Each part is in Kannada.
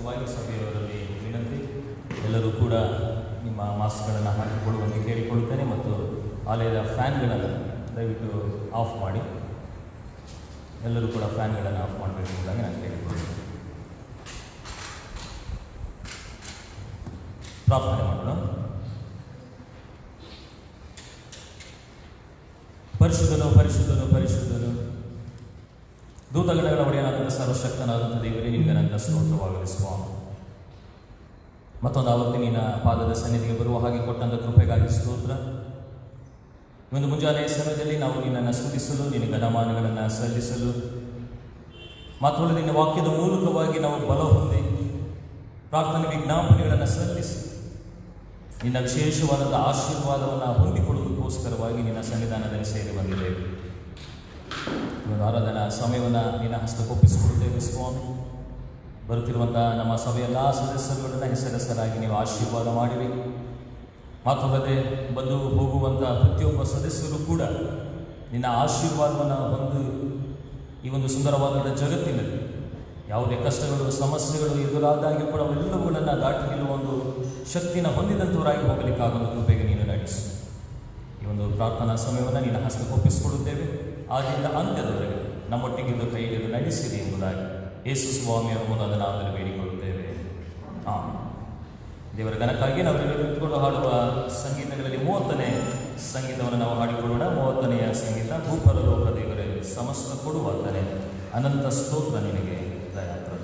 ಸಲುವಾಗಿ ಸಭೆಯವರಲ್ಲಿ ವಿನಂತಿ, ಎಲ್ಲರೂ ಕೂಡ ನಿಮ್ಮ ಮಾಸ್ಕ್ಗಳನ್ನು ಹಾಕಿಕೊಳ್ಳುವಂತೆ ಕೇಳಿಕೊಳ್ಳುತ್ತೇನೆ ಮತ್ತು ಆಲಯದ ಫ್ಯಾನ್ಗಳನ್ನು ದಯವಿಟ್ಟು ಆಫ್ ಮಾಡಿ. ಎಲ್ಲರೂ ಕೂಡ ಫ್ಯಾನ್ಗಳನ್ನು ಆಫ್ ಮಾಡಬೇಕು ಎಂಬುದಾಗಿ ನಾನು ಕೇಳಿಕೊಳ್ಳುತ್ತೇನೆ. ಪ್ರಾರ್ಥನೆ ಮಾಡೋಣ. ಪರಿಶುದ್ಧನು ಪರಿಶುದ್ಧನು ಪರಿಶುದ್ಧನು ದೂತಗಣಗಳ ಒಡೆಯನಾದಂಥ ಸರ್ವಶಕ್ತನಾದಂಥ ದೇವರೇ, ನಿನಗೆ ನನ್ನ ಸ್ತೋತ್ರವಾಗಲಿ ಸ್ವಾಮಿ. ಮತ್ತೊಂದು ಆವತ್ತು ನಿನ್ನ ಪಾದದ ಸನ್ನಿಧಿಗೆ ಬರುವ ಹಾಗೆ ಕೊಟ್ಟಂಥ ಕೃಪೆಗಾಗಿ ಸ್ತೋತ್ರ. ಒಂದು ಮುಂಜಾನೆಯ ಸಮಯದಲ್ಲಿ ನಾವು ನಿನ್ನನ್ನು ಸ್ತುತಿಸಲು, ನಿನ್ನ ಗಣಮಾನಗಳನ್ನು ಸಲ್ಲಿಸಲು, ಮಾತ್ರವಲ್ಲ ನಿನ್ನ ವಾಕ್ಯದ ಮೂಲಕವಾಗಿ ನಾವು ಬಲ ಹೊಂದಿ ಪ್ರಾರ್ಥನೆ ವಿಜ್ಞಾಪನೆಗಳನ್ನು ಸಲ್ಲಿಸಿ ನಿನ್ನ ವಿಶೇಷವಾದಂಥ ಆಶೀರ್ವಾದವನ್ನು ಹೊಂದಿಕೊಳ್ಳುವುದಕ್ಕೋಸ್ಕರವಾಗಿ ನಿನ್ನ ಸನ್ನಿಧಾನದಲ್ಲಿ ಸೇರಿ ಬಂದಿದ್ದೇವೆ. ಒಂದು ಆರಾಧನಾ ಸಮಯವನ್ನು ನಿನ್ನ ಹಸ್ತಕ್ಕೊಪ್ಪಿಸಿಕೊಡುತ್ತೇವೆ ಸ್ವಾಮಿ. ಬರುತ್ತಿರುವಂಥ ನಮ್ಮ ಸಭೆಯ ಎಲ್ಲ ಸದಸ್ಯರುಗಳನ್ನು ಹೆಸರಾಗಿ ನೀವು ಆಶೀರ್ವಾದ ಮಾಡಿರಿ. ಮಾತ್ರವಲ್ಲದೆ ಬಂದು ಹೋಗುವಂಥ ಪ್ರತಿಯೊಬ್ಬ ಸದಸ್ಯರು ಕೂಡ ನಿನ್ನ ಆಶೀರ್ವಾದವನ್ನು ಹೊಂದು ಈ ಒಂದು ಸುಂದರವಾದ ಜಗತ್ತಿನಲ್ಲಿ ಯಾವುದೇ ಕಷ್ಟಗಳು ಸಮಸ್ಯೆಗಳು ಎದುರಾದಾಗಿಯೂ ಕೂಡ ಅವೆಲ್ಲವುಗಳನ್ನು ದಾಟಿ ನಿಲ್ಲುವ ಒಂದು ಶಕ್ತಿನ ಹೊಂದಿದಂಥವರಾಗಿ ಹೋಗಲಿಕ್ಕಾಗೊಂದು ಕೃಪೆಗೆ ನೀನು ನಡೆಸು. ಈ ಒಂದು ಪ್ರಾರ್ಥನಾ ಸಮಯವನ್ನು ನಿನ್ನ ಹಸ್ತಕ್ಕೊಪ್ಪಿಸಿಕೊಡುತ್ತೇವೆ. ಆದ್ದರಿಂದ ಅಂತ್ಯದವರೆಗೆ ನಮ್ಮೊಟ್ಟಿಗಿಂದು ಕೈ ಹಿಡಿದು ನಡೆಸಿರಿ ಎಂಬುದಾಗಿ ಯೇಸು ಸ್ವಾಮಿಯವರ ಮೂಲಕ ನಾವೆಲ್ಲ ಬೇಡಿಕೊಳ್ಳುತ್ತೇವೆ. ದೇವರ ಘನಕ್ಕಾಗಿ ನಾವು ನಿಂತುಕೊಂಡು ಹಾಡುವ ಸಂಗೀತಗಳಲ್ಲಿ 30ನೇ ಸಂಗೀತವನ್ನು ನಾವು ಹಾಡಿಕೊಳ್ಳೋಣ. 30ನೆಯ ಸಂಗೀತ, ಭೂಪರಲೋಕ ದೇವರೇ ಸಮಸ್ತ ಕೊಡುವಾತನೇ, ಅನಂತ ಸ್ತೋತ್ರ ನಿನಗೆ ದಯಾಪ್ರದ.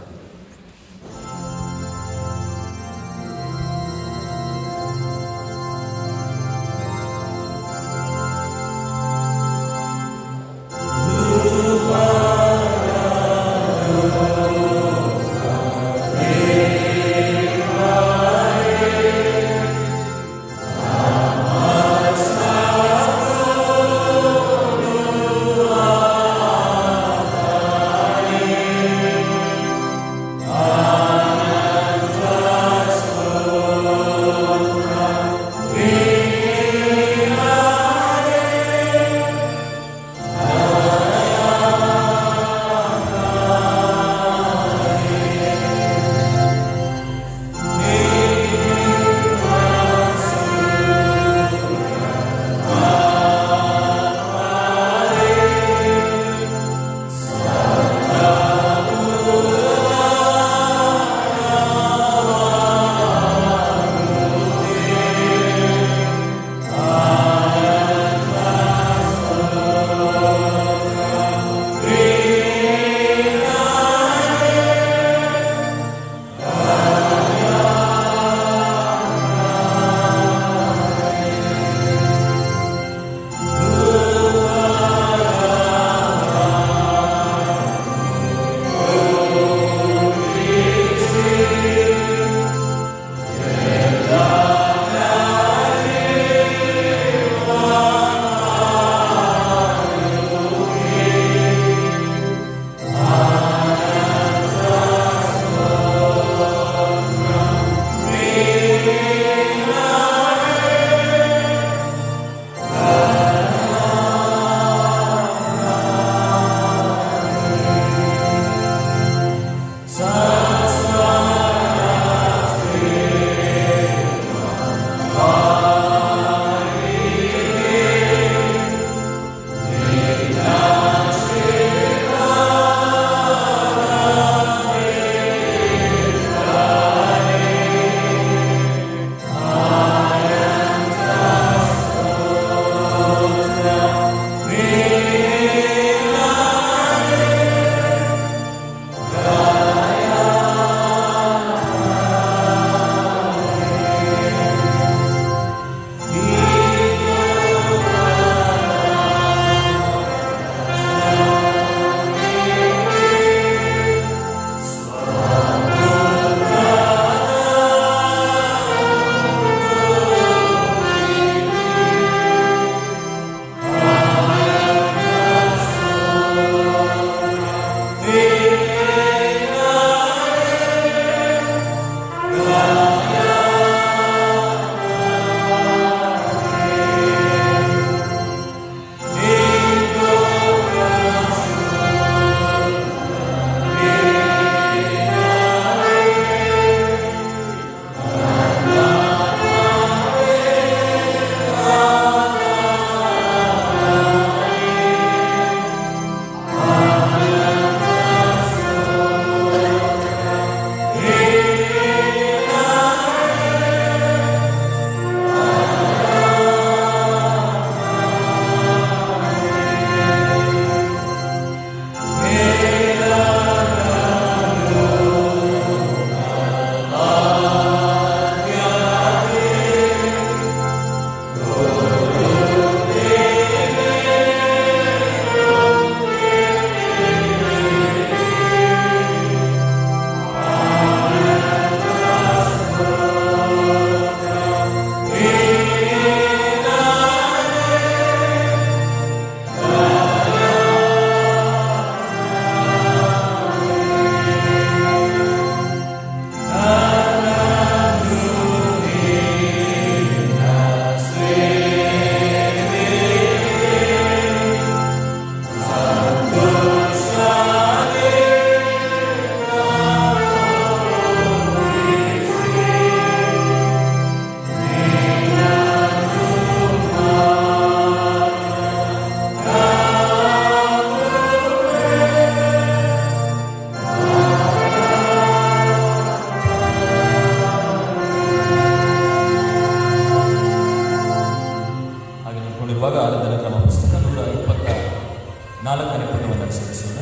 ಬರುವಾಗ ಆರಾಧನಾ ಕ್ರಮ ಪುಸ್ತಕ 124ನೇ ಪುಟವನ್ನು ಅನುಸರಿಸೋಣ.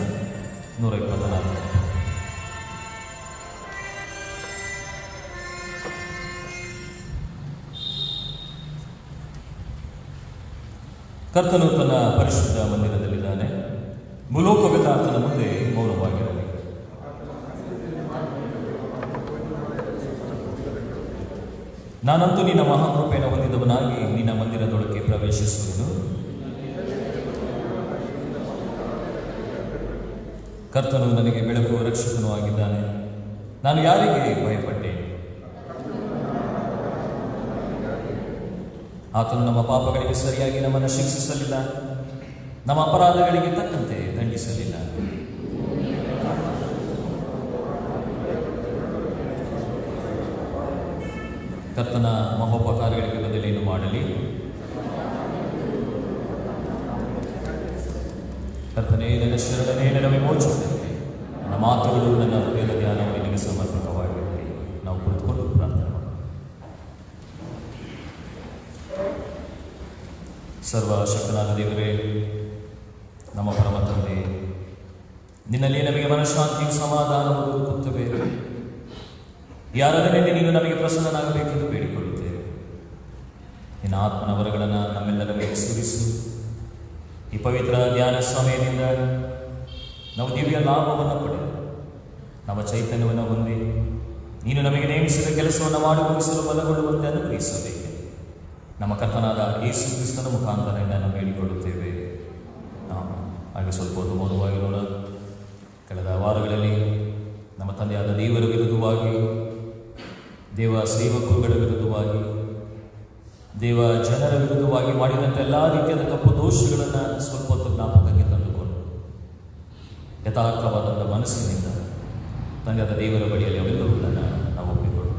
124. ಕರ್ತನು ತನ್ನ ಪರಿಶುದ್ಧ ಮಂದಿರದಲ್ಲಿದ್ದಾನೆ. ಭೂಲೋಕವೆಲ್ಲ ಆತನ ಮುಂದೆ ಮೌನವಾಗಿರಲಿ. ನಾನಂತೂ ನಿನ್ನ ಮಹಾಕೃಪೆಯನ್ನು ಹೊಂದಿದವನಾಗಿ ನಿನ್ನ ಮಂದಿರದೊಳಗೆ ಪ್ರವೇಶಿಸುವುದು. ಕರ್ತನು ನನಗೆ ಬೆಳಕು ರಕ್ಷಕನೂ ಆಗಿದ್ದಾನೆ. ನಾನು ಯಾರಿಗೆ ಭಯಪಟ್ಟೆ? ಆತನು ನಮ್ಮ ಪಾಪಗಳಿಗೆ ಸರಿಯಾಗಿ ನಮ್ಮನ್ನು ಶಿಕ್ಷಿಸಲಿಲ್ಲ, ನಮ್ಮ ಅಪರಾಧಗಳಿಗೆ ತಕ್ಕಂತೆ ದಂಡಿಸಲಿಲ್ಲ. ಕರ್ತನ ಮಹೋಪಕಾರಗಳಿಗೆ ಬದಲೇನು ಮಾಡಲಿ? ಕರ್ತನೇ, ನನ್ನ ಶರಣನೇ, ನನ್ನ ವಿಮೋಚಕನೇ, ನನ್ನ ಮಾತುಗಳು, ನನ್ನ ಹೃದಯದ ಧ್ಯಾನವು ನಿನಗೆ ಸಮರ್ಪಕವಾಗಿರಲಿ. ನಾವು ಕುಳಿತುಕೊಂಡು ಪ್ರಾರ್ಥನೆ ಮಾಡೋಣ. ಸರ್ವಶಕ್ತನಾದ ದೇವರೇ, ನಮ್ಮ ಪರಮ ತಂದೆ, ನಿನ್ನಲ್ಲಿ ನಮಗೆ ಮನಃಶಾಂತಿಯು ಸಮಾಧಾನವು ದೊರಕುತ್ತವೆ. ಯಾರಾದರಲ್ಲಿ ನೀನು ನಮಗೆ ಪ್ರಸನ್ನನಾಗಬೇಕೆಂದು ಬೇಡಿಕೊಳ್ಳುತ್ತೇವೆ. ನಿನ್ನ ಆತ್ಮನ ವರಗಳನ್ನು ನಮ್ಮೆಲ್ಲರ ಮೇಲೆ ಸುರಿಸು. ಈ ಪವಿತ್ರ ಧ್ಯಾನ ಸಮಯದಿಂದ ನಾವು ದಿವ್ಯ ಲಾಭವನ್ನು ಪಡೆದು ನಮ್ಮ ಚೈತನ್ಯವನ್ನು ಹೊಂದಿ ನೀನು ನಮಗೆ ನೇಮಿಸಿದ ಕೆಲಸವನ್ನು ಮಾಡಿ ಮುಗಿಸಲು ಬಲಗೊಳ್ಳುವಂತೆ ಅನುಗ್ರಹಿಸಬೇಕು. ನಮ್ಮ ಕರ್ತನಾದ ಯೇಸು ಕ್ರಿಸ್ತನ ಮುಖಾಂತರ ನಾವು ಬೇಡಿಕೊಳ್ಳುತ್ತೇವೆ. ಹಾಗೆ ಸ್ವಲ್ಪ ಹೊತ್ತು ಮೌನವಾಗಿರೋಣ. ಕಳೆದ ವಾರಗಳಲ್ಲಿ ನಮ್ಮ ತಂದೆಯಾದ ದೇವರ ವಿರುದ್ಧವಾಗಿ, ದೇವ ಸೇವಕರುಗಳ ವಿರುದ್ಧವಾಗಿ, ದೇವ ಜನರ ವಿರುದ್ಧವಾಗಿ ಮಾಡಿದಂಥ ಎಲ್ಲ ರೀತಿಯಾದ ತಪ್ಪು ದೋಷಗಳನ್ನು ಸ್ವಲ್ಪ ಹೊತ್ತು ಜ್ಞಾಪಕಕ್ಕೆ ತಂದುಕೊಂಡು ಯಥಾರ್ಥವಾದಂಥ ಮನಸ್ಸಿನಿಂದ ತಂದೆಯಾದ ದೇವರ ಬಳಿಯಲ್ಲಿ ಅವೆಲ್ಲವುಗಳನ್ನು ನಾವು ಒಪ್ಪಿಕೊಳ್ಳೋಣ.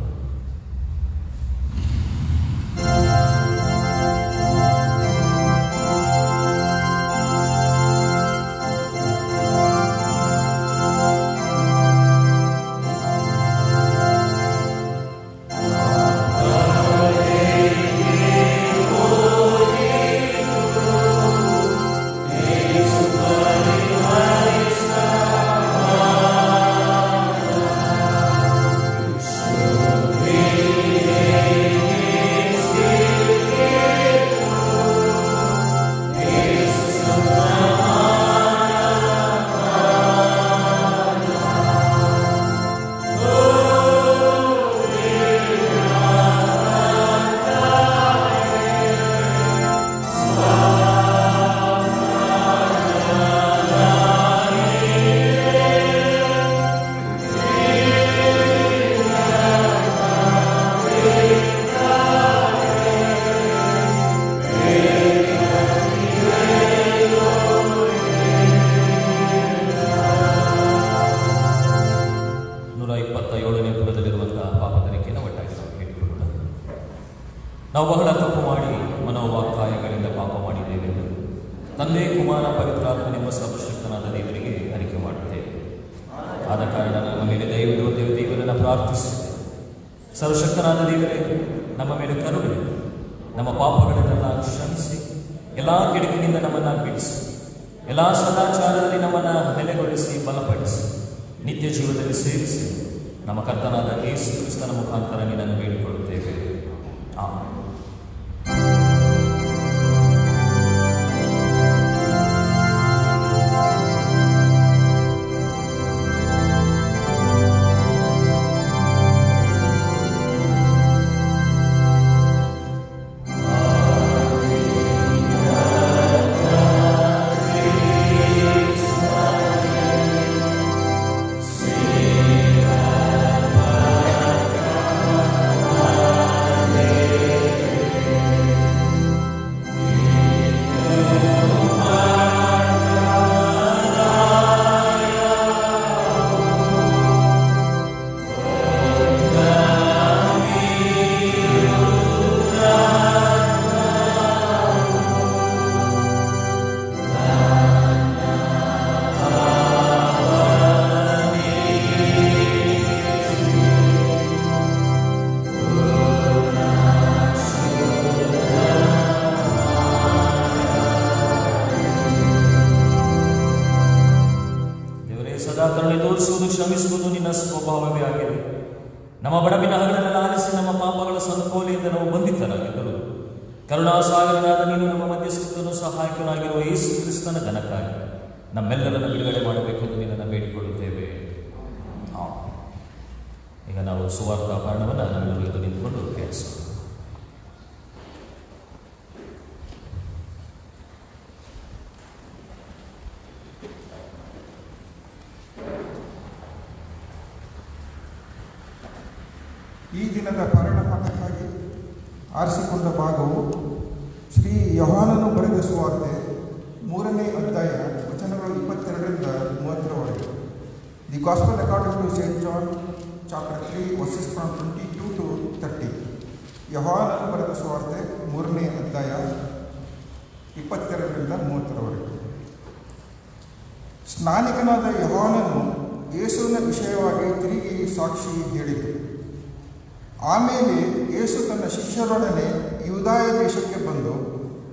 ನಾವು ಬಹಳ ತಪ್ಪು ಮಾಡಿ ಮನೋವಾಕ್ಕಾಯಗಳಿಂದ ಪಾಪ ಮಾಡಿದ್ದೇವೆ. ತಂದೆ, ಕುಮಾರ, ಪವಿತ್ರಾತ್ಮನೆಂಬ ಸರ್ವಶಕ್ತನಾದ ದೇವರಿಗೆ ಅರಿಕೆ ಮಾಡುತ್ತೇವೆ. ಆದ ಕಾರಣ ನಮ್ಮ ಮೇಲೆ ದಯವಿಡುವಂತೆ ದೇವರನ್ನು ಪ್ರಾರ್ಥಿಸುತ್ತೇವೆ. ಸರ್ವಶಕ್ತನಾದ ದೇವರೇ, ನಮ್ಮ ಮೇಲೆ ಕರುಣೆ, ನಮ್ಮ ಪಾಪಗಳನ್ನೆಲ್ಲ ಕ್ಷಮಿಸಿ ಎಲ್ಲ ಕೆಡುಕಿನಿಂದ ನಮ್ಮನ್ನು ಬಿಡಿಸಿ, ಎಲ್ಲ ಸದಾಚಾರದಲ್ಲಿ ನಮ್ಮನ್ನು ನೆಲೆಗೊಳಿಸಿ ಬಲಪಡಿಸಿ ನಿತ್ಯ ಜೀವನದಲ್ಲಿ ಸೇರಿಸಿ ನಮ್ಮ ಕರ್ತನಾದ ಯೇಸು ಕ್ರಿಸ್ತನ ಮುಖಾಂತರ ನಿನ್ನನ್ನು ಬೇಡಿಕೊಳ್ಳುತ್ತೇವೆ. ಆಮೆನ್. ಶ್ರಮಿಸುವುದು ನಿನ್ನ ಸ್ವಭಾವವೇ ಆಗಿದೆ. ನಮ್ಮ ಬಡವಿನಗಳನ್ನು ಆಲಿಸಿ ನಮ್ಮ ಪಾಪಗಳ ಸಂಕೋಲೆಯಿಂದ ನಾವು ಬಂಧಿತರಾಗಿದ್ದರು. ಕರುಣಾಸಾಗರನಾದ ನೀನು ನಮ್ಮ ಮಧ್ಯಸ್ಥನು ಸಹಾಯಕನಾಗಿರುವ ಯೇಸು ಕ್ರಿಸ್ತನ ಘನಕ್ಕಾಗಿ ನಮ್ಮೆಲ್ಲರನ್ನು ಬಿಡುಗಡೆ ಮಾಡಬೇಕೆಂದು ನಿನ್ನನ್ನು ಬೇಡಿಕೊಳ್ಳುತ್ತೇವೆ. ಈಗ ನಾವು ಸುವಾರ್ಥ ಪಾಠವನ್ನು ನಮ್ಮೆಲ್ಲರೂ ಎದ್ದು ನಿಂತುಕೊಂಡು ಕೇಳಿಸೋಣ. ಈ ದಿನದ ಪರಣ ಪಾಠಕ್ಕಾಗಿ ಆರಿಸಿಕೊಂಡ ಭಾಗವು ಶ್ರೀ ಯೋಹಾನನು ಬರೆದ ಸುವಾರ್ತೆ 3ನೇ ಅಧ್ಯಾಯ ವಚನಗಳು 22ರಿಂದ 30ರವರೆಗೆ. The gospel according to Saint John chapter 3 verses from 22 to 30. ಯೋಹಾನನು ಬರೆದ ಸುವಾರ್ತೆ 3ನೇ ಅಧ್ಯಾಯ 22ರಿಂದ 30ರವರೆಗೆ. ಸ್ನಾನಿಕನಾದ ಯೋಹಾನನು ಯೇಸುವಿನ ವಿಷಯವಾಗಿ ತಿರುಗಿ ಸಾಕ್ಷಿ ಹೇಳಿತು. ಆಮೇಲೆ ಯೇಸು ತನ್ನ ಶಿಷ್ಯರೊಡನೆ ಯೂದಾಯ ದೇಶಕ್ಕೆ ಬಂದು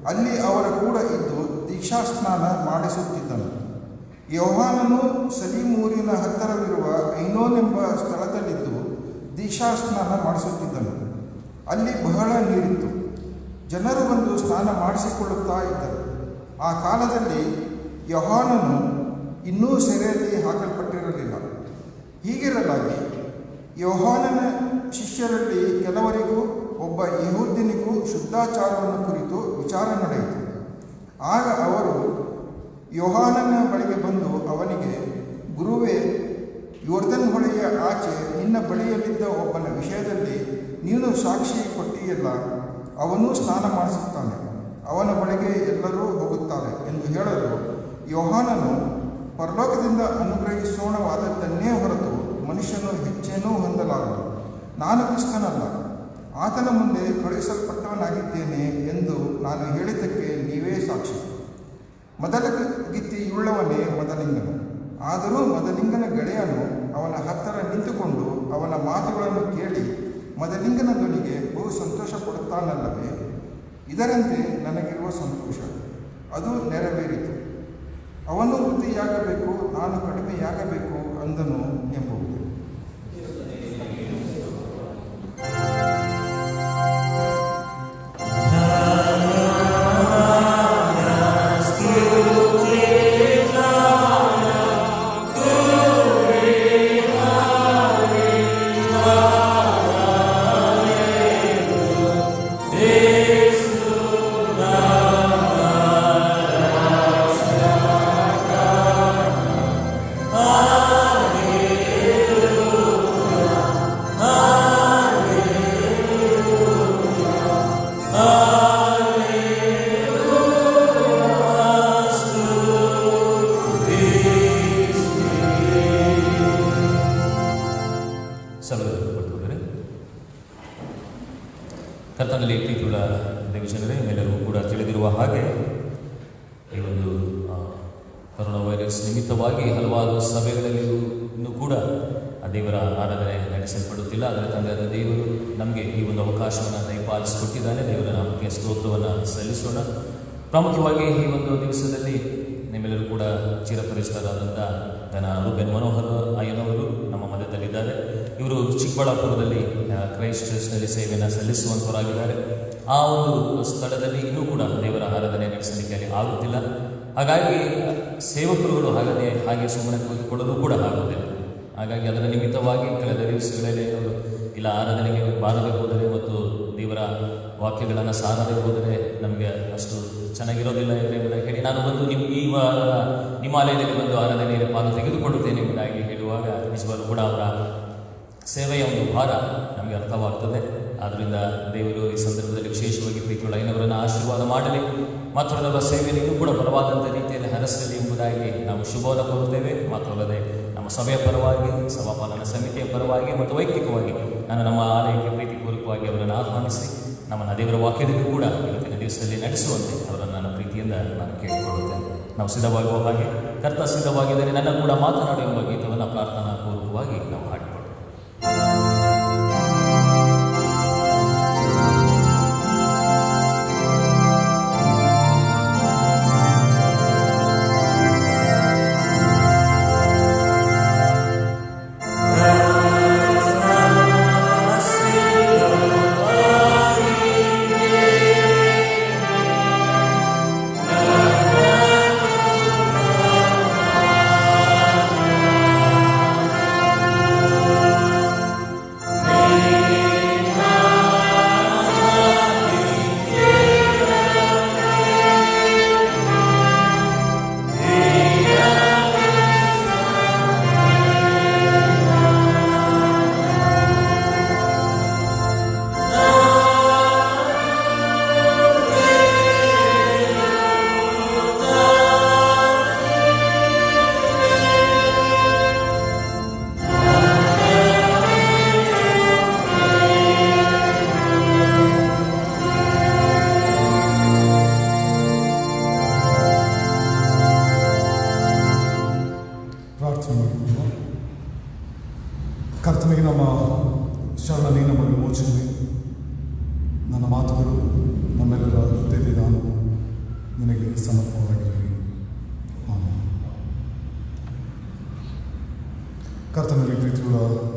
ಅಲ್ಲಿ ಅವರ ಕೂಡ ಇದ್ದು ದೀಕ್ಷಾಸ್ನಾನ ಮಾಡಿಸುತ್ತಿದ್ದನು. ಯೋಹಾನನು ಸಲೀಮೂರಿನ ಹತ್ತಿರವಿರುವ ಐನೋನೆಂಬ ಸ್ಥಳದಲ್ಲಿದ್ದು ದೀಕ್ಷಾಸ್ನಾನ ಮಾಡಿಸುತ್ತಿದ್ದನು. ಅಲ್ಲಿ ಬಹಳ ನೀರಿತ್ತು. ಜನರು ಬಂದು ಸ್ನಾನ ಮಾಡಿಸಿಕೊಳ್ಳುತ್ತಾ ಇದ್ದರು. ಆ ಕಾಲದಲ್ಲಿ ಯೋಹಾನನು ಇನ್ನೂ ಸೆರೆಯಲ್ಲಿ ಹಾಕಲ್ಪಟ್ಟಿರಲಿಲ್ಲ. ಹೀಗಿರಲಾಗಿ ಯೋಹಾನನ ಶಿಷ್ಯರಲ್ಲಿ ಕೆಲವರಿಗೂ ಒಬ್ಬ ಯೆಹೂದ್ಯನಿಗೂ ಶುದ್ಧಾಚಾರವನ್ನು ಕುರಿತು ವಿಚಾರ ನಡೆಯಿತು. ಆಗ ಅವರು ಯೋಹಾನನ ಬಳಿಗೆ ಬಂದು ಅವನಿಗೆ, ಗುರುವೇ, ಯೋರ್ದನ್ ಹೊಳೆಯ ಆಚೆ ನಿನ್ನ ಬಳಿಯಲ್ಲಿದ್ದ ಒಬ್ಬನ ವಿಷಯದಲ್ಲಿ ನೀನು ಸಾಕ್ಷಿ ಕೊಟ್ಟಿಯಲ್ಲ, ಅವನೂ ಸ್ನಾನ ಮಾಡಿಸುತ್ತಾನೆ, ಅವನ ಬಳಿಗೆ ಎಲ್ಲರೂ ಹೋಗುತ್ತಾರೆ ಎಂದು ಹೇಳಲು, ಯೋಹಾನನು, ಪರಲೋಕದಿಂದ ಅನುಗ್ರಹಿಸೋಣವಾದದ್ದನ್ನೇ ಹೊರತು ಮನುಷ್ಯನು ಹೆಚ್ಚೇನೂ ಹೊಂದಲಾರನು. ನಾನು ಕ್ರಿಸ್ತನಲ್ಲ, ಆತನ ಮುಂದೆ ಕಳುಹಿಸಲ್ಪಟ್ಟವನಾಗಿದ್ದೇನೆ ಎಂದು ನಾನು ಹೇಳಿದ್ದಕ್ಕೆ ನೀವೇ ಸಾಕ್ಷಿ. ಮೊದಲಗಿತ್ತಿಯುಳ್ಳವನೇ ಮೊದಲಿಂಗನು. ಆದರೂ ಮೊದಲಿಂಗನ ಗೆಳೆಯನು ಅವನ ಹತ್ತಿರ ನಿಂತುಕೊಂಡು ಅವನ ಮಾತುಗಳನ್ನು ಕೇಳಿ ಮೊದಲಿಂಗನ ಧ್ವನಿಗೆ ಬಹು ಸಂತೋಷ ಪಡುತ್ತಾನಲ್ಲವೇ? ಇದರಂತೆ ನನಗಿರುವ ಸಂತೋಷ ಅದು ನೆರವೇರಿತು. ಅವನು ವೃದ್ಧಿಯಾಗಬೇಕು, ನಾನು ಕಡಿಮೆಯಾಗಬೇಕು ಅಂದನು ಎಂಬುದು. ಕರ್ತನಲ್ಲಿ ಪ್ರೀತಿಯುಳ್ಳ ದೇವಜನರೇ, ಎಲ್ಲರಿಗೂ ಕೂಡ ತಿಳಿದಿರುವ ಹಾಗೆ ಈ ಒಂದು ಕೊರೋನಾ ವೈರಸ್ ನಿಮಿತ್ತವಾಗಿ ಹಲವಾರು ಸಭೆಗಳಲ್ಲಿಯೂ ಇನ್ನೂ ಕೂಡ ಆ ದೇವರ ಆರಾಧನೆ ನಡೆಸಲ್ಪಡುತ್ತಿಲ್ಲ. ಅದರ ತಂದೆಯಾದ ದೇವರು ನಮಗೆ ಈ ಒಂದು ಅವಕಾಶವನ್ನು ದಯಪಾಲಿಸಿಕೊಟ್ಟಿದ್ದಾನೆ. ದೇವರ ನಾಮಕ್ಕೆ ಸ್ತೋತ್ರವನ್ನು ಸಲ್ಲಿಸೋಣ. ಪ್ರಾಮುಖ್ಯವಾಗಿ ಈ ಒಂದು ದಿವಸದಲ್ಲಿ ನಿಮ್ಮೆಲ್ಲರೂ ಕೂಡ ಚಿರಪರಿಚಿತರಾದಂಥ ಧನ ರೂಬೆನ್ ಮನೋಹರ್ ಅಯ್ಯನವರು ನಮ್ಮ ಮಧ್ಯದಲ್ಲಿದ್ದಾರೆ. ಇವರು ಚಿಕ್ಕಬಳ್ಳಾಪುರದಲ್ಲಿ ಕ್ರೈಸ್ಟ್ ಚರ್ಚ್ನಲ್ಲಿ ಸೇವೆಯನ್ನು ಸಲ್ಲಿಸುವಂಥವರಾಗಿದ್ದಾರೆ. ಆ ಒಂದು ಸ್ಥಳದಲ್ಲಿ ಇನ್ನೂ ಕೂಡ ದೇವರ ಆರಾಧನೆ ನಡೆಸಲಿಕ್ಕೆ ಅಲ್ಲಿ ಆಗುತ್ತಿಲ್ಲ. ಹಾಗಾಗಿ ಸೇವಕರುಗಳು ಹಾಗೆ ಸುಮ್ಮನೆ ಕೂತ್ಕೊಳ್ಳಲು ಕೂಡ ಆಗುತ್ತಿಲ್ಲ. ಹಾಗಾಗಿ ಅದರ ನಿಮಿತ್ತವಾಗಿ ಕಳೆದ ದಿವಸಗಳಲ್ಲಿ ಇಲ್ಲ ಆರಾಧನೆಗೆ ಬಾರದೆ ಹೋದರೆ ಮತ್ತು ದೇವರ ವಾಕ್ಯಗಳನ್ನು ಸಾರದೆ ಹೋದರೆ ನಮಗೆ ಅಷ್ಟು ಚೆನ್ನಾಗಿರೋದಿಲ್ಲ ಎಂಬುದಾಗಿ ಹೇಳಿ ನಾನು ಬಂದು ಈ ವಾರ ನಿಮ್ಮ ಆಲಯದಲ್ಲಿ ಬಂದು ಆರಾಧನೆಯಲ್ಲಿ ಪಾಲು ತೆಗೆದುಕೊಳ್ಳುತ್ತೇನೆ ಎಂಬುದಾಗಿ ಹೇಳುವಾಗ ನಿಜವಾಗ್ಲೂ ಕೂಡ ಅವರ ಸೇವೆಯ ಒಂದು ಭಾರ ನಮಗೆ ಅರ್ಥವಾಗ್ತದೆ. ಆದ್ದರಿಂದ ದೇವರು ಈ ಸಂದರ್ಭದಲ್ಲಿ ವಿಶೇಷವಾಗಿ ಪ್ರೀತಿಯುಳ್ಳ ಐನವರನ್ನು ಆಶೀರ್ವಾದ ಮಾಡಲಿ, ಮಾತ್ರವಲ್ಲದ ಸೇವೆಯನ್ನು ಕೂಡ ಬಲವಾದಂಥ ರೀತಿಯಲ್ಲಿ ಹರಸಲಿ ಎಂಬುದಾಗಿ ನಾವು ಶುಭವನ್ನು ಕೋರುತ್ತೇವೆ. ಮಾತ್ರವಲ್ಲದೆ ನಮ್ಮ ಸಭೆಯ ಪರವಾಗಿ, ಸಭಾಪಾಲನಾ ಸಮಿತಿಯ ಪರವಾಗಿ ಮತ್ತು ವೈಯಕ್ತಿಕವಾಗಿ ನಾನು ನಮ್ಮ ಆಲಯಕ್ಕೆ ಪ್ರೀತಿಪೂರ್ವಕವಾಗಿ ಅವರನ್ನು ಆಹ್ವಾನಿಸಿ ನಮ್ಮನ್ನು ದೇವರ ವಾಕ್ಯದಲ್ಲೂ ಕೂಡ ಇವತ್ತಿನ ದಿವಸದಲ್ಲಿ ನಡೆಸುವಂತೆ ಅವರನ್ನು ನನ್ನ ಪ್ರೀತಿಯಿಂದ ನಾನು ಕೇಳಿಕೊಳ್ಳುತ್ತೇನೆ. ನಾವು ಸಿದ್ಧವಾಗುವ ಹಾಗೆ ಕರ್ತ ಸಿದ್ಧವಾಗಿದ್ದರೆ ನನ್ನ ಕೂಡ ಮಾತನಾಡು ಎಂಬ ಗೀತವನ್ನು ಪ್ರಾರ್ಥನಾ ಪೂರ್ವಕವಾಗಿ ನಾವು ಹಾಡಿಕೊಳ್ಳೋಣ.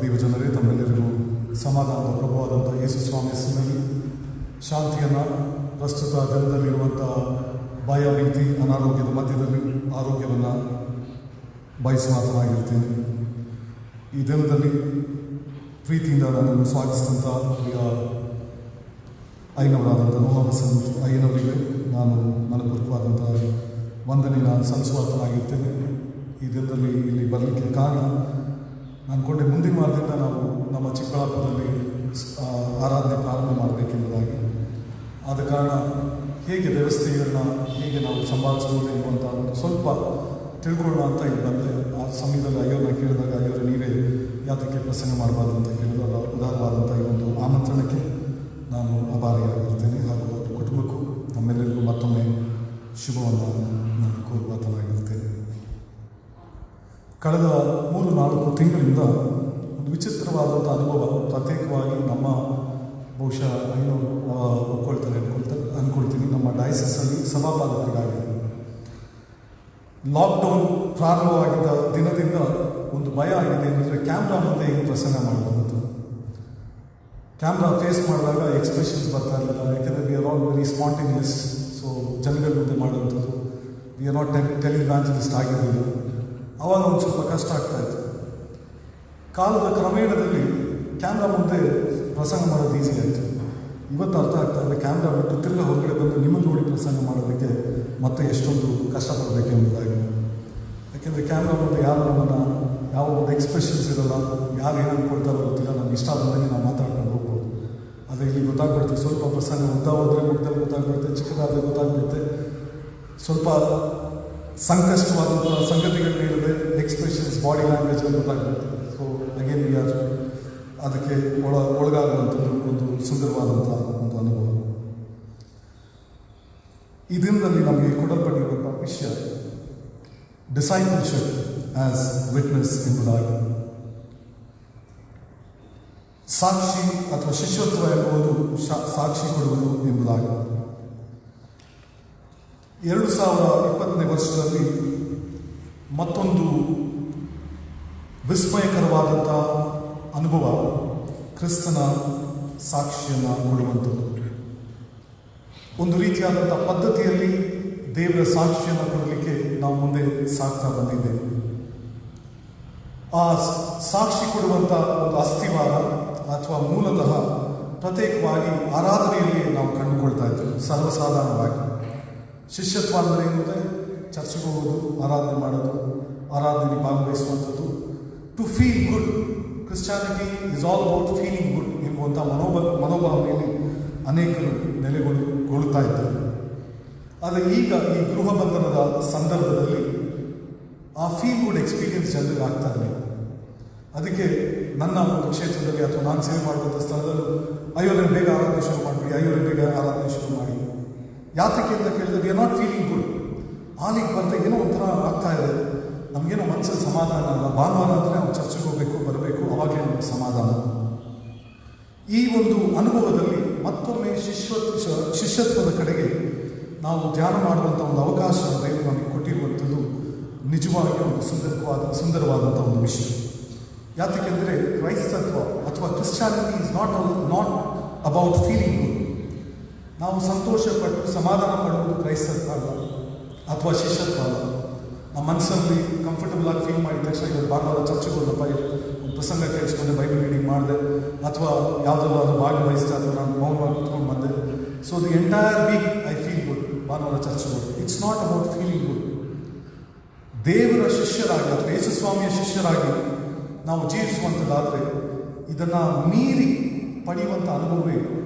ದೇವಜನರೇ, ತಮ್ಮೆಲ್ಲರಿಗೂ ಸಮಾಧಾನದ ಪ್ರಭುವಾದಂಥ ಯೇಸು ಸ್ವಾಮಿ ಹೆಸರಿನಲ್ಲಿ ಶಾಂತಿಯನ್ನು, ಪ್ರಸ್ತುತ ದಿನದಲ್ಲಿರುವಂಥ ಭಯ, ಭೀತಿ, ಅನಾರೋಗ್ಯದ ಮಧ್ಯದಲ್ಲಿ ಆರೋಗ್ಯವನ್ನು ಬಯಸುವಾತನಾಗಿರ್ತೇನೆ. ಈ ದಿನದಲ್ಲಿ ಪ್ರೀತಿಯಿಂದ ನನ್ನನ್ನು ಸ್ವಾಗತಿಸಿದಂಥ ಈಗ ಐನವರಾದಂಥ ನೋಹವಸಂತ ಐನವರಿಗೆ ನಾನು ಮನಪೂರ್ವಕವಾದಂಥ ವಂದನೆಯನ್ನು ಸಲ್ಲಿಸುವಾತನಾಗಿರ್ತೇನೆ. ಈ ದಿನದಲ್ಲಿ ಇಲ್ಲಿ ಬರಲಿಕ್ಕೆ ಕಾರಣ, ನಾನು ಕೊಂಡೆ ಮುಂದಿನ ವಾರದಿಂದ ನಾವು ನಮ್ಮ ಚಿಕ್ಕಬಳ್ಳಾಪುರದಲ್ಲಿ ಆರಾಧನೆ ಪ್ರಾರಂಭ ಮಾಡಬೇಕೆಂಬುದಾಗಿ. ಆದ ಕಾರಣ ಹೇಗೆ ವ್ಯವಸ್ಥೆಗಳನ್ನ ಹೇಗೆ ನಾವು ಸಂಭಾಳಿಸ್ಬೋದು ಎನ್ನುವಂಥ ಸ್ವಲ್ಪ ತಿಳ್ಕೊಳ್ಳೋಣ ಅಂತ ಇಲ್ಲಿ ಬಂದೆ. ಆ ಸಮಯದಲ್ಲಿ ಅಯ್ಯೋರನ್ನ ಕೇಳಿದಾಗ, ಅಯ್ಯೋರು ನೀವೇ ಯಾತಕ್ಕೆ ಪ್ರಸಂಗ ಮಾಡಬಾರ್ದು ಅಂತ ಕೇಳಿದಾಗ ಉದಾರವಾದಂಥ ಈ ಒಂದು ಆಮಂತ್ರಣಕ್ಕೆ ನಾನು ಆಭಾರಿಯಾಗಿರ್ತೇನೆ. ಹಾಗೂ ಕುಟುಂಬಕ್ಕೂ ನಮ್ಮೆಲ್ಲರಿಗೂ ಮತ್ತೊಮ್ಮೆ ಶುಭವನ್ನು ನಾನು ಕೋರುವಾತನಾಗಿರ್ತೇನೆ. ಕಳೆದ 3-4 ತಿಂಗಳಿಂದ ಒಂದು ವಿಚಿತ್ರವಾದಂಥ ಅನುಭವ, ಪ್ರತ್ಯೇಕವಾಗಿ ನಮ್ಮ ಬಹುಶಃ ಐನೂರು ಒಪ್ಕೊಳ್ತಾರೆ ಅಂದ್ಕೊಳ್ತೀನಿ, ನಮ್ಮ ಡಯಸಿಸಲ್ಲಿ ಸಭಾಪಾಲಕರಿಗಾಗಿ ಲಾಕ್ಡೌನ್ ಪ್ರಾರಂಭವಾಗಿದ್ದ ದಿನದಿಂದ ಒಂದು ಭಯ ಆಗಿದೆ. ಏನಂದರೆ ಕ್ಯಾಮ್ರಾ ಮುಂದೆ ಏನು ಪ್ರಸಂಗ ಮಾಡೋದು ಅಂತ. ಕ್ಯಾಮ್ರಾ ಫೇಸ್ ಮಾಡಿದಾಗ ಎಕ್ಸ್ಪ್ರೆಷನ್ಸ್ ಬರ್ತಾ ಇರಲಿಲ್ಲ. ಯಾಕೆಂದರೆ we are all very spontaneous. So ಜನಗಳ ಮುಂದೆ ಮಾಡೋಂಥದ್ದು, ವಿ ಆರ್ ನಾಟ್ ಟೆಲಿವ್ಯಾನ್ಜಲಿಸ್ಟ್ ಆಗಿರಲಿಲ್ಲ. ಆವಾಗ ಒಂದು ಸ್ವಲ್ಪ ಕಷ್ಟ ಆಗ್ತಾಯಿತ್ತು. ಕಾಲದ ಕ್ರಮೇಣದಲ್ಲಿ ಕ್ಯಾಮ್ರಾ ಮುಂದೆ ಪ್ರಸಂಗ ಮಾಡೋದು ಈಸಿ ಆಯಿತು. ಇವತ್ತು ಅರ್ಥ ಆಗ್ತಾ ಇದೆ, ಕ್ಯಾಮ್ರಾ ಬಿಟ್ಟು ತಿರ್ಗಿ ಹೊರಗಡೆ ಬಂದು ನಿಮ್ಮನ್ನು ನೋಡಿ ಪ್ರಸಂಗ ಮಾಡೋದಕ್ಕೆ ಮತ್ತೆ ಎಷ್ಟೊಂದು ಕಷ್ಟಪಡಬೇಕು ಎಂಬುದಾಗಿ. ಯಾಕೆಂದರೆ ಕ್ಯಾಮ್ರಾ ಮುಂದೆ ಯಾರು ನಮ್ಮನ್ನು ಯಾವ ಒಂದು ಎಕ್ಸ್ಪ್ರೆಷನ್ಸ್ ಇರೋಲ್ಲ, ಯಾರು ಏನು ಅಂದ್ಕೊಳ್ತಾರೋ ಗೊತ್ತಿಲ್ಲ. ನಮ್ಗೆ ಇಷ್ಟ ಬಂದಂಗೆ ನಾವು ಮಾತಾಡ್ಕೊಂಡು ಹೋಗ್ಬೋದು. ಆದರೆ ಇಲ್ಲಿ ಗೊತ್ತಾಗ್ಬಿಡುತ್ತೆ, ಸ್ವಲ್ಪ ಪ್ರಸಂಗ ಉದ್ದ ಹೋದರೆ ಮುಗ್ದಲ್ಲಿ ಗೊತ್ತಾಗ್ಬಿಡುತ್ತೆ, ಚಿಕ್ಕದಾದರೆ ಗೊತ್ತಾಗ್ಬಿಡುತ್ತೆ. ಸ್ವಲ್ಪ ಸಂಕಷ್ಟವಾದಂಥ ಸಂಗತಿಗಳನ್ನ ಹೇಳಿದ್ರೆ ಎಕ್ಸ್ಪ್ರೆಷನ್ಸ್, ಬಾಡಿ ಲ್ಯಾಂಗ್ವೇಜಲ್ಲಿ ಗೊತ್ತಾಗ್ಬಿಡುತ್ತೆ. ಸೊ ಅಗೇನ್ ವಿ ಆರ್ ಅದಕ್ಕೆ ಒಳಗಾಗುವಂಥದ್ದು ಒಂದು ಸುಂದರವಾದಂಥ ಒಂದು ಅನುಭವ. ಈ ದಿನದಲ್ಲಿ ನಮಗೆ ಕೊಡಲ್ಪಟ್ಟಿರುವಂಥ ವಿಷಯ ಡಿಸೈಪಲ್ಶಿಪ್ ಆಸ್ ವಿಟ್ನೆಸ್ ಎಂಬುದಾಗಿ. ಸಾಕ್ಷಿ ಅಥವಾ ಶಿಷ್ಯತ್ವ ಎಂಬುದು ಸಾಕ್ಷಿ ಕೊಡುವುದು ಎಂಬುದಾಗಿ. 2020ನೇ ವರ್ಷದಲ್ಲಿ ಮತ್ತೊಂದು ವಿಸ್ಮಯಕರವಾದಂಥ ಅನುಭವ, ಕ್ರಿಸ್ತನ ಸಾಕ್ಷಿಯನ್ನು ಕೊಡುವಂಥದ್ದು. ಒಂದು ರೀತಿಯಾದಂಥ ಪದ್ಧತಿಯಲ್ಲಿ ದೇವರ ಸಾಕ್ಷಿಯನ್ನು ಕೊಡಲಿಕ್ಕೆ ನಾವು ಮುಂದೆ ಸಾಗ್ತಾ ಬಂದಿದ್ದೇವೆ. ಆ ಸಾಕ್ಷಿ ಕೊಡುವಂಥ ಒಂದು ಅಸ್ಥಿವಾರ ಅಥವಾ ಮೂಲತಃ ಪ್ರತ್ಯೇಕವಾಗಿ ಆರಾಧನೆಯಲ್ಲಿ ನಾವು ಕಂಡುಕೊಳ್ತಾ ಇದ್ದೇವೆ. ಸರ್ವಸಾಧಾರಣವಾಗಿ ಶಿಷ್ಯತ್ವ ಅಂದರೆ ಏನಿದೆ, ಚರ್ಚೆಗೆ ಹೋಗೋದು, ಆರಾಧನೆ ಮಾಡೋದು, ಆರಾಧನೆಯಲ್ಲಿ ಭಾಗವಹಿಸುವಂಥದ್ದು. To feel good, Christianity is all about feeling good ಎಂಬುವಂಥ ಮನೋಭಾವನೆಯಲ್ಲಿ ಅನೇಕರು ನೆಲೆಗೊಳ್ತಾ ಇದ್ದಾರೆ. ಆದರೆ ಈಗ ಈ ಗೃಹ ಬಂಧನದ ಸಂದರ್ಭದಲ್ಲಿ ಆ ಫೀಲ್ ಗುಡ್ ಎಕ್ಸ್ಪೀರಿಯನ್ಸ್ ಜನರಿಗೆ ಆಗ್ತಾ ಇರಲಿಲ್ಲ. ಅದಕ್ಕೆ ನನ್ನ ಒಂದು ಕ್ಷೇತ್ರದಲ್ಲಿ ಅಥವಾ ನಾನು ಸೇವೆ ಮಾಡುವಂಥ ಸ್ಥಳದಲ್ಲೂ ಅಯ್ಯೋರೇ ಬೇಗ ಆರಾಧನೆ ಶುರು ಮಾಡಿಬಿಡಿ, ಅಯ್ಯೋರೇ ಬೇಗ ಆರಾಧನೆ ಶುರು ಮಾಡಿ. ಯಾತಕ್ಕೆ ಅಂತ ಕೇಳಿದ್ರೆ we are not feeling good. ಆಲಿಗೆ ಬಂದರೆ ಏನೋ ಒಂಥರ ಆಗ್ತಾ ಇದೆ, ನಮಗೇನೋ ಮನಸ್ಸಲ್ಲಿ ಸಮಾಧಾನ ಅಲ್ಲ. ಭಾನುವಾರ ಅಂದರೆ ನಾವು ಚರ್ಚೆಗೆ ಹೋಗಬೇಕು, ಬರಬೇಕು, ಅವಾಗಲೇ ನಮಗೆ ಸಮಾಧಾನ. ಈ ಒಂದು ಅನುಭವದಲ್ಲಿ ಮತ್ತೊಮ್ಮೆ ಶಿಷ್ಯತ್ವದ ಕಡೆಗೆ ನಾವು ಧ್ಯಾನ ಮಾಡುವಂಥ ಒಂದು ಅವಕಾಶ ದೇವರು ನಮಗೆ ಕೊಟ್ಟಿರುವಂಥದ್ದು ನಿಜವಾಗಿ ಒಂದು ಸುಂದರವಾದಂಥ ಒಂದು ವಿಷಯ. ಯಾತಕ್ಕೆಂದರೆ ಕ್ರೈಸ್ತತ್ವ ಅಥವಾ Christianity is not about feeling good. ನಾವು ಸಂತೋಷಪಟ್ಟು ಸಮಾಧಾನ ಪಡುವುದು ಕ್ರೈಸ್ತತ್ವ ಅಲ್ಲ ಅಥವಾ ಶಿಷ್ಯತ್ವ ಅಲ್ಲ. ನಮ್ಮ ಮನಸ್ಸಲ್ಲಿ ಕಂಫರ್ಟಬಲ್ ಆಗಿ ಫೀಲ್ ಮಾಡಿದ ತಕ್ಷಣ ಇವತ್ತು ಭಾನುವಾರ ಚರ್ಚೆಗೆ ಹೋದಪ್ಪ, ಒಂದು ಪ್ರಸಂಗ ಕೇಳಿಸ್ಕೊಂಡೆ, ಬೈಬಲ್ ರೀಡಿಂಗ್ ಮಾಡಿದೆ, ಅಥವಾ ಯಾವುದಾದ್ರು ಭಾಗವಹಿಸಿದೆ, ಅಥವಾ ನಾನು ಮೌನವಾಗಿ ಕೂತ್ಕೊಂಡು ಬಂದೆ. So the entire week I feel good. ಭಾನುವಾರ ಚರ್ಚೆಗೆ ಹೋದೆ. It's not about feeling good. ದೇವರ ಶಿಷ್ಯರಾಗಿ ಅಥವಾ ಯೇಸು ಸ್ವಾಮಿಯ ಶಿಷ್ಯರಾಗಿ ನಾವು ಜೀವಿಸುವಂಥದ್ದಾದರೆ ಇದನ್ನು ಮೀರಿ ಪಡೆಯುವಂಥ ಅನುಭವವೇ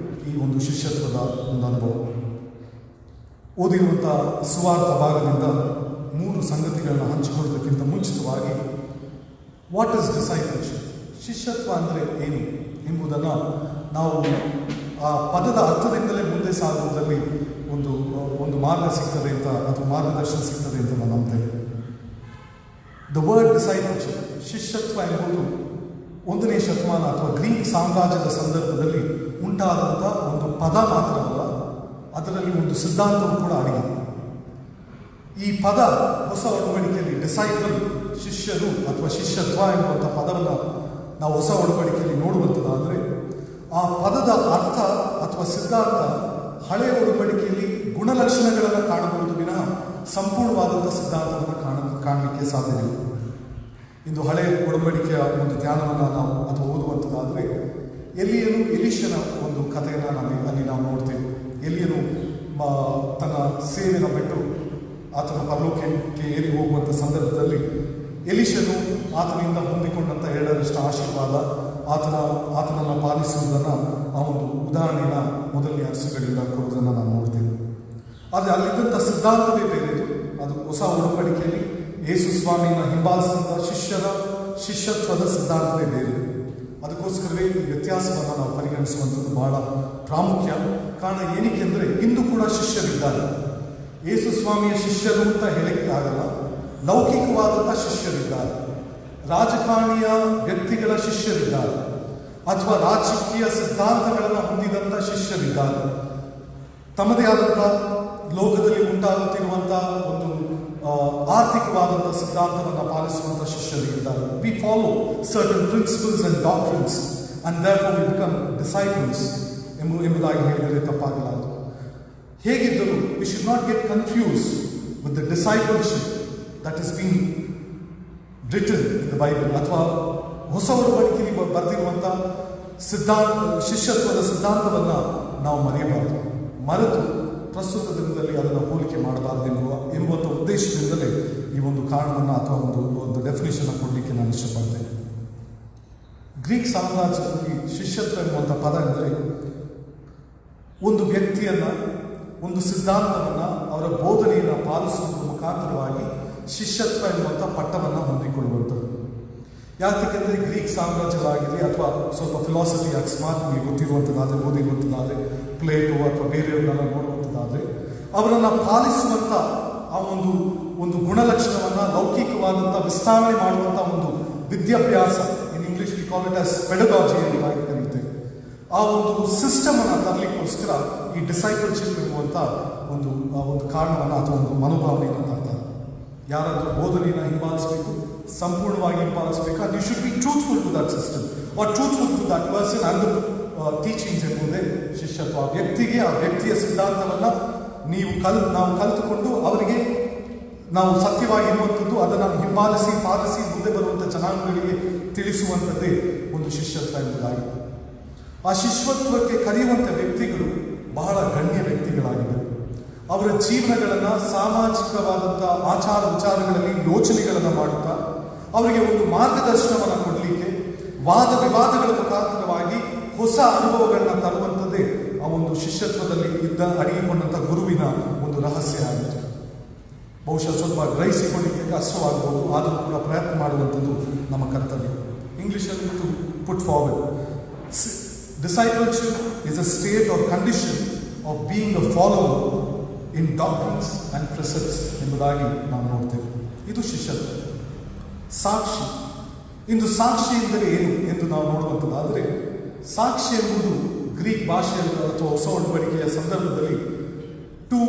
ಈ ಒಂದು ಶಿಷ್ಯತ್ವದ ಒಂದು ಅನುಭವ. ಓದಿರುವಂಥ ಸುವಾರ್ಥ ಭಾಗದಿಂದ 3 ಸಂಗತಿಗಳನ್ನು ಹಂಚಿಕೊಳ್ಳೋದಕ್ಕಿಂತ ಮುಂಚಿತವಾಗಿ ವಾಟ್ ಇಸ್ ಡಿಸೈಪಲ್ಶಿಪ್, ಶಿಷ್ಯತ್ವ ಅಂದರೆ ಏನು ಎಂಬುದನ್ನು ನಾವು ಆ ಪದದ ಅರ್ಥದಿಂದಲೇ ಮುಂದೆ ಸಾಗುವುದರಲ್ಲಿ ಒಂದು ಮಾರ್ಗ ಸಿಗ್ತದೆ ಅಂತ ಅಥವಾ ಮಾರ್ಗದರ್ಶನ ಸಿಗ್ತದೆ ಅಂತ ನಾನು ನಂಬ್ತೇನೆ. ದ ವರ್ಡ್ ಡಿಸೈಪಲ್ಶಿಪ್, ಶಿಷ್ಯತ್ವ ಎಂಬುದು 1ನೇ ಶತಮಾನ ಅಥವಾ ಗ್ರೀಕ್ ಸಾಮ್ರಾಜ್ಯದ ಸಂದರ್ಭದಲ್ಲಿ ಉಂಟಾದಂಥ ಒಂದು ಪದ ಮಾತ್ರವಲ್ಲ, ಅದರಲ್ಲಿ ಒಂದು ಸಿದ್ಧಾಂತವೂ ಕೂಡ ಅಡಗಿದೆ. ಈ ಪದ ಹೊಸ ಒಡಂಬಡಿಕೆಯಲ್ಲಿ ಡಿಸೈಪಲ್, ಶಿಷ್ಯರು ಅಥವಾ ಶಿಷ್ಯತ್ವ ಎನ್ನುವಂಥ ಪದವನ್ನು ನಾವು ಹೊಸ ಒಡಂಬಡಿಕೆಯಲ್ಲಿ ನೋಡುವಂಥದ್ದಾದರೆ ಆ ಪದದ ಅರ್ಥ ಅಥವಾ ಸಿದ್ಧಾಂತ ಹಳೆಯ ಒಡಂಬಡಿಕೆಯಲ್ಲಿ ಗುಣಲಕ್ಷಣಗಳನ್ನು ಕಾಣಬಹುದು ವಿನಃ ಸಂಪೂರ್ಣವಾದಂಥ ಸಿದ್ಧಾಂತವನ್ನು ಕಾಣಲಿಕ್ಕೆ ಸಾಧ್ಯವಿಲ್ಲ. ಇಂದು ಹಳೆಯ ಒಡಂಬಡಿಕೆಯ ಒಂದು ಧ್ಯಾನವನ್ನು ನಾವು ಅಥವಾ ಓದುವಂಥದ್ದಾದರೆ ಎಲೀಷನ ಒಂದು ಕಥೆಯನ್ನು ಅಲ್ಲಿ ನಾವು ನೋಡ್ತೇವೆ. ಎಲಿಯನು ತನ್ನ ಸೇವೆಯನ್ನು ಬಿಟ್ಟು ಆತನ ಪರಲೋಕಕ್ಕೆ ಏರಿ ಹೋಗುವಂಥ ಸಂದರ್ಭದಲ್ಲಿ ಎಲೀಷನು ಆತನಿಂದ ಹೊಂದಿಕೊಂಡಂಥ 2ರಷ್ಟು ಆಶೀರ್ವಾದ ಆತನನ್ನು ಪಾಲಿಸುವುದನ್ನು ಆ ಒಂದು ಉದಾಹರಣೆಯ ಮೊದಲನೇ ಅರಸುಗಳಿಂದ ಕೊಡುವುದನ್ನು ನಾವು ನೋಡ್ತೇವೆ. ಆದರೆ ಅಲ್ಲಿದ್ದಂಥ ಸಿದ್ಧಾಂತವೇ ಬೇರೆದು. ಅದು ಹೊಸ ಒಡಂಬಡಿಕೆಯಲ್ಲಿ ಯೇಸು ಸ್ವಾಮಿಯನ್ನು ಹಿಂಬಾಲಿಸಿದಂಥ ಶಿಷ್ಯತ್ವದ ಸಿದ್ಧಾಂತವೇ ಬೇರೆ. ಅದಕ್ಕೋಸ್ಕರವೇ ಈ ವ್ಯತ್ಯಾಸವನ್ನು ನಾವು ಪರಿಗಣಿಸುವಂಥದ್ದು ಬಹಳ ಪ್ರಾಮುಖ್ಯ. ಕಾರಣ ಏನಕ್ಕೆಂದರೆ ಇಂದು ಕೂಡ ಶಿಷ್ಯರಿದ್ದಾರೆ. ಯೇಸು ಸ್ವಾಮಿಯ ಶಿಷ್ಯರು ಅಂತ ಹೇಳಕ್ಕೆ ಆಗಲ್ಲ. ಲೌಕಿಕವಾದಂಥ ಶಿಷ್ಯರಿದ್ದಾರೆ, ರಾಜಕಾರಣಿಯ ವ್ಯಕ್ತಿಗಳ ಶಿಷ್ಯರಿದ್ದಾರೆ, ಅಥವಾ ರಾಜಕೀಯ ಸಿದ್ಧಾಂತಗಳನ್ನು ಹೊಂದಿದಂಥ ಶಿಷ್ಯರಿದ್ದಾರೆ. ತಮ್ಮದೇ ಆದಂಥ ಲೋಕದಲ್ಲಿ ಉಂಟಾಗುತ್ತಿರುವಂಥ ಒಂದು ಆರ್ಥಿಕವಾದಂಥ ಸಿದ್ಧಾಂತವನ್ನು ಪಾಲಿಸುವಂಥ ಶಿಷ್ಯರಿದ್ದಾರೆ. We follow certain principles and doctrines and therefore we become disciples ಎಂಬುದಾಗಿ ಹೇಳಿದರೆ ತಪ್ಪಾಗಲಾರದು. ಹೇಗಿದ್ದರೂ we should not get confuse with the discipleship that is been written in the Bible, ಅಥವಾ ಹೊಸ ಒಡಂಬಡಿಕೆಯಲ್ಲಿ ಬರೆದಿರುವಂಥ ಶಿಷ್ಯತ್ವದ ಸಿದ್ಧಾಂತವನ್ನು ನಾವು ಮರೆತು ಪ್ರಸ್ತುತ ದಿನದಲ್ಲಿ ಅದನ್ನು ಹೋಲಿಕೆ ಮಾಡಬಾರದು ಎಂಬುವಂಥ ಉದ್ದೇಶದಿಂದಲೇ ಈ ಒಂದು ಕಾರಣವನ್ನು ಅಥವಾ ಒಂದು ಡೆಫಿನೇಷನ್ ಕೊಡಲಿಕ್ಕೆ ನಾನು ಇಷ್ಟಪಡ್ತೇನೆ. ಗ್ರೀಕ್ ಸಾಮ್ರಾಜ್ಯದಲ್ಲಿ ಶಿಷ್ಯತ್ವ ಎನ್ನುವಂಥ ಪದ ಎಂದರೆ ಒಂದು ವ್ಯಕ್ತಿಯನ್ನು, ಒಂದು ಸಿದ್ಧಾಂತವನ್ನು, ಅವರ ಬೋಧನೆಯನ್ನು ಪಾಲಿಸುವುದರ ಮುಖಾಂತರವಾಗಿ ಶಿಷ್ಯತ್ವ ಎನ್ನುವಂಥ ಪಟ್ಟವನ್ನು ಹೊಂದಿಕೊಳ್ಳುವಂಥದ್ದು. ಯಾಕೆಂದರೆ ಗ್ರೀಕ್ ಸಾಮ್ರಾಜ್ಯವಾಗಲಿ ಅಥವಾ ಸ್ವಲ್ಪ ಫಿಲಾಸಫಿ ಅಕಸ್ಮಾತ್ ನಿಮಗೆ ಗೊತ್ತಿರುವಂಥದ್ದಾದರೆ, ಓದಿರುವಂಥದ್ದಾದರೆ, ಪ್ಲೇಟೋ ಅಥವಾ ಬೇರೆಯವರನ್ನೆಲ್ಲ ನೋಡುವಂಥದ್ದಾದರೆ ಅವರನ್ನು ಪಾಲಿಸುವಂಥ ಆ ಒಂದು ಗುಣಲಕ್ಷಣವನ್ನು ಲೌಕಿಕವಾದಂಥ ವಿಸ್ತರಣೆ ಮಾಡುವಂಥ ಒಂದು ವಿದ್ಯಾಭ್ಯಾಸ, in English we call it as pedagogy ಎಂಬುದಾಗಿ ಕರೆಯುತ್ತೇವೆ. ಆ ಒಂದು ಸಿಸ್ಟಮನ್ನು ತರಲಿಕ್ಕೋಸ್ಕರ ಈ ಡಿಸೈಪಲ್ಶಿಪ್ ಎನ್ನುವಂಥ ಒಂದು ಕಾರಣವನ್ನು ಅಥವಾ ಒಂದು ಮನೋಭಾವನೆಯನ್ನು ತರ್ತಾರೆ. ಯಾರಾದರೂ ಬೋಧನೆಯನ್ನು ಹಿಂಬಾಲಿಸಬೇಕು, ಸಂಪೂರ್ಣವಾಗಿ ಹಿಂಬಾಲಿಸಬೇಕು. And you should be truthful to that system or truthful to that person and teachings ಎಂಬುದೇ ಶಿಷ್ಯತ್ವ. ಆ ವ್ಯಕ್ತಿಯ ಸಿದ್ಧಾಂತವನ್ನು ನಾವು ಕಲಿತುಕೊಂಡು ಅವರಿಗೆ ನಾವು ಸತ್ಯವಾಗಿರುವಂಥದ್ದು ಅದನ್ನು ಹಿಂಬಾಲಿಸಿ ಪಾಲಿಸಿ ಮುಂದೆ ಬರುವಂಥ ಜನಾಂಗಗಳಿಗೆ ತಿಳಿಸುವಂಥದ್ದೇ ಒಂದು ಶಿಷ್ಯತ್ವ ಎಂಬುದಾಗಿ. ಆ ಶಿಷ್ಯತ್ವಕ್ಕೆ ಕರೆಯುವಂಥ ವ್ಯಕ್ತಿಗಳು ಬಹಳ ಗಣ್ಯ ವ್ಯಕ್ತಿಗಳಾಗಿದ್ದರು. ಅವರ ಜೀವನಗಳನ್ನು ಸಾಮಾಜಿಕವಾದಂಥ ಆಚಾರ ವಿಚಾರಗಳಲ್ಲಿ ಯೋಚನೆಗಳನ್ನು ಮಾಡುತ್ತಾ ಅವರಿಗೆ ಒಂದು ಮಾರ್ಗದರ್ಶನವನ್ನು ಕೊಡಲಿಕ್ಕೆ ವಾದ ವಿವಾದಗಳ ಮುಖಾಂತರವಾಗಿ ಹೊಸ ಅನುಭವಗಳನ್ನ ತರುವಂಥದ್ದೇ ಆ ಒಂದು ಶಿಷ್ಯತ್ವದಲ್ಲಿ ಅಡಗಿಕೊಂಡಂಥ ಗುರುವಿನ ಒಂದು ರಹಸ್ಯ ಆಗಿತ್ತು. ಬಹುಶಃ ಸ್ವಲ್ಪ ಗ್ರಹಿಸಿಕೊಳ್ಳಲಿಕ್ಕೆ ಕಷ್ಟವಾಗಬಹುದು, ಆದರೂ ಕೂಡ ಪ್ರಯತ್ನ ಮಾಡುವಂಥದ್ದು ನಮ್ಮ ಕರ್ತವ್ಯ. ಇಂಗ್ಲಿಷಲ್ಲಿ to put forward, discipleship is a state or condition of being a follower in doctrines and precepts ಎಂಬುದಾಗಿ ನಾವು ನೋಡ್ತೇವೆ. ಇದು ಶಿಷ್ಯತ್ವ. ಸಾಕ್ಷಿ, ಇಂದು ಸಾಕ್ಷಿ ಎಂದರೆ ಏನು ಎಂದು ನಾವು ನೋಡುವಂಥದ್ದಾದರೆ, ಸಾಕ್ಷಿ ಎಂಬುದು ಗ್ರೀಕ್ ಭಾಷೆಯಲ್ಲಿ ಅಥವಾ ಹೊಸ ಒಡಂಬಡಿಕೆಯ ಸಂದರ್ಭದಲ್ಲಿ ಟು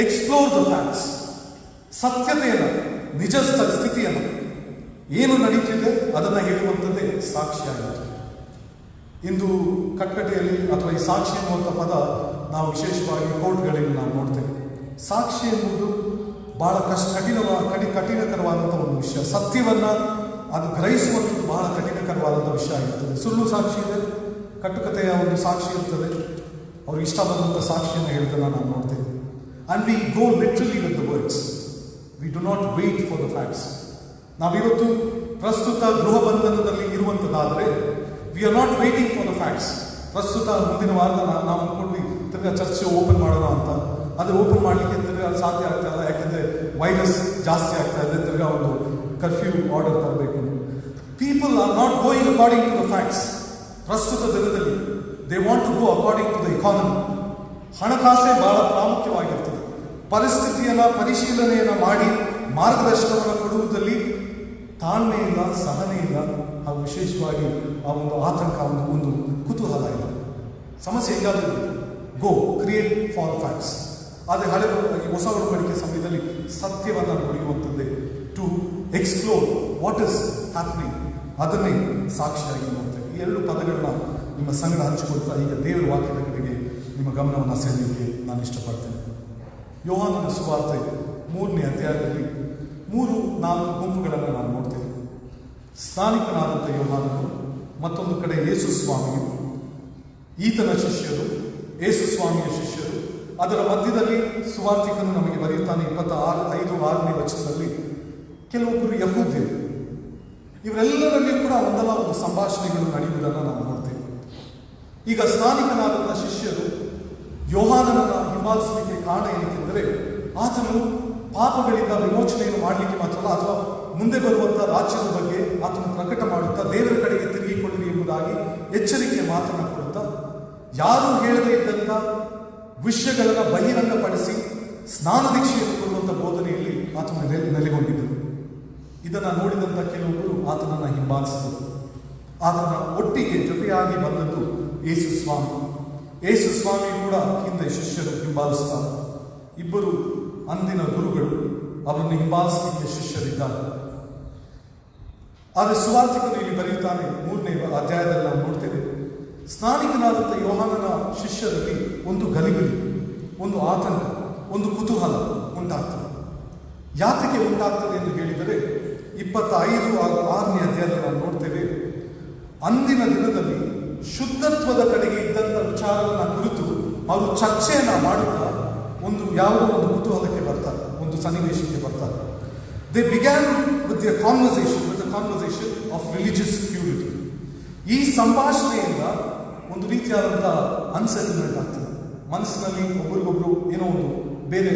ಎಕ್ಸ್ಪ್ಲೋರ್ ದ ಫ್ಯಾಕ್ಟ್ಸ್, ಸತ್ಯತೆಯನ್ನು, ನಿಜ ಸ್ಥಿತಿಯನ್ನು, ಏನು ನಡೀತಿದೆ ಅದನ್ನು ಹೇಳುವಂಥದ್ದೇ ಸಾಕ್ಷಿಯಾಗಿತ್ತು. ಇಂದು ಕಟ್ಕಟೆಯಲ್ಲಿ ಅಥವಾ ಈ ಸಾಕ್ಷಿ ಎನ್ನುವಂಥ ಪದ ನಾವು ವಿಶೇಷವಾಗಿ ಕೋರ್ಟ್ಗಳಲ್ಲಿ ನಾವು ನೋಡ್ತೇವೆ. ಸಾಕ್ಷಿ ಎಂಬುದು ಬಹಳ ಕಠಿಣಕರವಾದಂಥ ಒಂದು ವಿಷಯ. ಸತ್ಯವನ್ನು ಅದು ಗ್ರಹಿಸುವಂಥದ್ದು ಬಹಳ ಕಠಿಣಕರವಾದಂಥ ವಿಷಯ ಆಗಿರ್ತದೆ. ಸುಳ್ಳು ಸಾಕ್ಷಿ ಇದೆ, ಕಟ್ಟುಕತೆಯ ಒಂದು ಸಾಕ್ಷಿ ಇರ್ತದೆ, ಅವ್ರಿಗೆ ಇಷ್ಟ ಬಂದಂಥ ಸಾಕ್ಷಿಯನ್ನು ಹೇಳ್ತಾನೆ ನಾವು ನೋಡ್ತೇವೆ. And we go literally with the words, we do not wait for the facts. ನಾವಿವತ್ತು ಪ್ರಸ್ತುತ ಗೃಹ ಬಂಧನದಲ್ಲಿ ಇರುವಂಥದ್ದಾದರೆ we are not waiting for the facts. ಪ್ರಸ್ತುತ ಮುಂದಿನ ವಾರದ ನಾವು ಅಂದ್ಕೊಂಡ್ವಿ ತಿರ್ಗಾ ಚರ್ಚ್ ಓಪನ್ ಮಾಡೋಣ ಅಂತ. ಅದು ಓಪನ್ ಮಾಡಲಿಕ್ಕೆ ತಿರ್ಗಾ ಸಾಧ್ಯ ಆಗ್ತಾ ಇಲ್ಲ, ಯಾಕೆಂದರೆ ವೈರಸ್ ಜಾಸ್ತಿ ಆಗ್ತಾ ಇದೆ. ತಿರ್ಗಾ ಒಂದು ಕರ್ಫ್ಯೂ ಆರ್ಡರ್ ತರಬೇಕು. People are not going according to the facts. ಪ್ರಸ್ತುತ ದಿನದಲ್ಲಿ they want to go according to the economy. ಹಣಕಾಸೇ ಬಹಳ ಪ್ರಾಮುಖ್ಯವಾಗಿರ್ತದೆ. ಪರಿಸ್ಥಿತಿಯನ್ನು ಪರಿಶೀಲನೆಯನ್ನು ಮಾಡಿ ಮಾರ್ಗದರ್ಶನವನ್ನು ಕೊಡುವುದರಲ್ಲಿ ತಾಳ್ಮೆಯಿಂದ, ಸಹನೆಯಿಂದ ಹಾಗೂ ವಿಶೇಷವಾಗಿ ಆ ಒಂದು ಆತಂಕ, ಒಂದು ಕುತೂಹಲ ಇಲ್ಲ. ಸಮಸ್ಯೆ ಹೇಗಾದರೂ ಗೋ ಕ್ರಿಯೇಟ್ ಫಾರ್ ಫ್ಯಾಕ್ಟ್ಸ್. ಆದರೆ ಹೊಸ ಒಡಂಬಡಿಕೆ ಸಮಯದಲ್ಲಿ ಸತ್ಯವನ್ನು ನುಡಿಯುವಂಥದ್ದೇ, to explore what is happening ಅದನ್ನೇ ಸಾಕ್ಷಿಯಾಗಿ ನೋಡ್ತೇವೆ. ಈ ಎರಡು ಪದಗಳನ್ನ ನಿಮ್ಮ ಸಂಗಡ ಹಂಚಿಕೊಳ್ತಾ ಈಗ ದೇವರ ವಾಕ್ಯದ ಕಡೆಗೆ ನಿಮ್ಮ ಗಮನವನ್ನು ಸೆಳೆಯಲಿಕ್ಕೆ ನಾನು ಇಷ್ಟಪಡ್ತೇನೆ. ಯೋಹಾನನ ಸುವಾರ್ತೆ 3ನೇ ಅಧ್ಯಾಯದಲ್ಲಿ 3-4 ಗುಂಪುಗಳನ್ನು ನಾನು ನೋಡ್ತೇನೆ. ಸ್ನಾನಿಕನಾದಂಥ ಯೋಹಾನನು, ಮತ್ತೊಂದು ಕಡೆ ಯೇಸು ಸ್ವಾಮಿಯು, ಈತನ ಶಿಷ್ಯರು, ಯೇಸು ಸ್ವಾಮಿಯ ಶಿಷ್ಯರು. ಅದರ ಮಧ್ಯದಲ್ಲಿ ಸುವಾರ್ತಿಕನು ನಮಗೆ ಬರೆಯುತ್ತಾನೆ 25-6ನೇ ವಚನದಲ್ಲಿ ಕೆಲವೊಬ್ಬರು ಯಹೂದ್ಯರು. ಇವರೆಲ್ಲರಲ್ಲಿ ಕೂಡ ಒಂದಲ್ಲ ಒಂದು ಸಂಭಾಷಣೆಗಳು ನಡೆಯುವುದನ್ನು ನಾವು ನೋಡ್ತೇವೆ. ಈಗ ಸ್ನಾನಿಕನಾದಂಥ ಶಿಷ್ಯರು ಯೋಹಾನನನ್ನು ಹಿಂಬಾಲಿಸಲಿಕ್ಕೆ ಕಾರಣ ಏನೆಂದರೆ ಆತನು ಪಾಪಗಳಿಂದ ವಿಮೋಚನೆಯನ್ನು ಮಾಡಲಿಕ್ಕೆ ಮಾತ್ರ ಅಲ್ಲ, ಅಥವಾ ಮುಂದೆ ಬರುವಂಥ ರಾಜ್ಯದ ಬಗ್ಗೆ ಆತನು ಪ್ರಕಟ ಮಾಡುತ್ತಾ ದೇವರ ಕಡೆಗೆ ತಿರುಗಿಕೊಳ್ಳಿರಿ ಎಂಬುದಾಗಿ ಎಚ್ಚರಿಕೆ ಮಾತನ್ನು ಕೊಡುತ್ತಾ ಯಾರೂ ಹೇಳದೇ ಇದ್ದಂಥ ವಿಷಯಗಳನ್ನು ಬಹಿರಂಗಪಡಿಸಿ ಸ್ನಾನ ದೀಕ್ಷೆಯನ್ನು ಕೊಡುವಂಥ ಬೋಧನೆಯಲ್ಲಿ ಆತನು ನೆಲೆಗೊಂಡಿದ್ದರು. ಇದನ್ನು ನೋಡಿದಂಥ ಕೆಲವೊಬ್ಬರು ಆತನನ್ನು ಹಿಂಬಾಲಿಸಿದರು. ಆತನ ಒಟ್ಟಿಗೆ ಜೊತೆಯಾಗಿ ಬಂದದ್ದು ಯೇಸು ಸ್ವಾಮಿ. ಯೇಸು ಸ್ವಾಮಿ ಕೂಡ ಹಿಂದೆ ಶಿಷ್ಯರು ಹಿಂಬಾಲಿಸ್ತಾರೆ. ಇಬ್ಬರು ಅಂದಿನ ಗುರುಗಳು ಅವರನ್ನು ಹಿಂಬಾಲಿಸಲಿಕ್ಕೆ ಶಿಷ್ಯರಿದ್ದಾರೆ. ಆದರೆ ಸುವಾರ್ತಿಕನು ಇಲ್ಲಿ ಬರೆಯುತ್ತಾನೆ 3ನೇ ಅಧ್ಯಾಯದಲ್ಲಿ ನಾವು ನೋಡ್ತೇವೆ, ಸ್ನಾನಿಕನಾದಂಥ ಯೋಹಾನನ ಶಿಷ್ಯರಲ್ಲಿ ಒಂದು ಗಲಿಬಿಲಿ, ಒಂದು ಆತಂಕ, ಒಂದು ಕುತೂಹಲ ಉಂಟಾಗ್ತದೆ. ಯಾತಕ್ಕೆ ಉಂಟಾಗ್ತದೆ ಎಂದು ಹೇಳಿದರೆ 25-6ನೇ ಅಧ್ಯಾಯದಲ್ಲಿ ನಾವು ನೋಡ್ತೇವೆ, ಅಂದಿನ ದಿನದಲ್ಲಿ ಶುದ್ಧತ್ವದ ಕಡೆಗೆ ಇದ್ದಂಥ ವಿಚಾರವನ್ನು ಕುರಿತು ಅವರು ಚರ್ಚೆಯನ್ನು ಮಾಡುತ್ತಾ ಯಾವುದೋ ಒಂದು ಕುತೂಹಲಕ್ಕೆ ಬರ್ತಾರೆ, ಒಂದು ಸನ್ನಿವೇಶಕ್ಕೆ ಬರ್ತಾರೆ. They began with the conversation of religious purity. ಈ ಸಂಭಾಷಣೆಯಿಂದ ಒಂದು ರೀತಿಯಾದಂಥ ಅನ್ಸೆಟಲ್ಮೆಂಟ್ ಆಗ್ತದೆ. ಮನಸ್ಸಿನಲ್ಲಿ ಒಬ್ರಿಗೊಬ್ರು ಏನೋ ಒಂದು ಬೇರೆ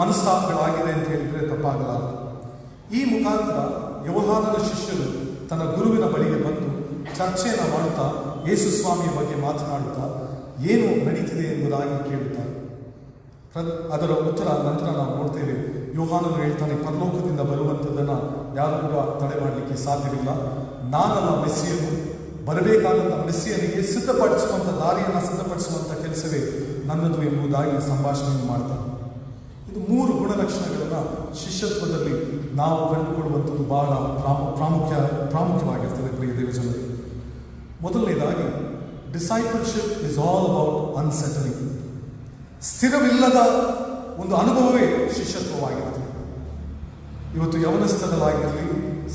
ಮನಸ್ತಾಪಗಳಾಗಿದೆ ಅಂತ ಹೇಳಿದರೆ ತಪ್ಪಾಗಲ್ಲ. ಈ ಮುಖಾಂತರ ಯೋಹಾನನ ಶಿಷ್ಯರು ತನ್ನ ಗುರುವಿನ ಬಳಿಗೆ ಬಂದು ಚರ್ಚೆಯನ್ನು ಮಾಡುತ್ತಾ ಯೇಸು ಸ್ವಾಮಿಯ ಬಗ್ಗೆ ಮಾತನಾಡುತ್ತಾ ಏನು ನಡೀತಿದೆ ಎಂಬುದಾಗಿ ಕೇಳುತ್ತಾರೆ. ಅದರ ಉತ್ತರ ನಂತರ ನಾವು ನೋಡ್ತೇವೆ. ಯೋಹಾನನು ಹೇಳ್ತಾನೆ, ಪರಲೋಕದಿಂದ ಬರುವಂಥದ್ದನ್ನು ಯಾರು ಕೂಡ ತಡೆ ಮಾಡಲಿಕ್ಕೆ ಸಾಧ್ಯವಿಲ್ಲ. ನಾನಲ್ಲ ಮೆಸ್ಸಿಯನು, ಬರಬೇಕಾದಂಥ ಮೆಸ್ಸಿಯನಿಗೆ ಸಿದ್ಧಪಡಿಸುವಂಥ ದಾರಿಯನ್ನು ಸಿದ್ಧಪಡಿಸುವಂಥ ಕೆಲಸವೇ ನನ್ನದು ಎಂಬುದಾಗಿ ಸಂಭಾಷಣೆಯನ್ನು ಮಾಡ್ತಾನೆ. ಇದು 3 ಗುಣಲಕ್ಷಣಗಳನ್ನು ಶಿಷ್ಯತ್ವದಲ್ಲಿ ನಾವು ಕಂಡುಕೊಳ್ಳುವಂಥದ್ದು ಬಹಳ ಪ್ರಾಮುಖ್ಯವಾಗಿರ್ತದೆ ಪ್ರಿಯ ದೇವಜನರು. ಮೊದಲನೇದಾಗಿ, ಡಿಸೈಪಲ್ಶಿಪ್ ಇಸ್ ಆಲ್ ಅಬೌಟ್ ಅನ್ಸೆಟಲಿಂಗ್. ಸ್ಥಿರವಿಲ್ಲದ ಒಂದು ಅನುಭವವೇ ಶಿಷ್ಯತ್ವವಾಗಿರ್ತದೆ. ಇವತ್ತು ಯವನಸ್ಥರಾಗಿರಲಿ,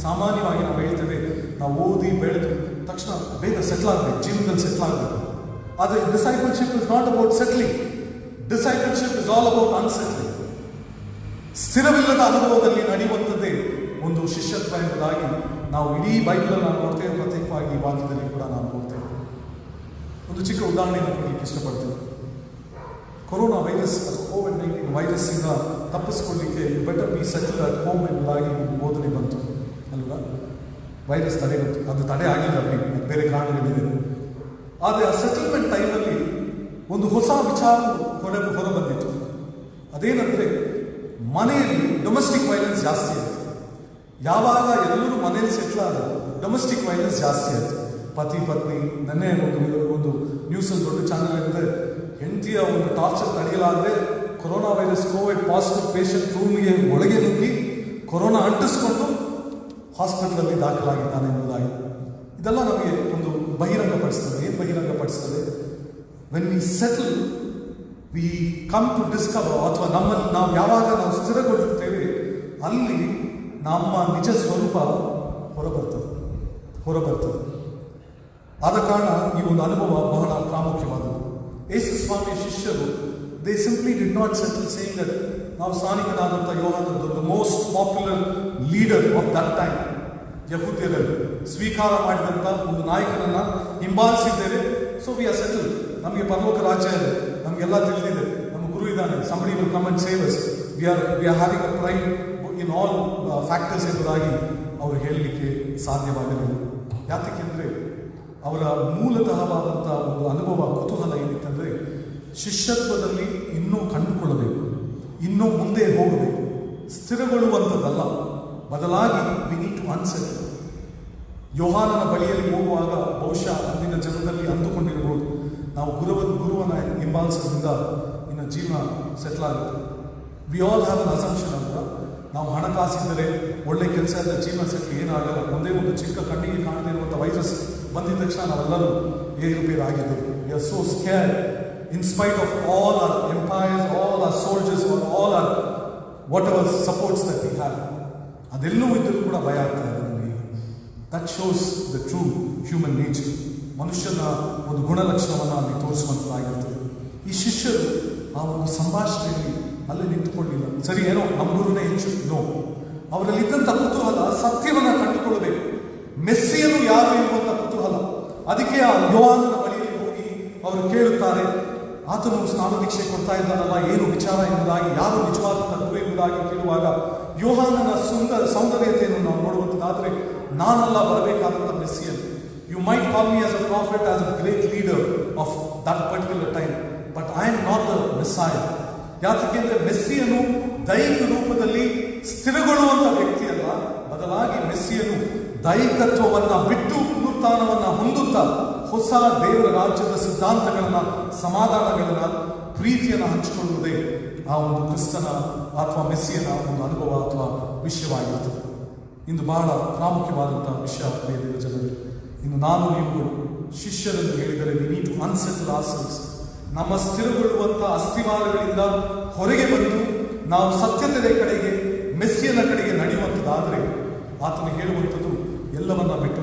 ಸಾಮಾನ್ಯವಾಗಿ ನಾವು ಹೇಳ್ತೇವೆ, ನಾವು ಓದಿ ಬೆಳೆದು ತಕ್ಷಣ ಬೇಗ ಸೆಟ್ಲ್ ಆಗಬೇಕು, ಜೀವನದಲ್ಲಿ ಸೆಟ್ಲ್ ಆಗಬೇಕು. ಆದರೆ discipleship is not about settling. Discipleship is all about unsettling. ಸ್ಥಿರವಿಲ್ಲದ ಅನುಭವದಲ್ಲಿ ನಡೆಯುವಂಥದ್ದೇ ಒಂದು ಶಿಷ್ಯತ್ವ ಎಂಬುದಾಗಿ ನಾವು ಇಡೀ ಬೈಬಲನ್ನು ನಾವು ನೋಡ್ತೇವೆ. ಪ್ರತ್ಯೇಕವಾಗಿ ಈ ವಾಕ್ಯದಲ್ಲಿ ಕೂಡ ನಾವು ನೋಡ್ತೇವೆ. ಒಂದು ಚಿಕ್ಕ ಉದಾಹರಣೆಯನ್ನು ಕೊಡಲಿಕ್ಕೆ ಇಷ್ಟಪಡ್ತೇವೆ. ಕೊರೋನಾ ವೈರಸ್ ಅಥವಾ ಕೋವಿಡ್-19 ವೈರಸ್ಸಿಂದ ತಪ್ಪಿಸ್ಕೊಳ್ಳಿಕ್ಕೆ better be settle at home ಎಂಬುದಾಗಿ ಬೋಧನೆ ಬಂತು ಅಲ್ವಾ. ವೈರಸ್ ತಡೆಗಂತು, ಅದು ತಡೆ ಆಗಿಲ್ಲ, ಬೇರೆ ಕಾರಣಗಳಿದೆ. ಆದರೆ ಆ ಸೆಟಲ್ಮೆಂಟ್ ಟೈಮಲ್ಲಿ ಒಂದು ಹೊಸ ವಿಚಾರ ಹೊರಬಂದಿತ್ತು. ಅದೇನೆಂದರೆ, ಮನೆಯಲ್ಲಿ ಡೊಮೆಸ್ಟಿಕ್ ವೈಲೆನ್ಸ್ ಜಾಸ್ತಿ ಆಯಿತು. ಯಾವಾಗ ಎಲ್ಲರೂ ಮನೆಯಲ್ಲಿ ಸೆಟ್ಲ್ ಆದರೂ ಡೊಮೆಸ್ಟಿಕ್ ವೈಲೆನ್ಸ್ ಜಾಸ್ತಿ ಆಯಿತು. ಪತಿ ಪತ್ನಿ, ನನ್ನೇ ಒಂದು ನ್ಯೂಸಲ್ಲಿ ದೊಡ್ಡ ಚಾನಲ್ ಇದ್ದರೆ, ಹೆಂಡತಿಯ ಒಂದು ಟಾರ್ಚರ್ ತಡೆಯಲಾದರೆ corona virus covid positive patient ರೂಮಿಗೆ ಒಳಗೆ ನುಗ್ಗಿ ಕೊರೋನಾ ಅಂಟಿಸ್ಕೊಂಡು ಹಾಸ್ಪಿಟಲಲ್ಲಿ ದಾಖಲಾಗಿದ್ದಾನೆ ಎಂಬುದಾಗಿ. ಇದೆಲ್ಲ ನಮಗೆ ಒಂದು ಬಹಿರಂಗಪಡಿಸ್ತದೆ. ಏನು ಬಹಿರಂಗಪಡಿಸ್ತದೆ? When we settle, we come to discover, ಅಥವಾ ನಮ್ಮಲ್ಲಿ ನಾವು ಯಾವಾಗ ನಾವು ಸ್ಥಿರಗೊಳ್ಳುತ್ತೇವೆ ಅಲ್ಲಿ ನಮ್ಮ ನಿಜ ಸ್ವರೂಪ ಹೊರಬರ್ತದೆ. ಆದ ಕಾರಣ ಈ ಒಂದು ಅನುಭವ ಬಹಳ ಪ್ರಾಮುಖ್ಯವಾದದ್ದು. ಯೇಸು ಸ್ವಾಮಿಯ ಶಿಷ್ಯರು, they simply did not settle saying that ನಾವು ಸ್ನಾನಿಕನಾದಂಥ ಯೋಹಾನನು the most popular leader of that time, ಯಹೂದ್ಯರಲ್ಲಿ ಸ್ವೀಕಾರ ಮಾಡಿದಂಥ ಒಂದು ನಾಯಕನನ್ನು ಹಿಂಬಾಲಿಸಿದ್ದೇವೆ. ಸೊ ವಿ ಆರ್ ಸೆಟಲ್, ನಮಗೆ ಪರಲೋಕ ರಾಜ್ಯ ಇದೆ, ನಮಗೆಲ್ಲ ತಿಳಿದಿದೆ, ನಮ್ಮ ಗುರು ಇದ್ದಾನೆ, somebody will come and save us, we are having a pride in all factors ಎಂಬುದಾಗಿ ಅವರು ಹೇಳಲಿಕ್ಕೆ ಸಾಧ್ಯವಾಗಲಿಲ್ಲ. ಯಾತಕ್ಕೆಂದರೆ ಅವರ ಮೂಲತಃವಾದಂಥ ಒಂದು ಅನುಭವ, ಕುತೂಹಲ ಏನಿತ್ತಂದರೆ, ಶಿಷ್ಯತ್ವದಲ್ಲಿ ಇನ್ನೂ ಕಂಡುಕೊಳ್ಳಬೇಕು, ಇನ್ನೂ ಮುಂದೆ ಹೋಗಬೇಕು, ಸ್ಥಿರಗೊಳ್ಳುವಂಥದ್ದಲ್ಲ, ಬದಲಾಗಿ ವಿ ನೀಡ್ ಟು ಅನ್ಸೆಟ್. ಯೋಹಾನನ ಬಳಿಯಲ್ಲಿ ಹೋಗುವಾಗ ಬಹುಶಃ ಅಂದಿನ ಜನರಲ್ಲಿ ಅಂದುಕೊಂಡಿರಬಹುದು, ನಾವು ಗುರುವನ್ನು ಹಿಂಬಾಲಿಸೋದ್ರಿಂದ ಇನ್ನು ಜೀವನ ಸೆಟ್ಲ್ ಆಗುತ್ತೆ. We all have an assumption ಅಂತ. ನಾವು ಹಣಕಾಸಿದ್ದರೆ ಒಳ್ಳೆ ಕೆಲಸ ಇದ್ದರೆ ಜೀವನ ಸೆಟ್ಲಿ ಏನಾಗಲ್ಲ. ಒಂದೇ ಒಂದು ಚಿಕ್ಕ ಕಣ್ಣಿಗೆ ಕಾಣದೇ ಇರುವಂಥ ವೈರಸ್ ಬಂದಿದ ತಕ್ಷಣ ನಾವೆಲ್ಲರೂ ಏರುಪೇರಾಗಿದ್ದೇವೆ. We are so scared in spite of all our empires, all our soldiers, all our whatever supports that we have. ಅದೆಲ್ಲವೂ ಇದ್ದರೂ ಕೂಡ ಭಯ ಆಗ್ತಾ ಇದೆ ನಮಗೆ. That shows the true human nature. ಮನುಷ್ಯನ ಒಂದು ಗುಣಲಕ್ಷಣವನ್ನು ಅಲ್ಲಿ ತೋರಿಸುವಂಥದ್ದಾಗಿರ್ತದೆ. ಈ ಶಿಷ್ಯರು ಆ ಒಂದು ಸಂಭಾಷಣೆಯಲ್ಲಿ ಅಲ್ಲಿ ನಿಂತುಕೊಳ್ಳಿಲ್ಲ. ಸರಿ, ಏನೋ ನಮ್ಮ ಗುರುನೇ ಹೆಚ್ಚು, ನೋ. ಅವರಲ್ಲಿದ್ದಂಥ ಕುತೂಹಲ ಸತ್ಯವನ್ನು ಕಂಡುಕೊಳ್ಳಬೇಕು. ಮೆಸ್ಸಿಯನು ಯಾರು ಎನ್ನುವಂಥ ಕುತೂಹಲ. ಅದಕ್ಕೆ ಆ ಯೋಹಾನನ ಬಳಿಯಲ್ಲಿ ಹೋಗಿ ಅವರು ಕೇಳುತ್ತಾರೆ, ಆತನು ಸ್ನಾನ ದೀಕ್ಷೆ ಕೊಡ್ತಾ ಇದ್ದಾನಲ್ಲ, ಏನು ವಿಚಾರ ಎಂಬುದಾಗಿ, ಯಾರು ನಿಜವಾದ ಗುರು ಎಂಬುದಾಗಿ ಕೇಳುವಾಗ ಯೋಹಾನನ ಸೌಂದರ್ಯತೆಯನ್ನು ನಾವು ನೋಡುವಂಥದ್ದಾದರೆ, ನಾನಲ್ಲ ಬರಬೇಕಾದಂಥ ಮೆಸ್ಸಿಯನ್. You might call me as a prophet, as a great leader of that particular time, but I am not the Messiah. ಯಾಕೆಂದರೆ ಮೆಸ್ಸಿಯನು ದೈಹಿಕ ರೂಪದಲ್ಲಿ ಸ್ಥಿರಗೊಳ್ಳುವಂಥ ವ್ಯಕ್ತಿಯಲ್ಲ, ಬದಲಾಗಿ ಮೆಸ್ಸಿಯನು ದೈಹಿಕತ್ವವನ್ನು ಬಿಟ್ಟು ಪುನರುತ್ಥಾನವನ್ನು ಹೊಂದುತ್ತಾ ಹೊಸ ದೇವರ ರಾಜ್ಯದ ಸಿದ್ಧಾಂತಗಳನ್ನು, ಸಮಾಧಾನಗಳನ್ನು, ಪ್ರೀತಿಯನ್ನು ಹಂಚಿಕೊಳ್ಳುವುದೇ ಆ ಒಂದು ಕ್ರಿಸ್ತನ ಅಥವಾ ಮೆಸ್ಸಿಯನ ಒಂದು ಅನುಭವ ಅಥವಾ ವಿಷಯವಾಗಿರುತ್ತದೆ. ಇಂದು ಬಹಳ ಪ್ರಾಮುಖ್ಯವಾದಂಥ ವಿಷಯ ಪ್ರಿಯ ಜನರು. ಇನ್ನು ನಾನು ನೀವು ಶಿಷ್ಯರೆಂದು ಹೇಳಿದರೆ ವಿ ನೀಡ್ ಟು ಅನ್ಸೆಟಲ್ ಆರ್ಸೆಲ್ವ್ಸ್. ನಮ್ಮ ಸ್ಥಿರಗೊಳ್ಳುವಂಥ ಅಸ್ಥಿವಾರಗಳಿಂದ ಹೊರಗೆ ಬಂದು ನಾವು ಸತ್ಯತೆಯ ಕಡೆಗೆ, ಮೆಸ್ಸಿಯನ ಕಡೆಗೆ ನಡೆಯುವಂಥದ್ದಾದರೆ ಆತನು ಹೇಳುವಂಥದ್ದು, ಎಲ್ಲವನ್ನ ಬಿಟ್ಟು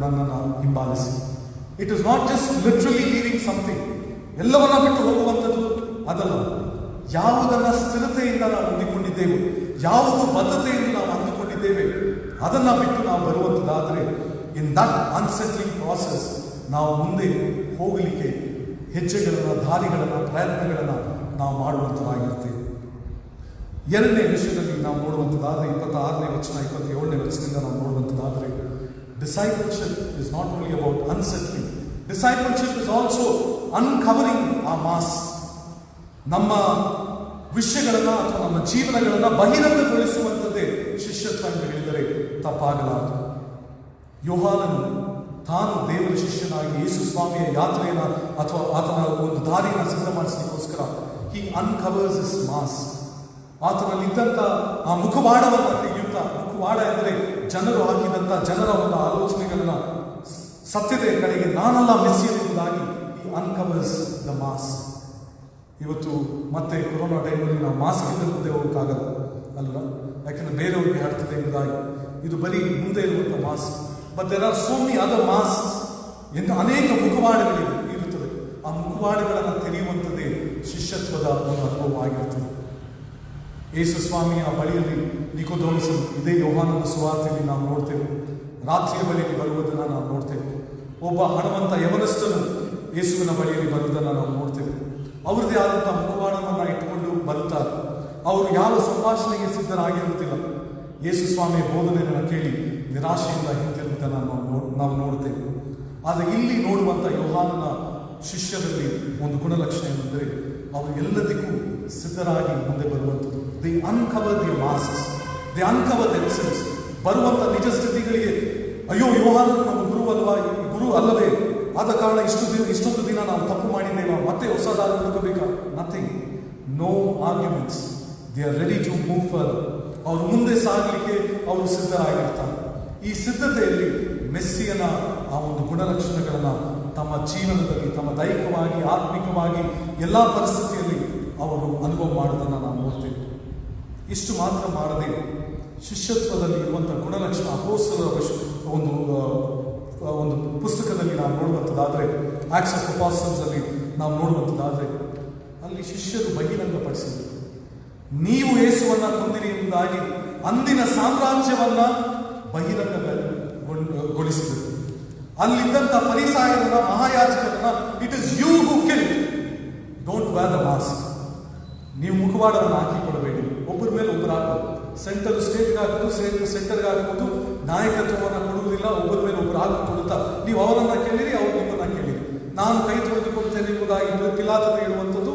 ನನ್ನನ್ನು ಹಿಂಬಾಲಿಸಿ. It is not just literally leaving something, ಎಲ್ಲವನ್ನ ಬಿಟ್ಟು ಹೋಗುವಂಥದ್ದು ಅದಲ್ಲ. ಯಾವುದನ್ನ ಸ್ಥಿರತೆಯಿಂದ ನಾವು ಹೊಂದಿಕೊಂಡಿದ್ದೇವೆ, ಯಾವುದು ಬದ್ಧತೆಯಿಂದ ನಾವು ಅಂದುಕೊಂಡಿದ್ದೇವೆ, ಅದನ್ನು ಬಿಟ್ಟು ನಾವು ಬರುವಂಥದ್ದಾದರೆ ಇನ್ ದಟ್ ಅನ್ಸೆಟ್ಲಿಂಗ್ ಪ್ರಾಸೆಸ್ ನಾವು ಮುಂದೆ ಹೋಗಲಿಕ್ಕೆ ಹೆಜ್ಜೆಗಳನ್ನು, ದಾರಿಗಳನ್ನು, ಪ್ರಯತ್ನಗಳನ್ನು ನಾವು ಮಾಡುವಂಥದ್ದಾಗಿರ್ತೇವೆ. ಎರಡನೇ ವಿಷಯದಲ್ಲಿ ನಾವು ನೋಡುವಂಥದ್ದಾದರೆ 26ನೇ ವಚನ 27ನೇ ವಚನದಿಂದ ನಾವು ನೋಡುವಂಥದ್ದಾದರೆ, discipleship is not only about unsettling, discipleship is also uncovering ಆ ಮಾಸ್. ನಮ್ಮ ವಿಷಯಗಳನ್ನು ಅಥವಾ ನಮ್ಮ ಜೀವನಗಳನ್ನು ಬಹಿರಂಗಗೊಳಿಸುವಂಥದ್ದೇ ಶಿಷ್ಯತ್ವ ಎಂದು ಹೇಳಿದರೆ ತಪ್ಪಾಗಲಾರದು. ಯೋಹಾನನು ತಾನು ದೇವರ ಶಿಷ್ಯನಾಗಿ ಯೇಸು ಸ್ವಾಮಿಯ ಯಾತ್ರೆಯನ್ನು ಅಥವಾ ಆತನ ಒಂದು ದಾರಿಯನ್ನು ಸಿದ್ಧ ಮಾಡಿಸಲಿಕ್ಕೋಸ್ಕರ ಹಿ ಅನ್ಕವರ್ಸ್ ಹಿಸ್ ಮಾಸ್. ಆತನಲ್ಲಿದ್ದಂಥ ಆ ಮುಖವಾಡವನ್ನು ತೆಗೆಯುತ್ತಾ, ಮುಖವಾಡ ಎಂದರೆ ಜನರು ಹಾಕಿದಂಥ ಜನರ ಒಂದು ಆಲೋಚನೆಗಳನ್ನು ಸತ್ಯತೆಯ ಕಡೆಗೆ, ನಾನಲ್ಲ ಮೆಸ್ಸಿ ಎನ್ನುವುದಾಗಿ ಈ ಅನ್ಕವರ್ಸ್ ದ ಮಾಸ್. ಇವತ್ತು ಮತ್ತೆ ಕೊರೋನಾ ಟೈಮಲ್ಲಿ ನಾವು ಮಾಸ್ಕ್ ಇಲ್ಲದೆ ಮುಂದೆ ಹೋಗೋಕ್ಕಾಗಲ್ಲ ಅಲ್ಲ, ಯಾಕೆಂದರೆ ಬೇರೆಯವರಿಗೆ ಹರಡ್ತದೆ ಎಂಬುದಾಗಿ. ಇದು ಬರೀ ಮುಂದೆ ಇರುವಂಥ mask. But there are so many other mask ಎಂದು ಅನೇಕ ಮುಖವಾಡಗಳಿವೆ ಇರುತ್ತದೆ. ಆ ಮುಖವಾಡಗಳನ್ನು ತೆರೆಯುವಂಥದ್ದೇ ಶಿಷ್ಯತ್ವದ ಒಂದು ಅನುಭವವಾಗಿರುತ್ತದೆ. ಯೇಸು ಸ್ವಾಮಿಯ ಬಳಿಯಲ್ಲಿ ನಿಕೋದೇಮಸನು ಇದೇ ಯೋಹಾನನ ಸುವಾರ್ತೆಯಲ್ಲಿ ನಾವು ನೋಡ್ತೇವೆ. ರಾತ್ರಿಯ ಬಳಿಯಲ್ಲಿ ಬರುವುದನ್ನು ನಾವು ನೋಡ್ತೇವೆ. ಒಬ್ಬ ಹಣವಂತ ಯವನಸ್ಥನು ಯೇಸುವಿನ ಬಳಿಯಲ್ಲಿ ಬರುವುದನ್ನು ನಾವು ನೋಡ್ತೇವೆ. ಅವರದೇ ಆದಂಥ ಮುಖವಾಡವನ್ನು ಇಟ್ಟುಕೊಂಡು ಬರುತ್ತಾರೆ. ಅವರು ಯಾವ ಸಂಭಾಷಣೆಗೆ ಸಿದ್ಧರಾಗಿರುವುದಿಲ್ಲ. ಯೇಸು ಸ್ವಾಮಿಯ ಬೋಧನೆಯನ್ನು ಕೇಳಿ ನಿರಾಶೆಯಿಂದ ಹಿಂತಿರುಗುವುದನ್ನು ನಾವು ನೋಡ್ತೇವೆ. ಆದರೆ ಇಲ್ಲಿ ನೋಡುವಂಥ ಯೋಹಾನನ ಶಿಷ್ಯರಲ್ಲಿ ಒಂದು ಗುಣಲಕ್ಷಣ ಏನೆಂದರೆ, ಅವರು ಎಲ್ಲದಕ್ಕೂ ಸಿದ್ಧರಾಗಿ ಮುಂದೆ ಬರುವಂಥದ್ದು. They uncover the masks, they uncover themselves. ಬರುವಂಥ ನಿಜ ಸ್ಥಿತಿಗಳಿಗೆ, ಅಯ್ಯೋ ಯೋಹಾನನು ನಮ್ಮ ಗುರು ಅಲ್ಲವೇ, ಆದ ಕಾರಣ ಇಷ್ಟೊಂದು ದಿನ ನಾವು ತಪ್ಪು ಮಾಡಿದ್ದೇವೆ, ಮತ್ತೆ ಹೊಸ ದಾರಿ ಹುಡುಕಬೇಕಾ? Nothing, no arguments. They are ready to move further. ಅವರು ಮುಂದೆ ಸಾಗಲಿಕ್ಕೆ ಅವರು ಸಿದ್ಧರಾಗಿರ್ತಾರೆ. ಈ ಸಿದ್ಧತೆಯಲ್ಲಿ ಮೆಸ್ಸಿಯನ ಆ ಒಂದು ಗುಣಲಕ್ಷಣಗಳನ್ನು ತಮ್ಮ ಜೀವನದಲ್ಲಿ, ತಮ್ಮ ದೈಹಿಕವಾಗಿ, ಆತ್ಮಿಕವಾಗಿ ಎಲ್ಲ ಪರಿಸ್ಥಿತಿಯಲ್ಲಿ ಅವರು ಅನುಭವ ಮಾಡೋದನ್ನು ನಾವು ನೋಡ್ತೇವೆ. ಇಷ್ಟು ಮಾತ್ರ ಮಾಡದೆ ಶಿಷ್ಯತ್ವದಲ್ಲಿ ಇರುವಂಥ ಗುಣಲಕ್ಷಣ ಅಪೊಸ್ತಲರ ಒಂದು ಪುಸ್ತಕದಲ್ಲಿ ನಾವು ನೋಡುವಂಥದ್ದಾದರೆ, ಆಕ್ಟ್ಸ್ ಆಫ್ ಅಪಾಸ್ಟಲ್ಸ್ ಅಲ್ಲಿ ನಾವು ನೋಡುವಂಥದ್ದಾದರೆ, ಅಲ್ಲಿ ಶಿಷ್ಯರು ಬಹಿರಂಗಪಡಿಸಿದರು, ನೀವು ಯೇಸುವನ್ನು ಕೊಂದಿರಿ ಎಂಬುದಾಗಿ ಅಂದಿನ ಸಾಮ್ರಾಜ್ಯವನ್ನು ಬಹಿರಂಗಗೊಳಿಸಿದರು. ಅಲ್ಲಿದ್ದಂಥ ಫರಿಸಾಯರನ್ನ, ಮಹಾಯಾಜಕರನ್ನ, it is you who killed, don't wear the mask. ನೀವು ಮುಖವಾಡವನ್ನು ಹಾಕಿಕೊಳ್ಳಬೇಡಿ. ಒಬ್ಬರ ಮೇಲೆ ಒಬ್ಬರು ಹಾಕೋದು, ಸೆಂಟರ್ ಸ್ಟೇಟ್ಗೆ ಹಾಕೋದು, ಸೆಂಟರ್ಗೆ ಹಾಕೋದು, ನಾಯಕತ್ವವನ್ನು ಕೊಡುವುದಿಲ್ಲ. ಒಬ್ಬರ ಮೇಲೆ ಒಬ್ಬರು ಹಾಕಿಕೊಡುತ್ತಾ ನೀವು ಅವರನ್ನು ಕೇಳಿರಿ, ಅವರು ನಿಮ್ಮನ್ನು ಕೇಳಿರಿ. ನಾನು ಕೈ ತೊಳೆದುಕೊಳ್ತೇನೆ ಎಂಬುದಾಗಿ ಪಿಲಾತನು ಹೇಳುವಂಥದ್ದು,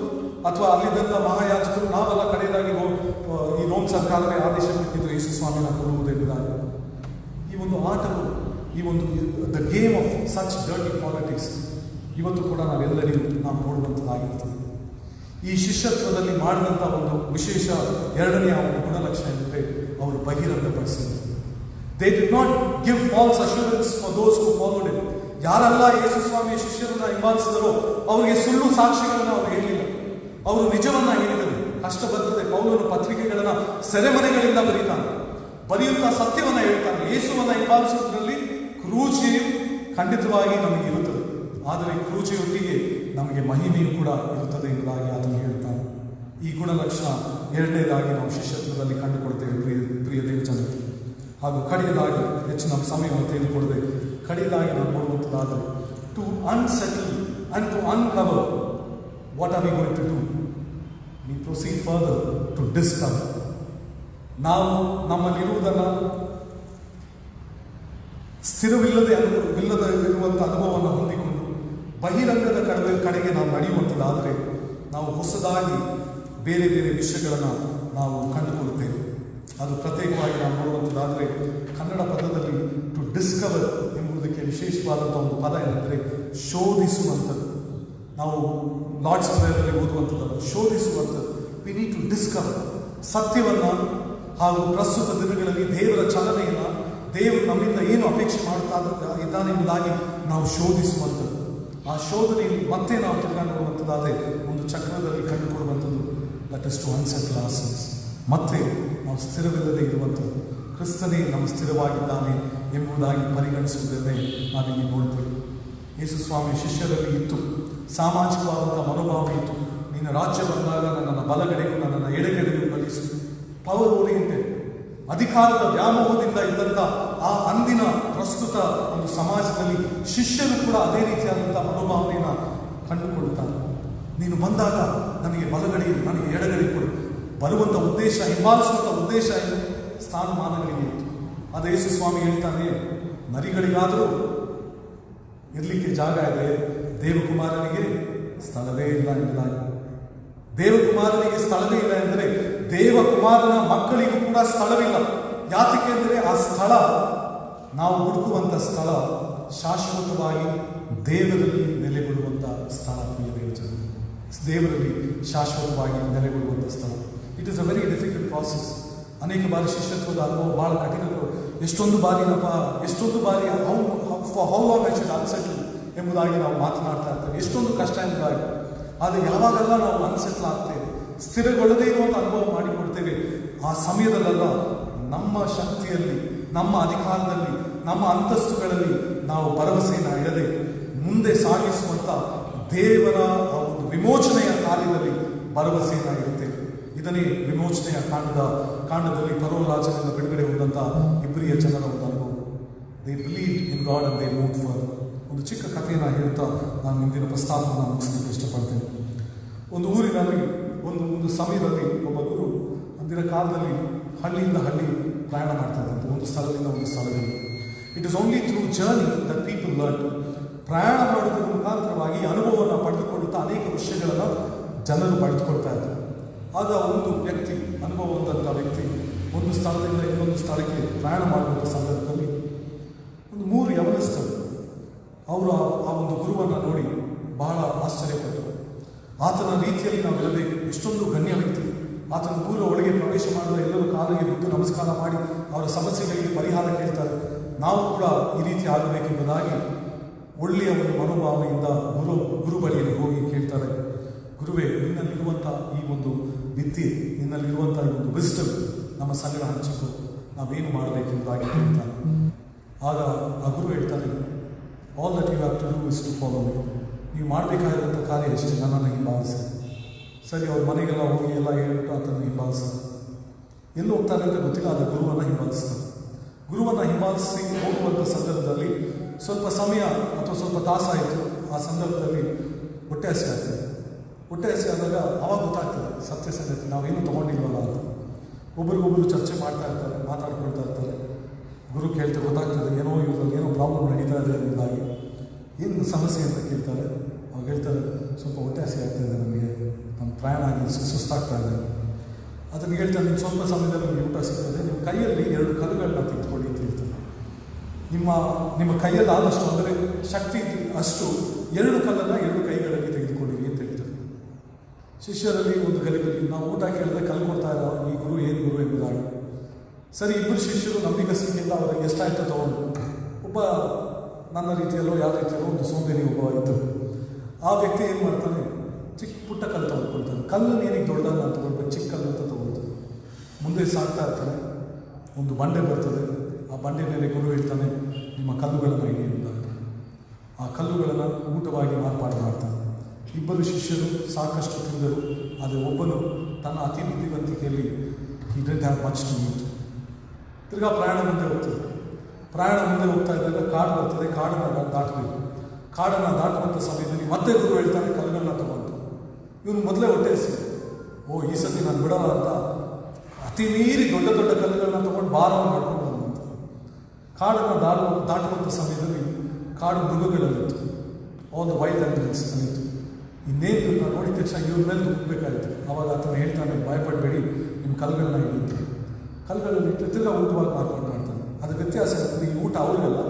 ಅಥವಾ ಅಲ್ಲಿದ್ದಂಥ ಮಹಾಯಾಜಕರು, ನಾವೆಲ್ಲ ಕಡೆಯದಾಗಿ ಈ ರೋಮ್ ಸರ್ಕಾರವೇ ಆದೇಶ ಕೊಟ್ಟಿದ್ದು ಯೇಸು ಸ್ವಾಮಿನ ಕೊಡುವುದೆಂಬುದಾಗಿ. ಈ ಒಂದು ಆಟವು, ಈ ಒಂದು the game of such dirty politics ಇವತ್ತು ಕೂಡ ನಾವೆಲ್ಲರಿಗೂ ನಾವು ನೋಡುವಂಥದ್ದಾಗಿರ್ತದೆ. ಈ ಶಿಷ್ಯತ್ವದಲ್ಲಿ ಮಾಡಿದಂಥ ಒಂದು ವಿಶೇಷ ಎರಡನೆಯ ಒಂದು ಗುಣಲಕ್ಷಣ ಎಂದರೆ ಅವರು ಬಹಿರಂಗಪಡಿಸಿದರು. They did not give false assurance for those who followed him. ಯಾರೆಲ್ಲ ಯೇಸು ಸ್ವಾಮಿಯ ಶಿಷ್ಯರನ್ನ ಹಿಂಬಾಲಿಸಿದರೋ ಅವರಿಗೆ ಸುಳ್ಳು ಸಾಕ್ಷಿಗಳನ್ನು ಅವರು ಹೇಳಿಲ್ಲ, ಅವರು ನಿಜವನ್ನ ಹೇಳಿದರು. ಕಷ್ಟ ಬರ್ತದೆ, ಪೌಲನು ಪತ್ರಿಕೆಗಳನ್ನ ಸೆರೆಮನೆಗಳಿಂದ ಬರೆಯುತ್ತಾ ಸತ್ಯವನ್ನ ಹೇಳ್ತಾನೆ. ಯೇಸುವನ್ನ ಹಿಂಬಾಲಿಸುವುದರಲ್ಲಿ ಕ್ರೂಜೆಯು ಖಂಡಿತವಾಗಿ ನಮಗೆ ಇರುತ್ತದೆ, ಆದರೆ ಕ್ರೂಜೆಯೊಟ್ಟಿಗೆ ನಮಗೆ ಮಹಿಮೆಯು ಕೂಡ ಇರುತ್ತದೆ ಎಂಬುದಾಗಿ ಆತನು ಹೇಳ್ತಾನೆ. ಈ ಗುಣಲಕ್ಷಣ ಎರಡನೇದಾಗಿ ನಾವು ಶಿಷ್ಯತ್ವದಲ್ಲಿ ಕಂಡುಕೊಳ್ತೇವೆ ಪ್ರಿಯ ದೇವಜನತೆ. ಹಾಗೂ ಕಡೆಯದಾಗಿ ಹೆಚ್ಚು ನಮ್ಮ ಸಮಯವನ್ನು ತೆಗೆದುಕೊಳ್ಳದೆ ಕಡೆಯದಾಗಿ ನಾವು ನೋಡುವಂಥದ್ದಾದರೆ to unsettle and to uncover what are we going to do. We proceed further to discover. ನಾವು ನಮ್ಮಲ್ಲಿರುವುದನ್ನು ಇರುವಂಥ ಅನುಭವವನ್ನು ಹೊಂದಿಕೊಂಡು ಬಹಿರಂಗದ ಕಡೆಗೆ ನಾವು ನಡೆಯುವಂಥದ್ದಾದರೆ ನಾವು ಹೊಸದಾಗಿ ಬೇರೆ ಬೇರೆ ವಿಷಯಗಳನ್ನು ನಾವು ಕಂಡುಕೊಳ್ಳುತ್ತೇವೆ. ಅದು ಪ್ರತ್ಯೇಕವಾಗಿ ನಾವು ನೋಡುವಂಥದ್ದಾದರೆ ಕನ್ನಡ ಪದದಲ್ಲಿ ಟು ಡಿಸ್ಕವರ್ ಎಂಬುದಕ್ಕೆ ವಿಶೇಷವಾದಂಥ ಒಂದು ಪದ ಏನಂದರೆ ಶೋಧಿಸುವಂಥದ್ದು. ನಾವು ಲಾರ್ಡ್ಸ್ ಪ್ರೇಯರಲ್ಲಿ ಓದುವಂಥದ್ದು ಶೋಧಿಸುವಂಥದ್ದು. ವಿ ನೀಡ್ ಟು ಡಿಸ್ಕವರ್ ಸತ್ಯವನ್ನು ಹಾಗೂ ಪ್ರಸ್ತುತ ದಿನಗಳಲ್ಲಿ ದೇವರ ಚಲನೆಯನ್ನು, ದೇವರು ನಮ್ಮಿಂದ ಏನು ಅಪೇಕ್ಷೆ ಮಾಡುತ್ತಾ ಇದ್ದಾನೆ ಎಂಬುದಾಗಿ ನಾವು ಶೋಧಿಸುವಂಥದ್ದು. ಆ ಶೋಧನೆಯಲ್ಲಿ ಮತ್ತೆ ನಾವು ತಿರುಗಾ ನೋಡುವಂಥದ್ದಾದರೆ ಒಂದು ಚಕ್ರದಲ್ಲಿ ಕಂಡುಕೊಳ್ಳುವಂಥದ್ದು ದಟ್ ಇಸ್ ಟು ಅನ್ಸೆಟಲ್ ಅವರ್ಸೆಲ್ವ್ಸ್. ಮತ್ತೆ ನಾವು ಸ್ಥಿರವಿಲ್ಲದೆ ಇರುವಂಥದ್ದು, ಕ್ರಿಸ್ತನೇ ನಮ್ಮ ಸ್ಥಿರವಾಗಿದ್ದಾನೆ ಎಂಬುದಾಗಿ ಪರಿಗಣಿಸುವುದನ್ನೇ ನಾವಿಲ್ಲಿ ನೋಡ್ತೇವೆ. ಯೇಸು ಸ್ವಾಮಿ ಶಿಷ್ಯರಲ್ಲಿ ಇತ್ತು ಸಾಮಾಜಿಕವಾದಂಥ ಮನೋಭಾವ ಇತ್ತು. ನಿನ್ನ ರಾಜ್ಯ ಬಂದಾಗ ನನ್ನನ್ನು ಬಲಗಡೆಗೂ ನನ್ನನ್ನು ಎಡಗಡೆಗೂ ಕಳಿಸು. ಪವರ್ ಓರಿಯೆಂಟೆಡ್, ಅಧಿಕಾರದ ವ್ಯಾಮೋಹದಿಂದ ಇದ್ದಂಥ ಆ ಅಂದಿನ ಪ್ರಸ್ತುತ ಒಂದು ಸಮಾಜದಲ್ಲಿ ಶಿಷ್ಯರು ಕೂಡ ಅದೇ ರೀತಿಯಾದಂಥ ಮನೋಭಾವನೆಯನ್ನು ಕಂಡುಕೊಳ್ಳುತ್ತಾರೆ. ನೀನು ಬಂದಾಗ ನನಗೆ ಬಲಗಡೆ, ನನಗೆ ಎಡಗಡೆ ಕೊಡು. ಬರುವಂಥ ಉದ್ದೇಶ, ಹಿಂಬಾಲಿಸುವಂಥ ಉದ್ದೇಶ ಏನು? ಸ್ಥಾನಮಾನಗಳಿಗೆ ಇತ್ತು. ಅದು ಯೇಸು ಸ್ವಾಮಿ ಹೇಳ್ತಾನೆ, ನರಿಗಳಿಗಾದರೂ ಇರಲಿಕ್ಕೆ ಜಾಗ ಇದೆ, ದೇವಕುಮಾರನಿಗೆ ಸ್ಥಳವೇ ಇಲ್ಲ ಎಂಬುದಾಗಿ. ದೇವಕುಮಾರನಿಗೆ ಸ್ಥಳವೇ ಇಲ್ಲ ಎಂದರೆ ದೇವಕುಮಾರನ ಮಕ್ಕಳಿಗೂ ಕೂಡ ಸ್ಥಳವಿಲ್ಲ. ಯಾತಕ್ಕೆ ಅಂದರೆ ಆ ಸ್ಥಳ, ನಾವು ಹುಡುಕುವಂಥ ಸ್ಥಳ ಶಾಶ್ವತವಾಗಿ ದೇವರಲ್ಲಿ ನೆಲೆಗೊಳ್ಳುವಂಥ ಸ್ಥಳ. ದೇವರಲ್ಲಿ ಶಾಶ್ವತವಾಗಿ ನೆಲೆಗೊಳ್ಳುವಂಥ ಸ್ಥಳ. It is a very difficult process. ಅನೇಕ ಬಾರಿ ಶಿಷ್ಯತ್ವದ ಅನುಭವ ಬಹಳ ಕಠಿಣಗಳು. ಎಷ್ಟೊಂದು ಬಾರಿ ಹೌ ಲಾಂಗ್ ಐ ಶುಡ್ ಅನ್ಸೆಟಲ್ ಎಂಬುದಾಗಿ ನಾವು ಮಾತನಾಡ್ತಾ ಇರ್ತೇವೆ, ಎಷ್ಟೊಂದು ಕಷ್ಟ ಎಂಬುದಾಗಿ. ಆದರೆ ಯಾವಾಗೆಲ್ಲ ನಾವು ಅನ್ಸೆಟ್ಲ್ ಆಗ್ತೇವೆ, ಸ್ಥಿರಗೊಳ್ಳದೇ ಇರುವಂಥ ಅನುಭವ ಮಾಡಿಕೊಡ್ತೇವೆ, ಆ ಸಮಯದಲ್ಲೆಲ್ಲ ನಮ್ಮ ಶಕ್ತಿಯಲ್ಲಿ, ನಮ್ಮ ಅಧಿಕಾರದಲ್ಲಿ, ನಮ್ಮ ಅಂತಸ್ತುಗಳಲ್ಲಿ ನಾವು ಭರವಸೆಯನ್ನು ಇಡದೆ ಮುಂದೆ ಸಾಗಿಸುವಂಥ ದೇವರ ಆ ಒಂದು ವಿಮೋಚನೆಯ ಕಾರ್ಯದಲ್ಲಿ ಭರವಸೆಯನ್ನು ಇಡುತ್ತೇವೆ. ಇದನ್ನೇ ವಿಮೋಚನೆಯ ಕಾಂಡದಲ್ಲಿ ಫರೋ ರಾಜನಿಂದ ಬಿಡುಗಡೆ ಹೊಂದಂಥ ಇಬ್ರಿಯ ಜನರ ಒಂದು ಅನುಭವ. They believed in god and they moved further. ಒಂದು ಚಿಕ್ಕ ಕಥೆಯನ್ನು ಹೇಳ್ತಾ ನಾನು ಇಂದಿನ ಪ್ರಸ್ತಾಪವನ್ನು ಮುಗಿಸಲಿಕ್ಕೆ ಇಷ್ಟಪಡ್ತೇನೆ. ಒಂದು ಊರಿನಲ್ಲಿ ಒಂದು ಸಮಯದಲ್ಲಿ ಒಬ್ಬ ಗುರು ಅಂದಿನ ಕಾಲದಲ್ಲಿ ಹಳ್ಳಿಯಿಂದ ಹಳ್ಳಿ ಪ್ರಯಾಣ ಮಾಡ್ತಾ ಇದ್ದಂತೆ, ಒಂದು ಸ್ಥಳದಿಂದ ಒಂದು ಸ್ಥಳದಲ್ಲಿ. It is only through journey that people learn. ಪ್ರಯಾಣ ಮಾಡೋದ್ರ ಮುಖಾಂತರವಾಗಿ ಅನುಭವವನ್ನು ಪಡೆದುಕೊಳ್ಳುತ್ತಾ ಅನೇಕ ವಿಷಯಗಳನ್ನು ಜನರು ಪಡೆದುಕೊಳ್ತಾ ಇದ್ದಾರೆ. ಆಗ ಒಂದು ವ್ಯಕ್ತಿ, ಅನುಭವ ಹೊಂದಂಥ ವ್ಯಕ್ತಿ, ಒಂದು ಸ್ಥಳದಿಂದ ಇನ್ನೊಂದು ಸ್ಥಳಕ್ಕೆ ಪ್ರಯಾಣ ಮಾಡುವಂಥ ಸಂದರ್ಭದಲ್ಲಿ ಒಂದು 3 ಯವನಸ್ಥರು ಅವರು ಆ ಒಂದು ಗುರುವನ್ನು ನೋಡಿ ಬಹಳ ಆಶ್ಚರ್ಯಪಟ್ಟರು. ಆತನ ರೀತಿಯಲ್ಲಿ ನಾವು ಇರಬೇಕು, ಎಷ್ಟೊಂದು ಗಣ್ಯ ವ್ಯಕ್ತಿ, ಆತನ ಊರ ಒಳಗೆ ಪ್ರವೇಶ ಮಾಡಿದ ಎಲ್ಲರೂ ಕಾಲಿಗೆ ಬಿದ್ದು ನಮಸ್ಕಾರ ಮಾಡಿ ಅವರ ಸಮಸ್ಯೆಗಳಿಗೆ ಪರಿಹಾರ ಕೇಳ್ತಾರೆ. ನಾವು ಕೂಡ ಈ ರೀತಿ ಆಗಬೇಕೆಂಬುದಾಗಿ ಒಳ್ಳೆಯ ಒಂದು ಮನೋಭಾವನೆಯಿಂದ ಗುರು ಬಳಿಯಲ್ಲಿ ಹೋಗಿ ಕೇಳ್ತಾರೆ, ಗುರುವೇ, ನಿನ್ನಲ್ಲಿರುವಂಥ ಈ ಒಂದು ವಿದ್ಯೆ, ನಿನ್ನಲ್ಲಿರುವಂಥ ಈ ಒಂದು ವಿಸ್ಡಮ್ ನಮ್ಮ ಸಂಗಡ ಹಂಚಿಕೊ, ನಾವೇನು ಮಾಡಬೇಕೆಂಬುದಾಗಿ ಹೇಳ್ತಾನೆ. ಆಗ ಆ ಗುರು ಹೇಳ್ತಾನೆ, all that you have to do is to follow me. ನೀವು ಮಾಡಬೇಕಾಗಿರುವಂಥ ಕಾರ್ಯ ಅಷ್ಟೇ, ನನ್ನನ್ನು ಹಿಂಬಾಲಿಸಿ. ಸರಿ, ಅವ್ರ ಮನೆಗೆಲ್ಲ ಹೋಗಿ ಎಲ್ಲ ಹೇಳ್ಬಿಟ್ಟು ಆತನ್ನು ಹಿಂಬಾಲಿಸ್ತಾರೆ. ಎಲ್ಲಿ ಹೋಗ್ತಾರೆ ಅಂತ ಗೊತ್ತಿಲ್ಲ, ಅದು ಗುರುವನ್ನು ಹಿಂಬಾಲಿಸ್ತಾರೆ. ಗುರುವನ್ನು ಹಿಂಬಾಲಿಸಿ ಹೋಗುವಂಥ ಸಂದರ್ಭದಲ್ಲಿ ಸ್ವಲ್ಪ ಸಮಯ ಅಥವಾ ಸ್ವಲ್ಪ ತಾಸಾಯಿತು. ಆ ಸಂದರ್ಭದಲ್ಲಿ ಹೊಟ್ಟೆ ಹಸಿ ಆಗ್ತದೆ. ಹೊಟ್ಟೆ ಹಸಿ ಆದಾಗ ಅವಾಗ ಗೊತ್ತಾಗ್ತದೆ ಸತ್ಯ ಸಂಗತಿ, ನಾವೇನು ತೊಗೊಂಡಿಲ್ವಲ್ಲ ಅಂತ. ಒಬ್ರಿಗೊಬ್ಬರು ಚರ್ಚೆ ಮಾಡ್ತಾ ಇರ್ತಾರೆ, ಮಾತಾಡ್ಕೊಳ್ತಾ ಇರ್ತಾರೆ. ಗುರು ಕೇಳ್ತಾರೆ, ಗೊತ್ತಾಗ್ತದೆ ಏನೋ ಇವರಲ್ಲಿ ಏನೋ ಪ್ರಾಬ್ಲಮ್ ನಡೀತಾ ಇದೆ ಎಂಬುದಾಗಿ. ಏನು ಸಮಸ್ಯೆ ಅಂತ ಕೇಳ್ತಾರೆ. ಅವಾಗ ಹೇಳ್ತಾರೆ, ಸ್ವಲ್ಪ ಹೊಟ್ಟೆ ಹಸಿ ಆಗ್ತಾಯಿದೆ ನಮಗೆ, ನಮ್ಮ ಪ್ರಯಾಣ ಆಗಿ ಸುಸ್ತಾಗ್ತಾ ಇದೆ. ಅದನ್ನು ಹೇಳ್ತಾರೆ, ನಿಮ್ಮ ಸ್ವಲ್ಪ ಸಮಯದಲ್ಲಿ ನಿಮಗೆ ಊಟ ಸಿಗ್ತದೆ, ನಿಮ್ಮ ಕೈಯಲ್ಲಿ 2 ಕಲ್ಲುಗಳನ್ನ ತೆಗೆದುಕೊಳ್ಳಿ ಅಂತ ಹೇಳ್ತಾರೆ. ನಿಮ್ಮ ಕೈಯಲ್ಲಿ ಆದಷ್ಟು, ಅಂದರೆ ಶಕ್ತಿ ಅಷ್ಟು 2 ಕಲ್ಲನ್ನು 2 ಕೈಗಳಲ್ಲಿ ತೆಗೆದುಕೊಂಡಿರಿ ಅಂತ ಹೇಳ್ತಾರೆ. ಶಿಷ್ಯರಲ್ಲಿ ಒಂದು ಗಲಿಬಿಲಿ. ನಾವು ಊಟ ಕೇಳಿದ್ರೆ ಕಲ್ಲು ಕೊಡ್ತಾ ಇರೋ ಈ ಗುರು ಏನು ಗುರು ಎಂಬುದಾಗಿ. ಸರಿ, ಇಬ್ಬರು ಶಿಷ್ಯರು ನಂಬಿಗಸ್ತಿಕೆಯಿಂದ ಅವರಿಗೆ ಎಷ್ಟಾಯ್ತು ತಗೊಂಡು. ಒಬ್ಬ ನನ್ನ ರೀತಿಯಲ್ಲೋ ಯಾವ ರೀತಿಯಲ್ಲೋ ಒಂದು ಸೋಂಬೇರಿ ಒಬ್ಬ ಇದ್ದರು. ಆ ವ್ಯಕ್ತಿ ಏನು ಮಾಡ್ತಾನೆ, ಚಿಕ್ಕ ಪುಟ್ಟ ಕಲ್ಲು ತಗೊಂಡ್ಕೊಳ್ತಾನೆ. ಕಲ್ಲು ಏನಕ್ಕೆ ದೊಡ್ಡದಾಗಿ ನಾನು ತಗೊಳ್ಬೇಕು, ಚಿಕ್ಕ ಕಲ್ಲು ಅಂತ ತಗೊಳ್ತಾನೆ. ಮುಂದೆ ಸಾಗ್ತಾ ಇರ್ತಾನೆ, ಒಂದು ಬಂಡೆ ಬರ್ತದೆ. ಆ ಬಂಡೆ ಮೇಲೆ ಗುರು ಹೇಳ್ತಾನೆ, ನಿಮ್ಮ ಕಲ್ಲುಗಳನ್ನು ಇಡಿ ಎಂದಾಗ ಆ ಕಲ್ಲುಗಳನ್ನು ಊಟವಾಗಿ ಮಾರ್ಪಾಡು ಮಾಡ್ತಾನೆ. ಇಬ್ಬರು ಶಿಷ್ಯರು ಸಾಕಷ್ಟು ತಿಂದರು, ಆದರೆ ಒಬ್ಬನು ತನ್ನ ಅತಿ ಬುದ್ಧಿವಂತಿಕೆಯಲ್ಲಿ he didn't have much to eat. ತಿರ್ಗಾ ಪ್ರಯಾಣ ಮುಂದೆ ಹೋಗ್ತದೆ. ಪ್ರಯಾಣ ಮುಂದೆ ಹೋಗ್ತಾ ಇದ್ದಾಗ ಕಾಡು ಬರ್ತದೆ. ಕಾಡನ್ನು ದಾಟಬೇಕು. ಕಾಡನ್ನು ದಾಟುವಂಥ ಸಮಯದಲ್ಲಿ ಮತ್ತೆ ಗುರು ಹೇಳ್ತಾನೆ, ಕಲ್ಲುಗಳನ್ನ ತಗೊಂಡು. ಇವನು ಮೊದಲೇ ಹೊಟ್ಟೆ ಹಸಿ, ಈ ಸತಿ ನಾನು ಬಿಡೋಲ್ಲ ಅಂತ ಅತಿ ಮೀರಿ ದೊಡ್ಡ ದೊಡ್ಡ ಕಲ್ಲುಗಳನ್ನ ತಗೊಂಡು ಭಾರವನ್ನು ಮಾಡ್ಕೊಂಡು ಬಂದಂತ. ಕಾಡನ್ನು ದಾಟುವಂಥ ಸಮಯದಲ್ಲಿ ಕಾಡು ಮೃಗಗಳಲ್ಲಿತ್ತು, ಆಲ್ ದ ವೈಲ್ಡ್ ಆನಿಮಲ್ಸ್ ಅಲ್ಲಿತ್ತು. ಇನ್ನೇನು ಇವ್ರನ್ನ ನೋಡಿದ ತಕ್ಷಣ ಇವ್ರ ಮೇಲೆ ನುಗ್ಗಬೇಕಾಯಿತು. ಆವಾಗ ಆತನು ಹೇಳ್ತಾನೆ, ಭಯಪಡಬೇಡಿ, ನಿಮ್ಮ ಕಲ್ಲುಗಳನ್ನ ಇಡುತ್ತೆ. ಕಲ್ಲುಗಳಲ್ಲಿ ಇಟ್ಟು ತಿರ್ಗಾ ಊಟವಾಗಿ ಮಾರ್ಪಾಡು ಮಾಡ್ತಾನೆ. ಅದು ವ್ಯತ್ಯಾಸ ಇರ್ತದೆ. ಈ ಊಟ ಅವ್ರಿಗೆಲ್ಲ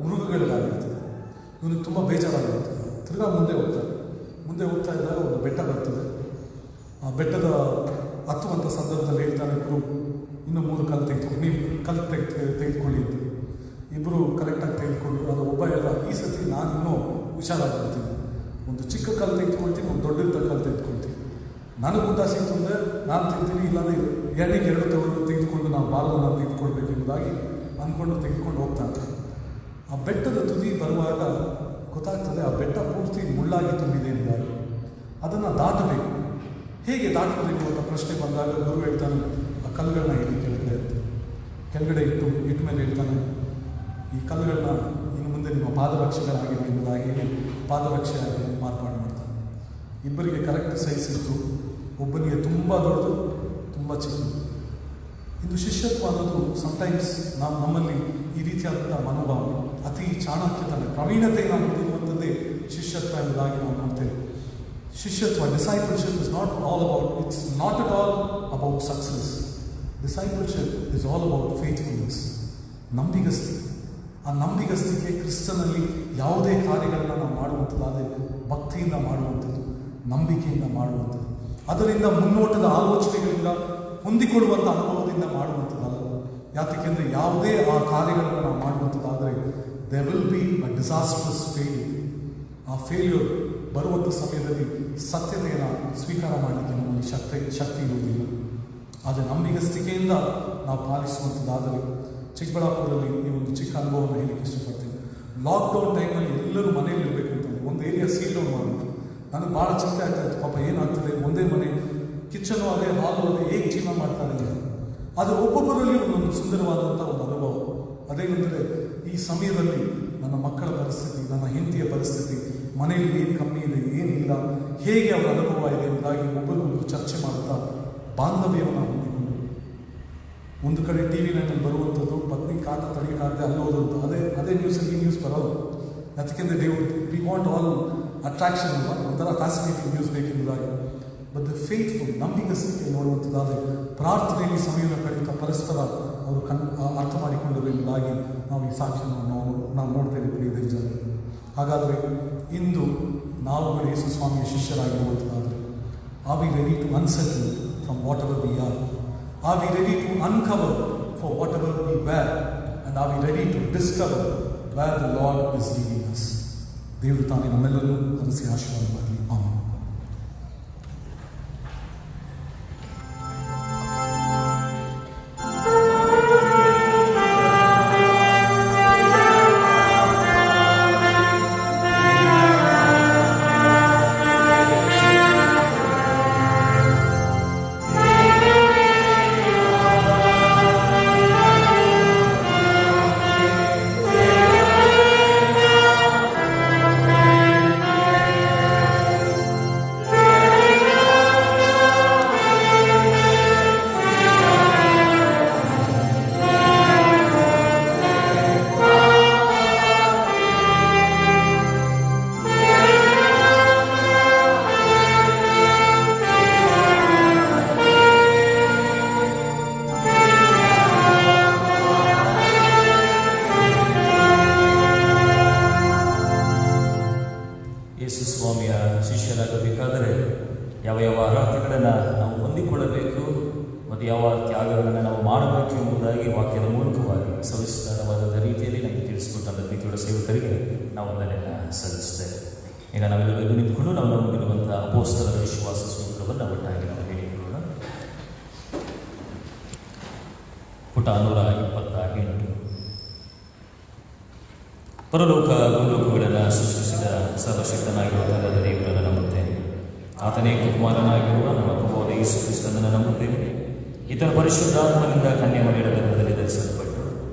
ಮೃಗಗಳಿಗಾಗಿರ್ತದೆ. ಇವನಿಗೆ ತುಂಬ ಬೇಜಾರಾಗಿರ್ತದೆ. ತಿರ್ಗಾ ಮುಂದೆ ಹೋಗ್ತಾರೆ. ಮುಂದೆ ಹೋಗ್ತಾ ಇದ್ದಾಗ ಒಂದು ಬೆಟ್ಟ ಬರ್ತದೆ. ಆ ಬೆಟ್ಟದ ಹತ್ತುವಂಥ ಸಂದರ್ಭದಲ್ಲಿ ಹೇಳ್ತಾನೆ ಗುರು, ಇನ್ನೂ 3 ಕಲ್ಲು ತೆಗೆದುಕೊಂಡು, ನೀವು ಕಲ್ಲು ತೆಗೆದುಕೊಳ್ಳಿ ಅಂತ. ಇಬ್ಬರು ಕರೆಕ್ಟಾಗಿ ತೆಗೆದುಕೊಂಡು, ಅದು ಒಬ್ಬ ಎಲ್ಲ, ಈ ಸತಿ ನಾನು ಇನ್ನೂ ಹುಷಾರಾಗಿರ್ತೀನಿ, ಒಂದು ಚಿಕ್ಕ ಕಲ್ಲು ತೆಗೆದುಕೊಳ್ತೀನಿ, ಒಂದು ದೊಡ್ಡ ಕಲ್ಲು ತೆಗೆದುಕೊಳ್ತೀನಿ. ನನಗೆ ಊಟ ಸಿಕ್ತು ಅಂದರೆ ನಾನು ತಿಂತೀನಿ, ಇಲ್ಲಾಂದರೆ ಎರಡಿಗೆ 2 ತೆಗೆದುಕೊಂಡು ನಾವು ಭಾರವನ್ನು ತೆಗೆದುಕೊಳ್ಬೇಕು ಎಂಬುದಾಗಿ ಅಂದ್ಕೊಂಡು ತೆಗೆದುಕೊಂಡು ಹೋಗ್ತಾನೆ. ಆ ಬೆಟ್ಟದ ತುದಿ ಬರುವಾಗ ಗೊತ್ತಾಗ್ತದೆ, ಆ ಬೆಟ್ಟ ಪೂರ್ತಿ ಮುಳ್ಳಾಗಿ ತುಂಬಿದೆ ಎಂಬುದಾಗಿ. ಅದನ್ನು ದಾಟಬೇಕು. ಹೇಗೆ ದಾಟಬೇಕು ಅಂತ ಪ್ರಶ್ನೆ ಬಂದಾಗ ಗುರು ಹೇಳ್ತಾನೆ, ಆ ಕಲ್ಲುಗಳನ್ನ ಇಟ್ಟು ಕೆಳಗಡೆ ಇಟ್ಟ ಮೇಲೆ ಹೇಳ್ತಾನೆ, ಈ ಕಲ್ಲುಗಳನ್ನ ಇನ್ನು ಮುಂದೆ ನಿಮ್ಮ ಪಾದರಕ್ಷೆಗಳಾಗಿವೆ ಎಂಬುದಾಗಿ ಹೇಳಿ ಪಾದರಕ್ಷೆಯಾಗಿ ಮಾರ್ಪಾಡು ಮಾಡ್ತಾನೆ. ಇಬ್ಬರಿಗೆ ಕರೆಕ್ಟ್ ಸೈಜ್ ಇತ್ತು. ಒಬ್ಬನಿಗೆ ತುಂಬ ದೊಡ್ಡದು, ತುಂಬ ಚಿಕ್ಕದು. ಇದು ಶಿಷ್ಯತ್ವ ಅನ್ನೋದು ಸಮ್ಟೈಮ್ಸ್ ನಮ್ಮಲ್ಲಿ ಈ ರೀತಿಯಾದಂಥ ಮನೋಭಾವ, ಅತಿ ಚಾಣಕ್ಯತನ, ಪ್ರವೀಣತೆಗೆ ನಾವು ಹೊಂದಿರುವಂಥದ್ದೇ ಶಿಷ್ಯತ್ವ ಎಂಬುದಾಗಿ ನಾವು ನೋಡ್ತೇವೆ. ಶಿಷ್ಯತ್ವ, discipleship is not all about, it's not at all about success. Discipleship is all about faithfulness, ನಂಬಿಗಸ್ತಿ. ಆ ನಂಬಿಗಸ್ತಿಗೆ ಕ್ರಿಸ್ತನಲ್ಲಿ ಯಾವುದೇ ಕಾರ್ಯಗಳನ್ನು ನಾವು ಮಾಡುವಂಥದ್ದಾದರೆ ಭಕ್ತಿಯಿಂದ ಮಾಡುವಂಥದ್ದು, ನಂಬಿಕೆಯಿಂದ ಮಾಡುವಂಥದ್ದು, ಅದರಿಂದ ಮುನ್ನೋಟದ ಆಲೋಚನೆಗಳಿಂದ ಹೊಂದಿಕೊಳ್ಳುವಂಥ ಅನುಭವದಿಂದ ಮಾಡುವಂಥದ್ದಲ್ಲ. ಯಾಕೆಂದರೆ ಯಾವುದೇ ಆ ಕಾರ್ಯಗಳನ್ನು ನಾವು ಮಾಡುವಂಥದ್ದಾದರೆ they will be a disastrous failure. ಆ ಫೇಲ್ಯೂರ್ ಬರುವಂಥ ಸಮಯದಲ್ಲಿ ಸತ್ಯತೆಯನ್ನು ಸ್ವೀಕಾರ ಮಾಡಲಿಕ್ಕೆ ನಮ್ಮಲ್ಲಿ ಶಕ್ತಿ ಇರುವುದಿಲ್ಲ. ಆದರೆ ನಂಬಿಗಸ್ತಿಕೆಯಿಂದ ನಾವು ಪಾಲಿಸುವಂಥದ್ದಾದರೆ, ಚಿಕ್ಕಬಳ್ಳಾಪುರದಲ್ಲಿ ಈ ಒಂದು ಚಿಕ್ಕ ಅನುಭವವನ್ನು ಹೇಳಲಿಕ್ಕೆ ಇಷ್ಟಪಡ್ತೀನಿ. ಲಾಕ್ಡೌನ್ ಟೈಮಲ್ಲಿ ಎಲ್ಲರೂ ಮನೇಲಿ ಇರಬೇಕಂತ ಒಂದು ಏರಿಯಾ ಸೀಲ್ ಡೌನ್ ಮಾಡಿದ್ರು. ನನಗೆ ಭಾಳ ಚಿಂತೆ ಆಗ್ತಾಯಿತ್ತು, ಪಾಪ ಏನಾಗ್ತದೆ, ಒಂದೇ ಮನೆ, ಕಿಚನು ಅದೇ, ಹಾಲು ಅದೇ, ಹೇಗೆ ಜೀವನ ಮಾಡ್ತಾರೆ ಅಂತ. ಆದರೆ ಒಬ್ಬೊಬ್ಬರಲ್ಲಿ ಒಂದೊಂದು ಸುಂದರವಾದಂಥ ಒಂದು ಅನುಭವ. ಅದೇನೆಂದರೆ, ಈ ಸಮಯದಲ್ಲಿ ನನ್ನ ಮಕ್ಕಳ ಪರಿಸ್ಥಿತಿ, ನನ್ನ ಹೆಂಡತಿಯ ಪರಿಸ್ಥಿತಿ, ಮನೆಯಲ್ಲಿ ಏನು ಕಮ್ಮಿ ಇದೆ, ಏನಿಲ್ಲ, ಹೇಗೆ ಅವರ ಅನುಭವ ಇದೆ ಎಂಬುದಾಗಿ ಒಬ್ಬರಿಗೊಬ್ಬರು ಚರ್ಚೆ ಮಾಡುತ್ತಾ ಬಾಂಧವ್ಯವನ್ನು ಹೊಂದಿಕೊಂಡು, ಒಂದು ಕಡೆ ಟಿ ವಿ ನೈನಲ್ಲಿ ಬರುವಂಥದ್ದು ಪತ್ನಿ ಕಾಟ ತಡೆಯೋಕ್ಕಾಗದೆ ಅಲ್ಲೋದಂಥ ಅದೇ ನ್ಯೂಸಲ್ಲಿ ಈ ನ್ಯೂಸ್ ಬರೋದು. ಯಾಕೆಂದರೆ ವಿ ವಾಂಟ್ ಆಲ್ ಅಟ್ರಾಕ್ಷನ್, ಒಂಥರ ಫ್ಯಾಸಿನೇಟಿಂಗ್ ನ್ಯೂಸ್ ಬೇಕೆಂಬುದಾಗಿ. ಬಟ್ ದ ಫೇತ್ಫುಲ್, ನಂಬಿಗಸ್ತಿಕೆ ನೋಡುವಂಥದ್ದಾದರೆ ಪ್ರಾರ್ಥನೆಯಲ್ಲಿ ಸಮಯವನ್ನು ಕಳೆಯುತ್ತಾ ಪರಸ್ಪರ ಅವರು ಅರ್ಥ ಮಾಡಿಕೊಂಡರು ಎಂಬುದಾಗಿ ನಾವು ಈ ಸಾಕ್ಷ್ಯವನ್ನು ನಾವು ನೋಡ್ತೇವೆ ಪ್ರಿಯ ಜನ. ಹಾಗಾದರೆ ಇಂದು ನಾವುಗಳು ಯೇಸು ಸ್ವಾಮಿಯ ಶಿಷ್ಯರಾಗಿರುವಂಥದ್ದಾದರೆ, are we ready to uncertain from whatever we are? Are we ready to uncover for whatever we were? And are we ready to discover where the Lord is leading us? ದೇವರು ತಾನೇ ನಮ್ಮೆಲ್ಲರೂ ಹರಿಸಿ ಆಶೀರ್ವಾದ ಮಾಡಲಿ. ಆಮೆನ್. ಕಾರ್ಯಗಳನ್ನು ನಾವು ಮಾಡಬೇಕು ಎಂಬುದಾಗಿ ವಾಕ್ಯದ ಮೂಲಕವಾಗಿ ಸವಿಸ್ತಾರವಾದ ರೀತಿಯಲ್ಲಿ ನಮಗೆ ತಿಳಿಸಿಕೊಟ್ಟಂಥ ಪ್ರೀತಿಯುಳ್ಳ ಸೇವಕರಿಗೆ ನಾವು ವಂದನೆಯನ್ನು ಸಲ್ಲಿಸ್ತೇವೆ. ಈಗ ನಾವೆಲ್ಲರೂ ಎದ್ದು ನಿಂತುಕೊಂಡು ನಾವು ನಮಗಿರುವಂಥ ಅಪೋಸ್ತಲರ ವಿಶ್ವಾಸ ಸೂತ್ರವನ್ನು ಒಟ್ಟಾಗಿ ನಾವು ಹೇಳಿಕೊಳ್ಳೋಣ. ಪುಟ 128. ಪರಲೋಕ ಭೂಲೋಕಗಳನ್ನು ಸೃಷ್ಟಿಸಿದ ಸರ್ವಶಕ್ತನಾಗಿರುವ ದೇವರನ್ನು ನಂಬುತ್ತೇನೆ. ಆತನೇ ಕುಮಾರನಾಗಿರುವ ನಮ್ಮ ಪ್ರಭುವಾದ ಯೇಸು ಕ್ರಿಸ್ತನನ್ನು ನಂಬುತ್ತೇನೆ. ಈತನ ಪರಿಶುದ್ಧಾತ್ಮನಿಂದ ಕನ್ಯಾಮರಿಯಳ ಗರ್ಭದಲ್ಲಿ ಧರಿಸಲ್ಪಟ್ಟು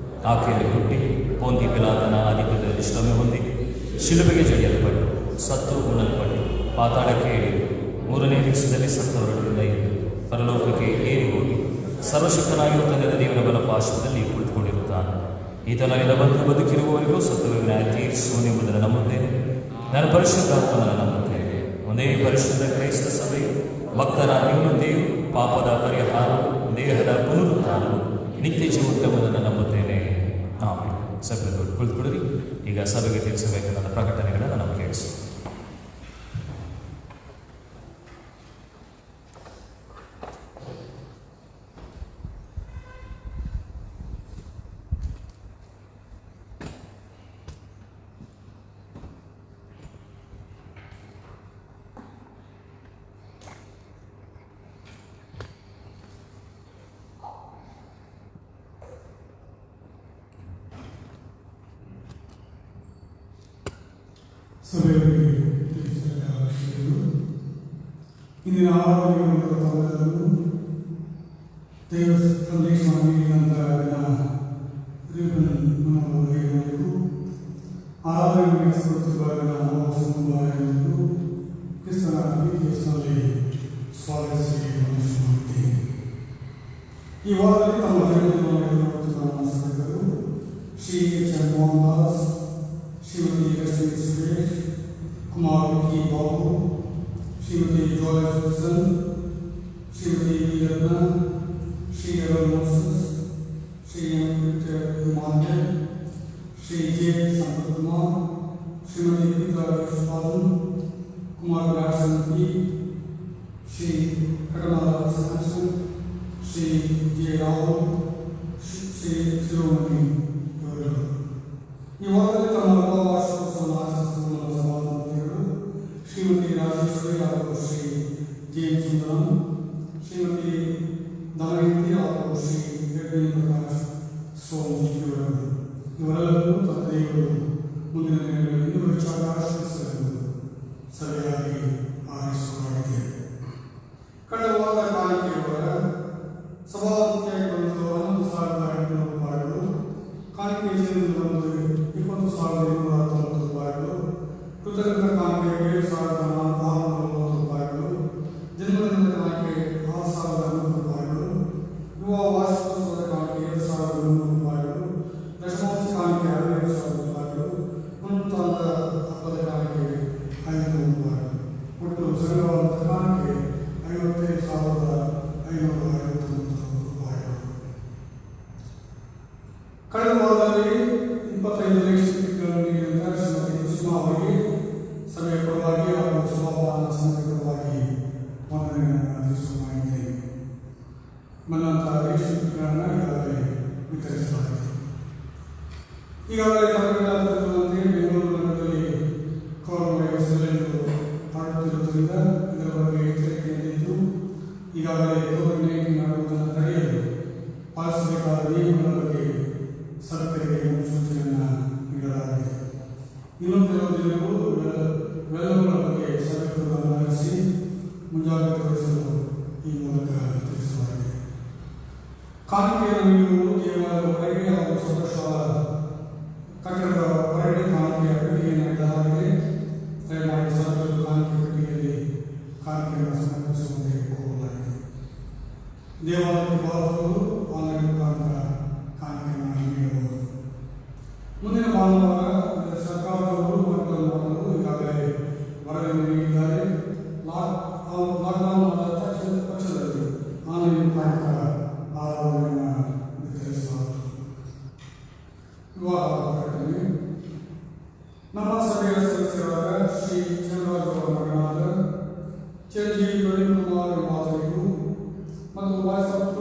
ಆಕೆಯಲ್ಲಿ ಹುಟ್ಟಿ ಪೋಂತಿ ಪಿಲಾತನ ಆಧಿಪತ್ಯದಲ್ಲಿ ಶ್ರಮೆ ಹೊಂದಿ ಶಿಲುಬೆಗೆ ಜಡಿಯಲ್ಪಟ್ಟು ಸತ್ತು ಉಣಲ್ಪಟ್ಟು ಪಾತಾಳಕ್ಕೆ ಇಳಿದು 3ನೇ ದಿವಸದಲ್ಲಿ ಸತ್ತವರೊಳಗಿಂದ ಎದ್ದು ಪರಲೋಕಕ್ಕೆ ಏರಿ ಹೋಗಿ ಸರ್ವಶಕ್ತನಾಗಿರುವ ತಂದೆಯ ದೇವರ ಬಲ ಪಾರ್ಶ್ವದಲ್ಲಿ ಕುಳಿತುಕೊಂಡಿರುತ್ತಾನೆ. ಈತನಲ್ಲಿಂದ ಬಂದು ಬದುಕಿರುವವರಿಗೂ ಸತ್ತವರಿಗೆ ನ್ಯಾಯ ತೀರಿಸುವನೆಂಬುದನ್ನು ನಂಬುತ್ತೇನೆ. ನಾನು ಪರಿಶುದ್ಧಾತ್ಮನನ್ನು ನಂಬುತ್ತೇನೆ. ಒಂದೇ ಪರಿಶುದ್ಧ ಕ್ರೈಸ್ತ ಸಭೆಯು ಭಕ್ತರ ನ್ಯೂನತೆಯು ಪಾಪದ ಪರಿಹಾರವು ದೇಹದ ಪುನರುತ್ಥಾನವು ನಿತ್ಯ ಜೀವೋತ್ತಮವನ್ನು ನಂಬುತ್ತೇನೆ. ಆಮೇಲೆ ಸಭೆಗಳು ಕುಳಿತುಕೊಳ್ಳಿ. ಈಗ ಸಭೆಗೆ ತಿಳಿಸಬೇಕಾದ ಪ್ರಕಟಣೆಗಳನ್ನು ನಾವು ಕೇಳಿಸಿ. ಸಭೆಯವರಿಗೆ ಇಂದಿನ ಆರಾಧನೆಗಳು ದೇವ ಸಂದೇಶ ನೀಡಿದಂಥ ಆರಾಧನೆ ನಡೆಸುತ್ತಿರುವ ಸಮುದಾಯವನ್ನು ಕ್ರಿಸ್ತನ ಪ್ರೀತಿಯಲ್ಲಿ ಸ್ವಾಗತಿಸಿ ನಮಸ್ಕರಿಸುತ್ತೇನೆ. ಈ ವಾರದಲ್ಲಿ ತಮ್ಮ ನಮಸ್ಕಾರಗಳು Shri H M Mohan Das, Shrimati Lakshmi Suresh, Kumar T Babu, Shrimati Joy Susan, Shrimati Ratna, Shri Arun Moses, Shri Madhav, Shri J Sampath Kumar, Shrimati Geetha Yashapalan, Kumar Rajan P, Shri Katanala Samson, Shri J Rahul, Shri Shiromani ಇವರುಗಳು ಈ ವಾರದಲ್ಲಿ ತಮ್ಮ ವಾರ್ಷಿಕೋತ್ಸವ ಆಚರಿಸುವ ಸಮಾರಂಭಗಳು ಶ್ರೀಮತಿ ರಾಜೇಶ್ವರಿ ಹಾಗೂ ಶ್ರೀ ಜೇಮ್ಸ್ ಸುಂದರಂ, ಶ್ರೀಮತಿ ದಮಯಂತಿ ಹಾಗೂ ಶ್ರೀ ರೆಡ್ಡಿ ಪ್ರಕಾಶ್ ಸೋಮಶಿವರವರು ಇವರೆಲ್ಲರೂ ತಂದೆಯವರು ಮುಂದಿನ ದಿನಗಳಲ್ಲಿ ಇನ್ನೂ ಹೆಚ್ಚಾಗಿ ಆಶ್ರಯಿಸಲು ಸರಿಯಾಗಿ ಆರಿಸಲಾಗಿದೆ. ಕಳೆದ ವಾರದ ಕಾಣಿಕೆಯವರ ಸಭಾಮುಖಿಯಾಗಿ ಬಂದು 11,800 ರೂಪಾಯಿಗಳು, ಕಾಣಿಕೆ ಸೇರಿದ ಒಂದು 20,219 ರೂಪಾಯಿಗಳು, ಕೃತಜ್ಞತಾ ಕಾಣಿಕೆ 7,630 ರೂಪಾಯಿಗಳು, ಜನ್ಮದಿನದ ಕಾಣಿಕೆ 6,100 ರೂಪಾಯಿಗಳು, ಯುವ ವಾರ್ಷಿಕೋತ್ಸವದ ಕಾಣಿಕೆ 2,300 ರೂಪಾಯಿಗಳು, ದಶಮಾಂಶ ಕಾಣಿಕೆ 12,000 ರೂಪಾಯಿಗಳು, ಪುನರುತ್ಥಾನದ ಹಬ್ಬದ ಕಾಣಿಕೆ 500 ರೂಪಾಯಿಗಳು. ಒಟ್ಟು ಸಂಗ್ರಹವಾದ ಕಾಣಿಕೆ 55,559 ರೂಪಾಯಿಗಳು. ಕಳೆದ ವಾರದಲ್ಲಿ 25 ಲಕ್ಷ ನೀಡಿದಂಥ ಶ್ರೀಮತಿ ಕುಸುಮಾ ಅವರಿಗೆ ಸಭೆಯ ಪರವಾಗಿ ಹಾಗೂ ಸಭಾಪಾಲನ ಸಮಿತಿ ಪರವಾಗಿ ವಂದನೆಯನ್ನು ಅರ್ಪಿಸುತ್ತಿದ್ದೇನೆ. ಬಂದಂಥ ರೇಷನ್ಗಳನ್ನು ಈಗಾಗಲೇ ವಿತರಿಸಲಾಗಿದೆ. ಈಗಾಗಲೇ ತಮಗೆಲ್ಲಂತೆ ಬೆಂಗಳೂರು ನಗರದಲ್ಲಿ ಕೊರೋನಾ ವೈರಸ್ ಹರಡುತ್ತಿರುವುದರಿಂದ ಇದರ ಬಗ್ಗೆ ಎಚ್ಚರಿಕೆಯಲ್ಲಿದ್ದು ಈಗಾಗಲೇ ಕೋವಿಡ್-19 ಹರಡುವುದನ್ನು ತಡೆಯಲು ಪಾಲಿಸಬೇಕಾದ ನಿಯಮಗಳ ಬಗ್ಗೆ ಸರ್ಕಾರಕ್ಕೆ ಮುನ್ಸೂಚನೆಯನ್ನು ನೀಡಲಾಗಿದೆ. ಇನ್ನೂ ಕೆಲವು ದಿನಗಳು ಇವೆಲ್ಲವುಗಳ ಬಗ್ಗೆ ಸಭೆಗಳನ್ನು ನಡೆಸಿ ಮುಂಜಾಗ್ರತೆ ವಹಿಸಲು ಈ ಮೂಲಕ ತಿಳಿಸಲಾಗಿದೆ. ಕಾಣಿಕೆಯನ್ನು ನೀಡುವುದು ದೇವಾಲಯದ ಹೊರಗೆ ಹಾಗೂ ಸದಸ್ಯರ ಕಟ್ಟಡದ ಹೊರಗೆ ಕಾಣಿಕೆಯ ಪೆಟ್ಟಿಗೆಯನ್ನು ಇಡಲಾಗಿದೆ. ದಯಮಾಡಿ ಸಭೆಗಳು ಕಾಣಿಕೆ ಪೆಟ್ಟಿಗೆಯಲ್ಲಿ ಕಾಣಿಕೆಯನ್ನು ಸಮರ್ಪಿಸುವಂತೆ ಕೋರಲಾಗಿದೆ. ದೇವಾಲಯಕ್ಕೆ ಬಾರದವರು ಆನ್ಲೈನ್ ಮುಖಾಂತರ ಕಾಣಿಕೆಯನ್ನು ನೀಡಬಹುದು. ಮುಂದಿನ ಭಾನುವಾರ ಸರ್ಕಾರದವರು ವರ್ಗವನ್ನು ಮಾಡಲು ಈಗಾಗಲೇ ವರದಿಯನ್ನು ನೀಡಿದ್ದಾರೆ. ಲಾಕ್ಡೌನ್ ಪಕ್ಷದಲ್ಲಿ ಆನ್ಲೈನ್ ಮುಖಾಂತರ ಆರಾಧನೆಯನ್ನು ವಿತರಿಸಲಾಗುತ್ತದೆ. ವಿವಾಹ ಪ್ರಕಟಣೆ. ನಮ್ಮ ಸಭೆಯ ಸದಸ್ಯರಾದ ಶ್ರೀ ಚಂದ್ರರಾಜ್ ಅವರ ಮಗನಾದ ಚಿರಂಜೀವಿ ಪ್ರವೀಣ್ ಕುಮಾರ್ ಮಾದರಿಗೂ ಮತ್ತು ವಾಯ್ಸ್ ಆಫ್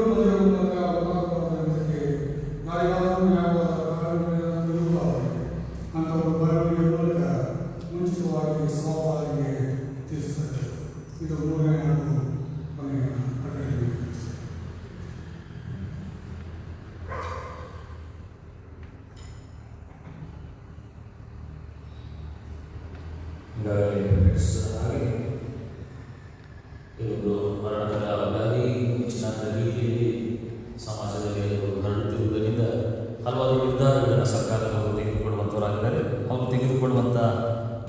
ಮದುವೆ ಮೂಲಕ ಪರಮಾತ್ಮನಿಗೆ ಯಾರಿಗಾದರೂ ಅಂಥವರು ಬರವಣಿಗೆ ಮೂಲಕ ಮುಂಚಿತವಾಗಿ ಸಮಪಾಲಿಗೆ ತಿಳಿಸುತ್ತದೆ. ಇದು 3ನೇ ಹಾಗೂ ಕೊನೆಯ ಪ್ರಕಟಣೆ. ಈಗಾಗಲೇ ಹಾಗೆ ಇದೊಂದು ಮರಣದ ವ್ಯಾಧಿ ಹೆಚ್ಚಿನ ರೀತಿಯಲ್ಲಿ ಸಮಾಜದಲ್ಲಿ ಹರಡುತ್ತಿರುವುದರಿಂದ ಹಲವಾರು ನಿರ್ಧಾರಗಳನ್ನು ಸರ್ಕಾರದವರು ತೆಗೆದುಕೊಳ್ಳುವಂಥವರಾಗಿದ್ದಾರೆ. ಅವರು ತೆಗೆದುಕೊಳ್ಳುವಂಥ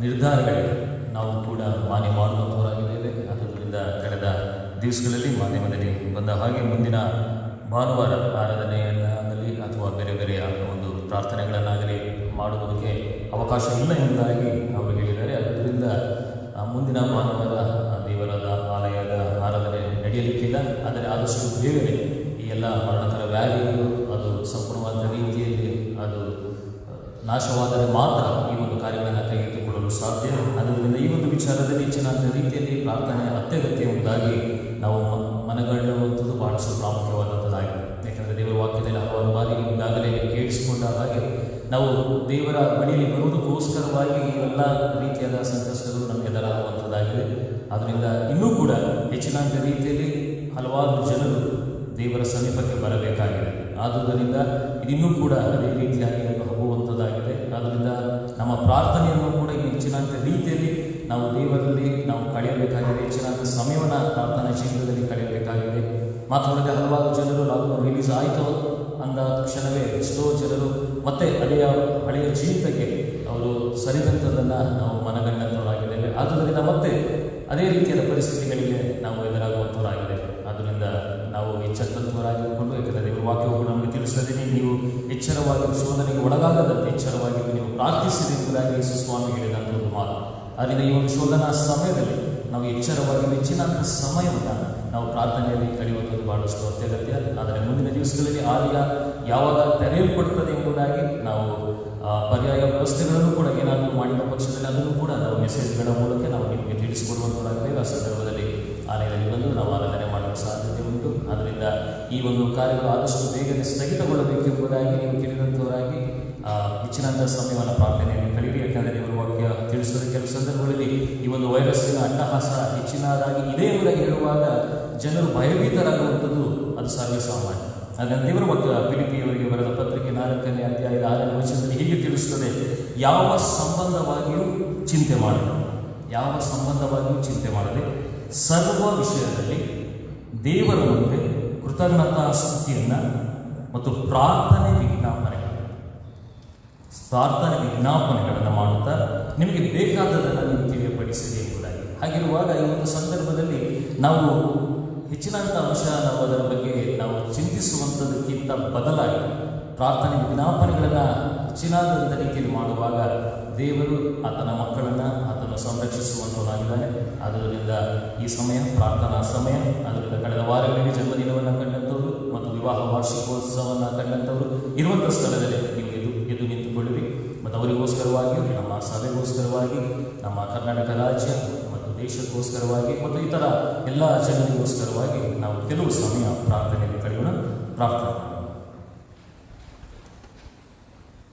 ನಿರ್ಧಾರಗಳಿಗೆ ನಾವು ಕೂಡ ಮಾನ್ಯ ಮಾಡುವಂಥವರಾಗಿದ್ದೇವೆ. ಆದ್ದರಿಂದ ಕಳೆದ ದಿವಸಗಳಲ್ಲಿ ಮಾಧ್ಯಮದಲ್ಲಿ ಬಂದ ಹಾಗೆ ಮುಂದಿನ ಭಾನುವಾರ ಆರಾಧನೆಯನ್ನಾಗಲಿ ಅಥವಾ ಬೇರೆ ಬೇರೆಯ ಒಂದು ಪ್ರಾರ್ಥನೆಗಳನ್ನಾಗಲಿ ಮಾಡುವುದಕ್ಕೆ ಅವಕಾಶ ಇಲ್ಲ ಎಂಬುದಾಗಿ ಅವರು ಹೇಳಿದ್ದಾರೆ. ಆದ್ದರಿಂದ ಮುಂದಿನ ಭಾನುವಾರ ದೇವರಾದ ಆಲಯದ ಆರಾಧನೆ ನಡೆಯಲಿಕ್ಕಿಲ್ಲ. ಆದರೆ ಆದಷ್ಟು ಬೇಗನೆ ಈ ಎಲ್ಲ ಮರಣಕರ ವ್ಯಾಧಿಗಳು ಅದು ಸಂಪೂರ್ಣವಾದ ರೀತಿಯಲ್ಲಿ ಅದು ನಾಶವಾದರೆ ಮಾತ್ರ ಈ ಒಂದು ಕಾರ್ಯಗಳನ್ನು ಕೈಗೆತ್ತಿಕೊಳ್ಳಲು ಸಾಧ್ಯ. ಆದ್ದರಿಂದ ಈ ಒಂದು ವಿಚಾರದಲ್ಲಿ ಹೆಚ್ಚಿನ ರೀತಿಯಲ್ಲಿ ಪ್ರಾರ್ಥನೆ ಅತ್ಯಗತ್ಯ ಎಂಬುದಾಗಿ ನಾವು ಮನಗಣ್ಣುವಂಥದ್ದು ಬಹಳಷ್ಟು ಪ್ರಾಮುಖ್ಯವಾದಂಥದ್ದಾಗಿದೆ. ಯಾಕೆಂದರೆ ದೇವರ ವಾಕ್ಯದಲ್ಲಿ ಹಲವಾರು ಬಾರಿ ಈಗಾಗಲೇ ಕೇಳಿಸಿಕೊಂಡ ಹಾಗೆ ನಾವು ದೇವರ ಬಳಿಯಲ್ಲಿ ಬರುವುದಕ್ಕೋಸ್ಕರವಾಗಿ ಎಲ್ಲ ರೀತಿಯಾದ ಸಂಕಷ್ಟಗಳು ನಮಗೆ ಎದುರಾಗುವಂಥದ್ದಾಗಿದೆ. ಆದ್ದರಿಂದ ಇನ್ನೂ ಕೂಡ ಹೆಚ್ಚಿನ ರೀತಿಯಲ್ಲಿ ಹಲವಾರು ಜನರು ದೇವರ ಸಮೀಪಕ್ಕೆ ಬರಬೇಕಾಗಿದೆ. ಆದುದರಿಂದ ಇನ್ನೂ ಕೂಡ ಅದೇ ರೀತಿಯಾಗಿ ಹೋಗುವಂಥದ್ದಾಗಿದೆ. ಆದ್ದರಿಂದ ನಮ್ಮ ಪ್ರಾರ್ಥನೆಯನ್ನು ಕೂಡ ಹೆಚ್ಚಿನ ರೀತಿಯಲ್ಲಿ ನಾವು ದೇವರಲ್ಲಿ ನಾವು ಕಳೆಯಬೇಕಾಗಿದೆ. ಹೆಚ್ಚಿನ ಸಮಯವನ್ನು ಪ್ರಾರ್ಥನಾ ಜೀವನದಲ್ಲಿ ಕಳೆಯಬೇಕಾಗಿದೆ. ಮಾತ್ರವಲ್ಲದೆ ಹಲವಾರು ಜನರು ಲಾಕ್ಡೌನ್ ರಿಲೀಸ್ ಆಯಿತು ಅಂದ ಕ್ಷಣವೇ ಎಷ್ಟೋ ಜನರು ಮತ್ತೆ ಹಳೆಯ ಜೀವಿತಕ್ಕೆ ಅವರು ಸರಿದಂಥದ್ದನ್ನು ನಾವು ಮನಗಂಡಂಥವರಾಗಿದ್ದೇವೆ. ಆದ್ದರಿಂದ ಮತ್ತೆ ಅದೇ ರೀತಿಯಾದ ಪರಿಸ್ಥಿತಿಗಳಿಗೆ ನಾವು ಎದುರಾಗುವಂಥವರಾಗಿದ್ದೇವೆ. ಆದ್ದರಿಂದ ನಾವು ಎಚ್ಚೆತ್ತುವರಾಗಿಕೊಂಡು, ಯಾಕಂದರೆ ದೇವರ ವಾಕ್ಯವು ನಮಗೆ ತಿಳಿಸದೇ ನೀವು ಎಚ್ಚರವಾಗಿ ಶೋಧನೆಗೆ ಒಳಗಾಗದಂತೆ ಎಚ್ಚರವಾಗಿ ನೀವು ಪ್ರಾರ್ಥಿಸಿದೆ ಎಂಬುದಾಗಿ ಯೇಸು ಸ್ವಾಮಿ ಹೇಳಿದಂಥ ಒಂದು ಮಾತು. ಆದ್ದರಿಂದ ಈ ಒಂದು ಶೋಧನಾ ಸಮಯದಲ್ಲಿ ನಾವು ಎಚ್ಚರವಾಗಿ ಹೆಚ್ಚಿನ ಸಮಯವನ್ನು ನಾವು ಪ್ರಾರ್ಥನೆಯಲ್ಲಿ ಕಳೆಯುವಂಥದ್ದು ಬಹಳಷ್ಟು ಅತ್ಯಗತ್ಯ. ಆದರೆ ಮುಂದಿನ ದಿವಸಗಳಲ್ಲಿ ಆಲಯ ಯಾವಾಗ ತೆರೆಯಲ್ಪಡುತ್ತದೆ ಎಂಬುದಾಗಿ ನಾವು ಪರ್ಯಾಯ ವ್ಯವಸ್ಥೆಗಳನ್ನು ಕೂಡ ಏನಾದರೂ ಮಾಡಿದ ಪಕ್ಷದಲ್ಲಿ ಅದನ್ನು ಕೂಡ ನಾವು ಮೆಸೇಜ್ಗಳ ಮೂಲಕ ನಾವು ನಿಮಗೆ ತಿಳಿಸಿಕೊಡುವಂಥದ್ದಾಗಿದೆ. ಆ ಸಂದರ್ಭದಲ್ಲಿ ಆಲಯದಲ್ಲಿ ಬಂದು ನಾವು ಆರಾಧನೆ ಮಾಡಲು ಸಾಧ್ಯತೆ ಉಂಟು. ಆದ್ದರಿಂದ ಈ ಒಂದು ಕಾರ್ಯಗಳು ಆದಷ್ಟು ಬೇಗನೆ ಸ್ಥಗಿತಗೊಳ್ಳಬೇಕೆಂಬುದಾಗಿ ನೀವು ತಿಳಿದಂಥವರಾಗಿ ಹೆಚ್ಚಿನ ಸಮಯವನ್ನು ಪ್ರಾರ್ಥನೆಯಲ್ಲಿ ಕಳೀರಿ. ಯಾಕಂದರೆ ದೇವರ ವಾಕ್ಯ ತಿಳಿಸಿದ ಕೆಲವು ಸಂದರ್ಭಗಳಲ್ಲಿ ಈ ಒಂದು ವೈರಸ್ಸಿನ ಅಟ್ಟಹಾಸ ಹೆಚ್ಚಿನದಾಗಿ ಇದೆ ಎಂಬುದಾಗಿ ಹೇಳುವಾಗ ಜನರು ಭಯಭೀತರಾಗುವಂಥದ್ದು ಅದು ಸರ್ವೇ ಸಾಮಾನ್ಯ. ಹಾಗಾಗಿ ದೇವರ ವಾಕ್ಯ ಫಿಲಿಪಿಯವರಿಗೆ ಬರೆದ ಪತ್ರಿಕೆ 4ನೇ ಅಧ್ಯಾಯದ 6ನೇ ವಚನದಲ್ಲಿ ಹೀಗೆ ತಿಳಿಸುತ್ತದೆ: ಯಾವ ಸಂಬಂಧವಾಗಿಯೂ ಚಿಂತೆ ಮಾಡದೆ, ಯಾವ ಸಂಬಂಧವಾಗಿಯೂ ಚಿಂತೆ ಮಾಡದೆ ಸರ್ವ ವಿಷಯದಲ್ಲಿ ದೇವರ ಮುಂದೆ ಕೃತಜ್ಞತಾ ಸ್ತುತಿಯನ್ನು ಮತ್ತು ಪ್ರಾರ್ಥನೆ ವಿಜ್ಞಾಪನೆಗಳನ್ನು ಮಾಡುತ್ತಾ ನಿಮಗೆ ಬೇಕಾದದನ್ನು ನೀವು ತಿಳಿಯಪಡಿಸಿದೆ ಎಂಬುದಾಗಿ. ಹಾಗಿರುವಾಗ ಈ ಒಂದು ಸಂದರ್ಭದಲ್ಲಿ ನಾವು ಹೆಚ್ಚಿನಂಥ ಅಂಶ ನಾವು ಅದರ ಬಗ್ಗೆ ನಾವು ಚಿಂತಿಸುವಂಥದಕ್ಕಿಂತ ಬದಲಾಗಿ ಪ್ರಾರ್ಥನೆ ವಿಜ್ಞಾಪನೆಗಳನ್ನು ಹೆಚ್ಚಿನಾದಂಥ ರೀತಿಯಲ್ಲಿ ಮಾಡುವಾಗ ದೇವರು ಆತನ ಮಕ್ಕಳನ್ನು ಆತನು ಸಂರಕ್ಷಿಸುವಂಥವನಾಗಿದ್ದಾನೆ. ಆದ್ದರಿಂದ ಈ ಸಮಯ ಪ್ರಾರ್ಥನಾ ಸಮಯ. ಅದರಿಂದ ಕಳೆದ ವಾರಗಳಿಗೆ ಜನ್ಮದಿನವನ್ನು ಕಂಡಂಥವರು ಮತ್ತು ವಿವಾಹ ವಾರ್ಷಿಕೋತ್ಸವವನ್ನು ಕಂಡಂಥವರು ಇರುವಂಥ ಸ್ಥಳದಲ್ಲಿ ನೀವು ಎದ್ದು ನಿಂತುಕೊಳ್ಳಿರಿ. ಮತ್ತು ಅವರಿಗೋಸ್ಕರವಾಗಿ, ನಮ್ಮ ಸಭೆಗೋಸ್ಕರವಾಗಿ, ನಮ್ಮ ಕರ್ನಾಟಕ ರಾಜ್ಯ ಮತ್ತು ದೇಶಕ್ಕೋಸ್ಕರವಾಗಿ ಮತ್ತು ಇತರ ಎಲ್ಲ ಜನರಿಗೋಸ್ಕರವಾಗಿ ನಾವು ಕೆಲವು ಸಮಯ ಪ್ರಾರ್ಥನೆಯಲ್ಲಿ ಕಳೆಯೋಣ. ಪ್ರಾರ್ಥನೆ.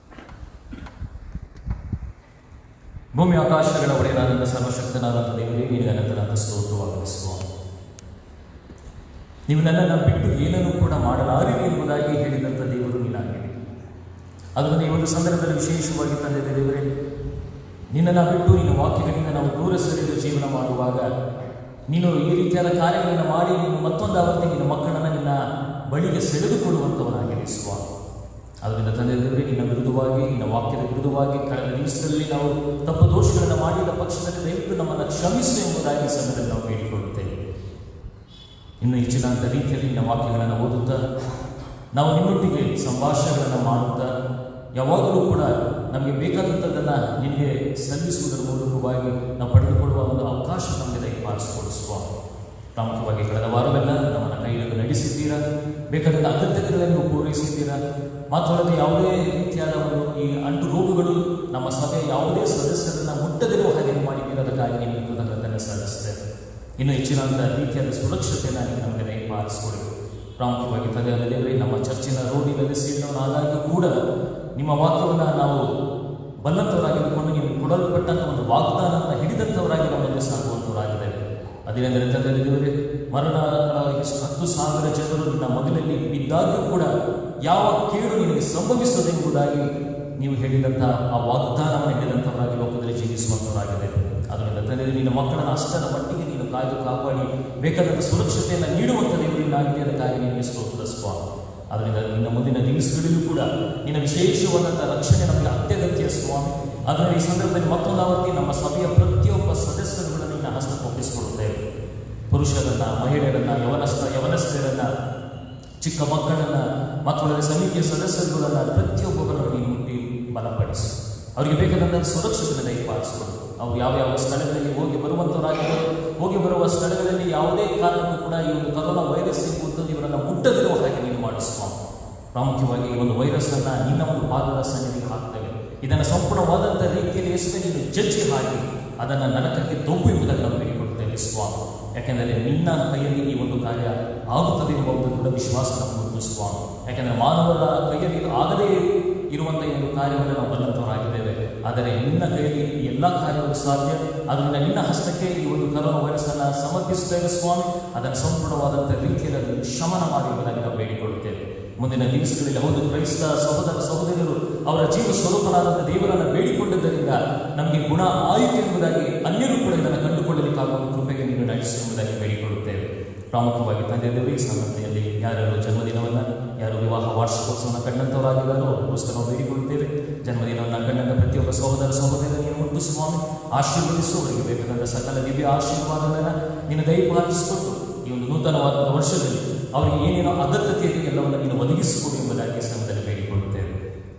ಭೂಮಿ ಆಕಾಶಗಳ ಒಡೆಯನಾದಂಥ ಸರ್ವಶಕ್ತನಾದಂಥ ದೇವರೇ, ನಿನಗೆ ಅನಂತನಾದ ಸ್ತೋತ್ರವಾಗಲಿ ಸ್ವಾಮಿ. ನೀವು ನನ್ನನ್ನು ಬಿಟ್ಟು ಏನನ್ನು ಕೂಡ ಮಾಡಲಾರಿರಿ ಎಂಬುದಾಗಿ ಹೇಳಿದಂಥ ದೇವರು ನೀನಾಗಿದೆ. ಅದನ್ನು ಈ ಒಂದು ಸಂದರ್ಭದಲ್ಲಿ ವಿಶೇಷವಾಗಿ ತಂದೆ ದೇವರೇ, ನಿನ್ನನ್ನು ಬಿಟ್ಟು ನಿನ್ನ ವಾಕ್ಯಗಳಿಂದ ನಾವು ದೂರ ಸರಿದು ಜೀವನ ಮಾಡುವಾಗ ನೀನು ಈ ರೀತಿಯಾದ ಕಾರ್ಯಗಳನ್ನು ಮಾಡಿ ನೀನು ಮತ್ತೊಂದು ಆವರ್ತಿ ನಿನ್ನ ಮಕ್ಕಳನ್ನು ನಿನ್ನ ಬಳಿಗೆ ಸೆಳೆದುಕೊಳ್ಳುವಂಥವನಾಗಿದೆ ಸ್ವಾಮಿ. ಅದರಿಂದ ತಂದೆ ದೇವರೇ, ನಿನ್ನ ವಿರುದ್ಧವಾಗಿ, ನಿನ್ನ ವಾಕ್ಯದ ವಿರುದ್ಧವಾಗಿ ಕಳೆದ ದಿವಸದಲ್ಲಿ ನಾವು ತಪ್ಪು ದೋಷಗಳನ್ನು ಮಾಡಿದ ಪಕ್ಷದಲ್ಲಿ ದಯವಿಟ್ಟು ನಮ್ಮನ್ನು ಕ್ಷಮಿಸು ಎಂಬುದಾಗಿ ಸಮಯದಲ್ಲಿ ನಾವು ಬೇಡಿಕೊಳ್ಳುತ್ತೇವೆ. ಇನ್ನು ಹೆಚ್ಚಿನಂಥ ರೀತಿಯಲ್ಲಿ ನಿನ್ನ ವಾಕ್ಯಗಳನ್ನು ಓದುತ್ತಾ ನಾವು ನಿನ್ನೊಟ್ಟಿಗೆ ಸಂಭಾಷಣೆಗಳನ್ನು ಮಾಡುತ್ತಾ ಯಾವಾಗಲೂ ಕೂಡ ನಮಗೆ ಬೇಕಾದಂಥದ್ದನ್ನು ನಿನಗೆ ಸಲ್ಲಿಸುವುದರ ಮೂಲಕವಾಗಿ ನಾವು ಪಡೆದುಕೊಳ್ಳುವ ಒಂದು ಅವಕಾಶ ನಮಗೆ ದಯಪಾಲಿಸಿಕೊಡಿಸುವ. ಪ್ರಾಮುಖ್ಯವಾಗಿ ಕಳೆದ ವಾರವೆಲ್ಲ ನಮ್ಮನ್ನು ಕೈಯಲ್ಲಿ ನಡೆಸಿದ್ದೀರಾ, ಬೇಕಾದಂಥ ಅಗತ್ಯತೆಗಳನ್ನು ನೀವು ಪೂರೈಸಿದ್ದೀರಾ. ಮಾತ್ರವಲ್ಲದೆ ಯಾವುದೇ ರೀತಿಯಾದ ಒಂದು ಈ ಅಂಟು ರೋಗಗಳು ನಮ್ಮ ಸಭೆಯ ಯಾವುದೇ ಸದಸ್ಯರನ್ನು ಮುಟ್ಟದಿರುವ ಹಾಗೆ ಮಾಡಿದ್ದೀರ. ಅದಕ್ಕಾಗಿ ನಿಮಗೆ ಕೃತಜ್ಞತೆಯನ್ನು ಸಲ್ಲಿಸ್ತೇವೆ. ಇನ್ನು ಹೆಚ್ಚಿನಂಥ ರೀತಿಯಾದ ಸುರಕ್ಷತೆಯನ್ನು ನಮಗೆ ದಯಪಾಲಿಸಿಕೊಡಿ. ಪ್ರಾಮುಖ್ಯವಾಗಿ ತಂದೆಯಾದ ದೇವರೇ, ನಮ್ಮ ಚರ್ಚಿನ ರೋಡಿನಲ್ಲಿ ಸೇರಿದವನಾದಾಗ್ಯೂ ಕೂಡ ನಿಮ್ಮ ವಾಕ್ಯವನ್ನು ನಾವು ಬಲ್ಲಂತವರಾಗಿದ್ದುಕೊಂಡು ನೀವು ಕೊಡಲ್ಪಟ್ಟಂಥ ಒಂದು ವಾಗ್ದಾನವನ್ನು ಹಿಡಿದಂಥವರಾಗಿ ನಾವು ಮುಂದೆ ಸಾಗುವಂಥವರಾಗಿದ್ದೇವೆ. ಅದೇನೆಂದರೆ ತಂದೆಯಾದ ದೇವರೇ, ಮರಣ 10,000 ಜನರು ನಿನ್ನ ಮಗನಲ್ಲಿ ಬಿದ್ದಾಗ್ಯೂ ಕೂಡ ಯಾವ ಕೇಡು ನಿನಗೆ ಸಂಭವಿಸುವುದೆಂಬುದಾಗಿ ನೀವು ಹೇಳಿದಂಥ ಆ ವಾಗ್ದಾನವನ್ನು ಹಿಡಿದಂಥವರಾಗಿ ಲೋಕದಲ್ಲಿ ಜೀವಿಸುವಂಥವರಾಗಿದೆ. ಅದರಿಂದ ತಂದೆ, ನಿನ್ನ ಮಕ್ಕಳನ್ನು ಅಷ್ಟರ ಮಟ್ಟಿಗೆ ನೀನು ಕಾಯ್ದು ಕಾಪಾಡಿ ಬೇಕಾದಂಥ ಸುರಕ್ಷತೆಯನ್ನು ನೀಡುವಂಥ ದೇವರಿನಾಗಿದೆ. ಅದಕ್ಕಾಗಿ ನಿನಗೆ ಸ್ತೋತ್ರ ಸ್ವಾಮಿ. ಅದರಿಂದ ನಿನ್ನ ಮುಂದಿನ ದಿವಸಗಳಲ್ಲೂ ಕೂಡ ನಿನ್ನ ವಿಶೇಷವಾದಂಥ ರಕ್ಷಣೆ ನಮಗೆ ಅತ್ಯಗತ್ಯ ಸ್ವಾಮಿ. ಅದರಿಂದ ಈ ಸಂದರ್ಭದಲ್ಲಿ ಮತ್ತೊಂದು ಆವರ್ತಿ ನಮ್ಮ ಸಭೆಯ ಪ್ರತಿಯೊಬ್ಬ ಸದಸ್ಯರುಗಳನ್ನು ನಿನ್ನ ಹಸ್ತಕ್ಕೆ ಒಪ್ಪಿಸಿಕೊಡುತ್ತೇವೆ. ಪುರುಷರನ್ನು, ಮಹಿಳೆಯರನ್ನು, ಯವನಸ್ಥರನ್ನು, ಚಿಕ್ಕ ಮಕ್ಕಳನ್ನು ಮತ್ತು ಸಮಿತಿಯ ಸದಸ್ಯರುಗಳನ್ನು ಪ್ರತಿಯೊಬ್ಬರನ್ನು ನೀನು ಮುಟ್ಟಿ ಬಲಪಡಿಸಿ ಅವರಿಗೆ ಬೇಕಾದಂಥ ಸುರಕ್ಷತೆ ದಯಪಾಲಿಸಿಕೊಂಡು ಅವರು ಯಾವ ಸ್ಥಳಗಳಲ್ಲಿ ಹೋಗಿ ಬರುವ ಸ್ಥಳಗಳಲ್ಲಿ ಯಾವುದೇ ಕಾರಣಕ್ಕೂ ಕೂಡ ಈ ಒಂದು ಕರೋನಾ ವೈರಸ್ ಎಂಬುದು ಇವರನ್ನು ಮುಟ್ಟದಿರುವ ಹಾಗೆ ನೀನು ಮಾಡಿಸುವ. ಪ್ರಾಮುಖ್ಯವಾಗಿ ಈ ಒಂದು ವೈರಸ್ಸನ್ನು ನಿನ್ನ ಒಂದು ಪಾದದ ಸನ್ನಿಧಿಗೆ ಹಾಕ್ತೇವೆ. ಇದನ್ನು ಸಂಪೂರ್ಣವಾದಂಥ ರೀತಿಯಲ್ಲಿ ಎಷ್ಟು ನೀನು ಜಜ್ಜಿ ಹಾಕಿ ಅದನ್ನು ನರಕಕ್ಕೆ ದೊಬ್ಬು ಎಂಬುದನ್ನು ನಾವು ಬೇಡಿಕೊಡ್ತೇವೆ ಸ್ವಾಮಿ. ಯಾಕೆಂದರೆ ನಿನ್ನ ಕೈಯಲ್ಲಿ ಈ ಒಂದು ಕಾರ್ಯ ಆಗುತ್ತದೆ ಎಂಬ ಒಂದು ದೊಡ್ಡ ವಿಶ್ವಾಸ ನಮ್ಮದು ಸ್ವಾಮಿ. ಯಾಕೆಂದರೆ ಮಾನವರ ಕೈಯಲ್ಲಿ ಇದು ಆಗದೇ ಇರುವಂಥ ಈ ಒಂದು ಕಾರ್ಯವನ್ನು ನಾವು ಬಲ್ಲಂತವರಾಗಿದ್ದೇವೆ. ಆದರೆ ನಿನ್ನ ಕೈಯಲ್ಲಿ ಈ ಎಲ್ಲ ಕಾರ್ಯಗಳು ಸಾಧ್ಯ. ಅದರಿಂದ ನಿನ್ನ ಹಸ್ತಕ್ಕೆ ಈ ಒಂದು ಕರೋನಾ ವೈರಸ್ಸನ್ನು ಸಮರ್ಪಿಸುತ್ತೇವೆ ಸ್ವಾಮಿ. ಅದನ್ನು ಸಂಪೂರ್ಣವಾದಂಥ ರೀತಿಯಲ್ಲಿ ಅದನ್ನು ಶಮನ ಮಾಡಿ ಎಂಬುದಾಗಿ ನಾವು ಬೇಡಿಕೊಳ್ಳುತ್ತೇವೆ. ಮುಂದಿನ ದಿವಸಗಳಲ್ಲಿ ಹೌದು, ಕ್ರೈಸ್ತ ಸಹೋದರರು ಅವರ ಜೀವ ಸ್ವರೂಪನಾದಂಥ ದೇವರನ್ನು ಬೇಡಿಕೊಂಡಿದ್ದರಿಂದ ನಮಗೆ ಗುಣ ಆಯಿತು ಎಂಬುದಾಗಿ ಅನ್ಯರು ಕೂಡ ಇದನ್ನು ಕಂಡುಕೊಳ್ಳಲಿಕ್ಕಾಗುವ ಕೃಪೆಗೆ ನೀನು ನಡೆಸಿ ಎಂಬುದಾಗಿ ಬೇಡಿಕೊಳ್ಳುತ್ತೇವೆ. ಪ್ರಾಮುಖ್ಯವಾಗಿ ತಂದೆ ದೇವರು ಈ ಸಂದರ್ಭದಲ್ಲಿ ಯಾರ್ಯಾರು ಜನ್ಮದಿನವನ್ನು, ಯಾರು ವಿವಾಹ ವಾರ್ಷಿಕೋತ್ಸವವನ್ನು ಕಂಡಂಥವರಾಗಿದ್ದಾರೋ ಅವರಿಗೋಸ್ಕರ ನಾವು ಬೇಡಿಕೊಳ್ಳುತ್ತೇವೆ. ಜನ್ಮದಿನವನ್ನು ಕಂಡಂಥ ಪ್ರತಿಯೊಬ್ಬ ಸಹೋದರ ನೀನು ಮುಟ್ಟು ಸ್ವಾಮಿ ಆಶೀರ್ವದಿಸು. ಅವರಿಗೆ ಬೇಕಾದಂಥ ಸಕಲ ದಿವ್ಯ ಆಶೀರ್ವಾದಗಳನ್ನು ನೀನು ದಯಪಾಲಿಸಿಕೊಟ್ಟು ಈ ಒಂದು ನೂತನವಾದ ವರ್ಷದಲ್ಲಿ ಅವರಿಗೆ ಏನೇನೋ ಅಗತ್ಯತೆ ಇದೆ ಎಲ್ಲವನ್ನು ನೀನು ಒದಗಿಸಿಕೊಡು ಎಂಬುದಾಗಿ ಸಮಯದಲ್ಲಿ ಬೇಡಿಕೊಳ್ಳುತ್ತೇವೆ.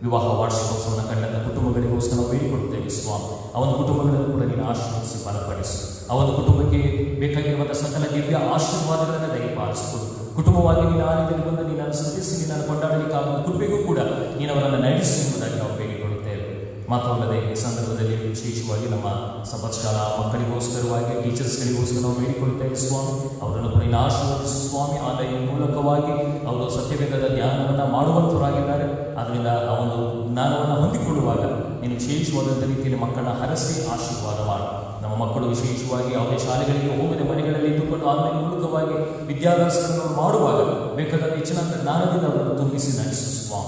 ವಿವಾಹ ವಾರ್ಷಿಕೋತ್ಸವವನ್ನು ಕಂಡಂಥ ಕುಟುಂಬಗಳಿಗೋಸ್ಕರ ನಾವು ಬೇಡಿಕೊಳ್ಳುತ್ತೇವೆ ಸ್ವಾಮಿ. ಆ ಒಂದು ಕುಟುಂಬಗಳನ್ನು ಕೂಡ ನೀನು ಆಶೀರ್ವದಿಸಿ ಬಲಪಡಿಸು. ಆ ಒಂದು ಕುಟುಂಬಕ್ಕೆ ಬೇಕಾಗಿರುವಂಥ ಸಕಲ ದಿವ್ಯ ಆಶೀರ್ವಾದಗಳನ್ನು ದಯಪಾಲಿಸಿಕೊಡು. ಕುಟುಂಬವಾಗಿ ನೀನು ಆಲಯದಲ್ಲಿ ಬಂದು ನೀನನ್ನು ಸ್ತುತಿಸಿ ನೀನನ್ನು ಕೊಂಡಾಡಲಿಕ್ಕಾಗುವ ಕೃಪೆಗೂ ಕೂಡ ನೀನು ಅವರನ್ನು ನಡೆಸಿ ಎಂಬುದಾಗಿ ನಾವು ಬೇಡಿಕೊಳ್ಳುತ್ತೇವೆ. ಮಾತ್ರವಲ್ಲದೆ ಈ ಸಂದರ್ಭದಲ್ಲಿ ವಿಶೇಷವಾಗಿ ನಮ್ಮ ಸಂಪತ್ ಶಾಲಾ ಮಕ್ಕಳಿಗೋಸ್ಕರವಾಗಿ ಟೀಚರ್ಸ್ಗಳಿಗೋಸ್ಕರ ನಾವು ಬೇಡಿಕೊಳ್ಳುತ್ತೇವೆ ಸ್ವಾಮಿ. ಅವರನ್ನು ಕೂಡ ನೀನು ಆಶೀರ್ವದಿಸು ಸ್ವಾಮಿ. ಆನ್ಲೈನ್ ಮೂಲಕವಾಗಿ ಅವರು ಸತ್ಯವೇದದ ಜ್ಞಾನವನ್ನು ಮಾಡುವಂಥವರಾಗಿದ್ದಾರೆ. ಆದ್ದರಿಂದ ಆ ಒಂದು ಜ್ಞಾನವನ್ನು ಹೊಂದಿಕೊಳ್ಳುವಾಗ ನೀನು ವಿಶೇಷವಾದಂಥ ರೀತಿಯಲ್ಲಿ ಮಕ್ಕಳನ್ನ ಹರಸಿ ಆಶೀರ್ವಾದ ಮಾಡು. ನಮ್ಮ ಮಕ್ಕಳು ವಿಶೇಷವಾಗಿ ಯಾವುದೇ ಶಾಲೆಗಳಿಗೆ ಹೋಗದೆ ಮನೆಗಳಲ್ಲಿ ಇದ್ದುಕೊಂಡು ಆನ್ಲೈನ್ ಮೂಲಕವಾಗಿ ವಿದ್ಯಾಭ್ಯಾಸಗಳನ್ನು ಮಾಡುವಾಗ ಬೇಕಾದ ಹೆಚ್ಚಿನ ಜ್ಞಾನದಿಂದ ಅವರನ್ನು ತುಂಬಿಸಿ ನಡೆಸುವ.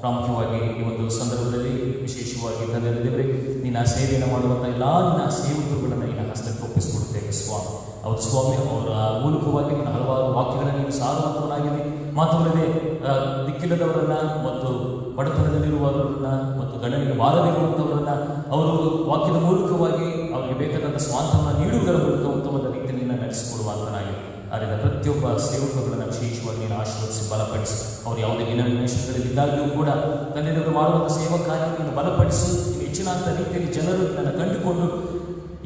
ಪ್ರಾಮುಖ್ಯವಾಗಿ ಈ ಒಂದು ಸಂದರ್ಭದಲ್ಲಿ ವಿಶೇಷವಾಗಿ ತಂದೆ ದೇವರೇ, ನಿನ್ನ ಸೇವೆಯನ್ನು ಮಾಡುವಂಥ ಎಲ್ಲ ನಿನ್ನ ಸೇವಕರುಗಳನ್ನು ನಿನ್ನ ಹಸ್ತಕ್ಕೆ ಒಪ್ಪಿಸಿಕೊಡುತ್ತೇವೆ ಸ್ವಾಮಿ. ಅವರು ಸ್ವಾಮಿ ಅವರ ಮೂಲಕವಾಗಿ ನಿನ್ನ ಹಲವಾರು ವಾಕ್ಯಗಳನ್ನು ನೀನು ಸಾರುವಂತವನಾಗಿದೆ. ಮಾತ್ರವಲ್ಲದೆ ದಿಕ್ಕಿಲ್ಲದವರನ್ನ ಮತ್ತು ಬಡತನದಲ್ಲಿರುವವರನ್ನ ಮತ್ತು ಗಂಡನಿಗೆ ಬಾರದಿರುವಂಥವರನ್ನ ಅವರು ವಾಕ್ಯದ ಮೂಲಕವಾಗಿ ಅವರಿಗೆ ಬೇಕಾದಂಥ ಸ್ವಾಂತವನ್ನು ನೀಡುವುದರ ಮೂಲಕ ಉತ್ತಮವಾದ ರೀತಿಯಲ್ಲಿ ನಡೆಸಿಕೊಡುವಂತನಾಗಿದೆ. ಆದ್ದರಿಂದ ಪ್ರತಿಯೊಬ್ಬ ಸೇವಕರುಗಳನ್ನು ವಿಶೇಷವಾಗಿ ನೀನು ಆಶೀರ್ವದಿಸಿ ಬಲಪಡಿಸಿ ಅವರು ಯಾವುದೇ ಡಿನಾಮಿನೇಷನ್ಗಳಿದ್ದಾಗಲೂ ಕೂಡ ತಂದೆಯವರು ಮಾಡುವಂಥ ಸೇವಾ ಕಾರ್ಯಗಳನ್ನು ಬಲಪಡಿಸಿ ಹೆಚ್ಚಿನ ರೀತಿಯಲ್ಲಿ ಜನರು ಇದನ್ನು ಕಂಡುಕೊಂಡು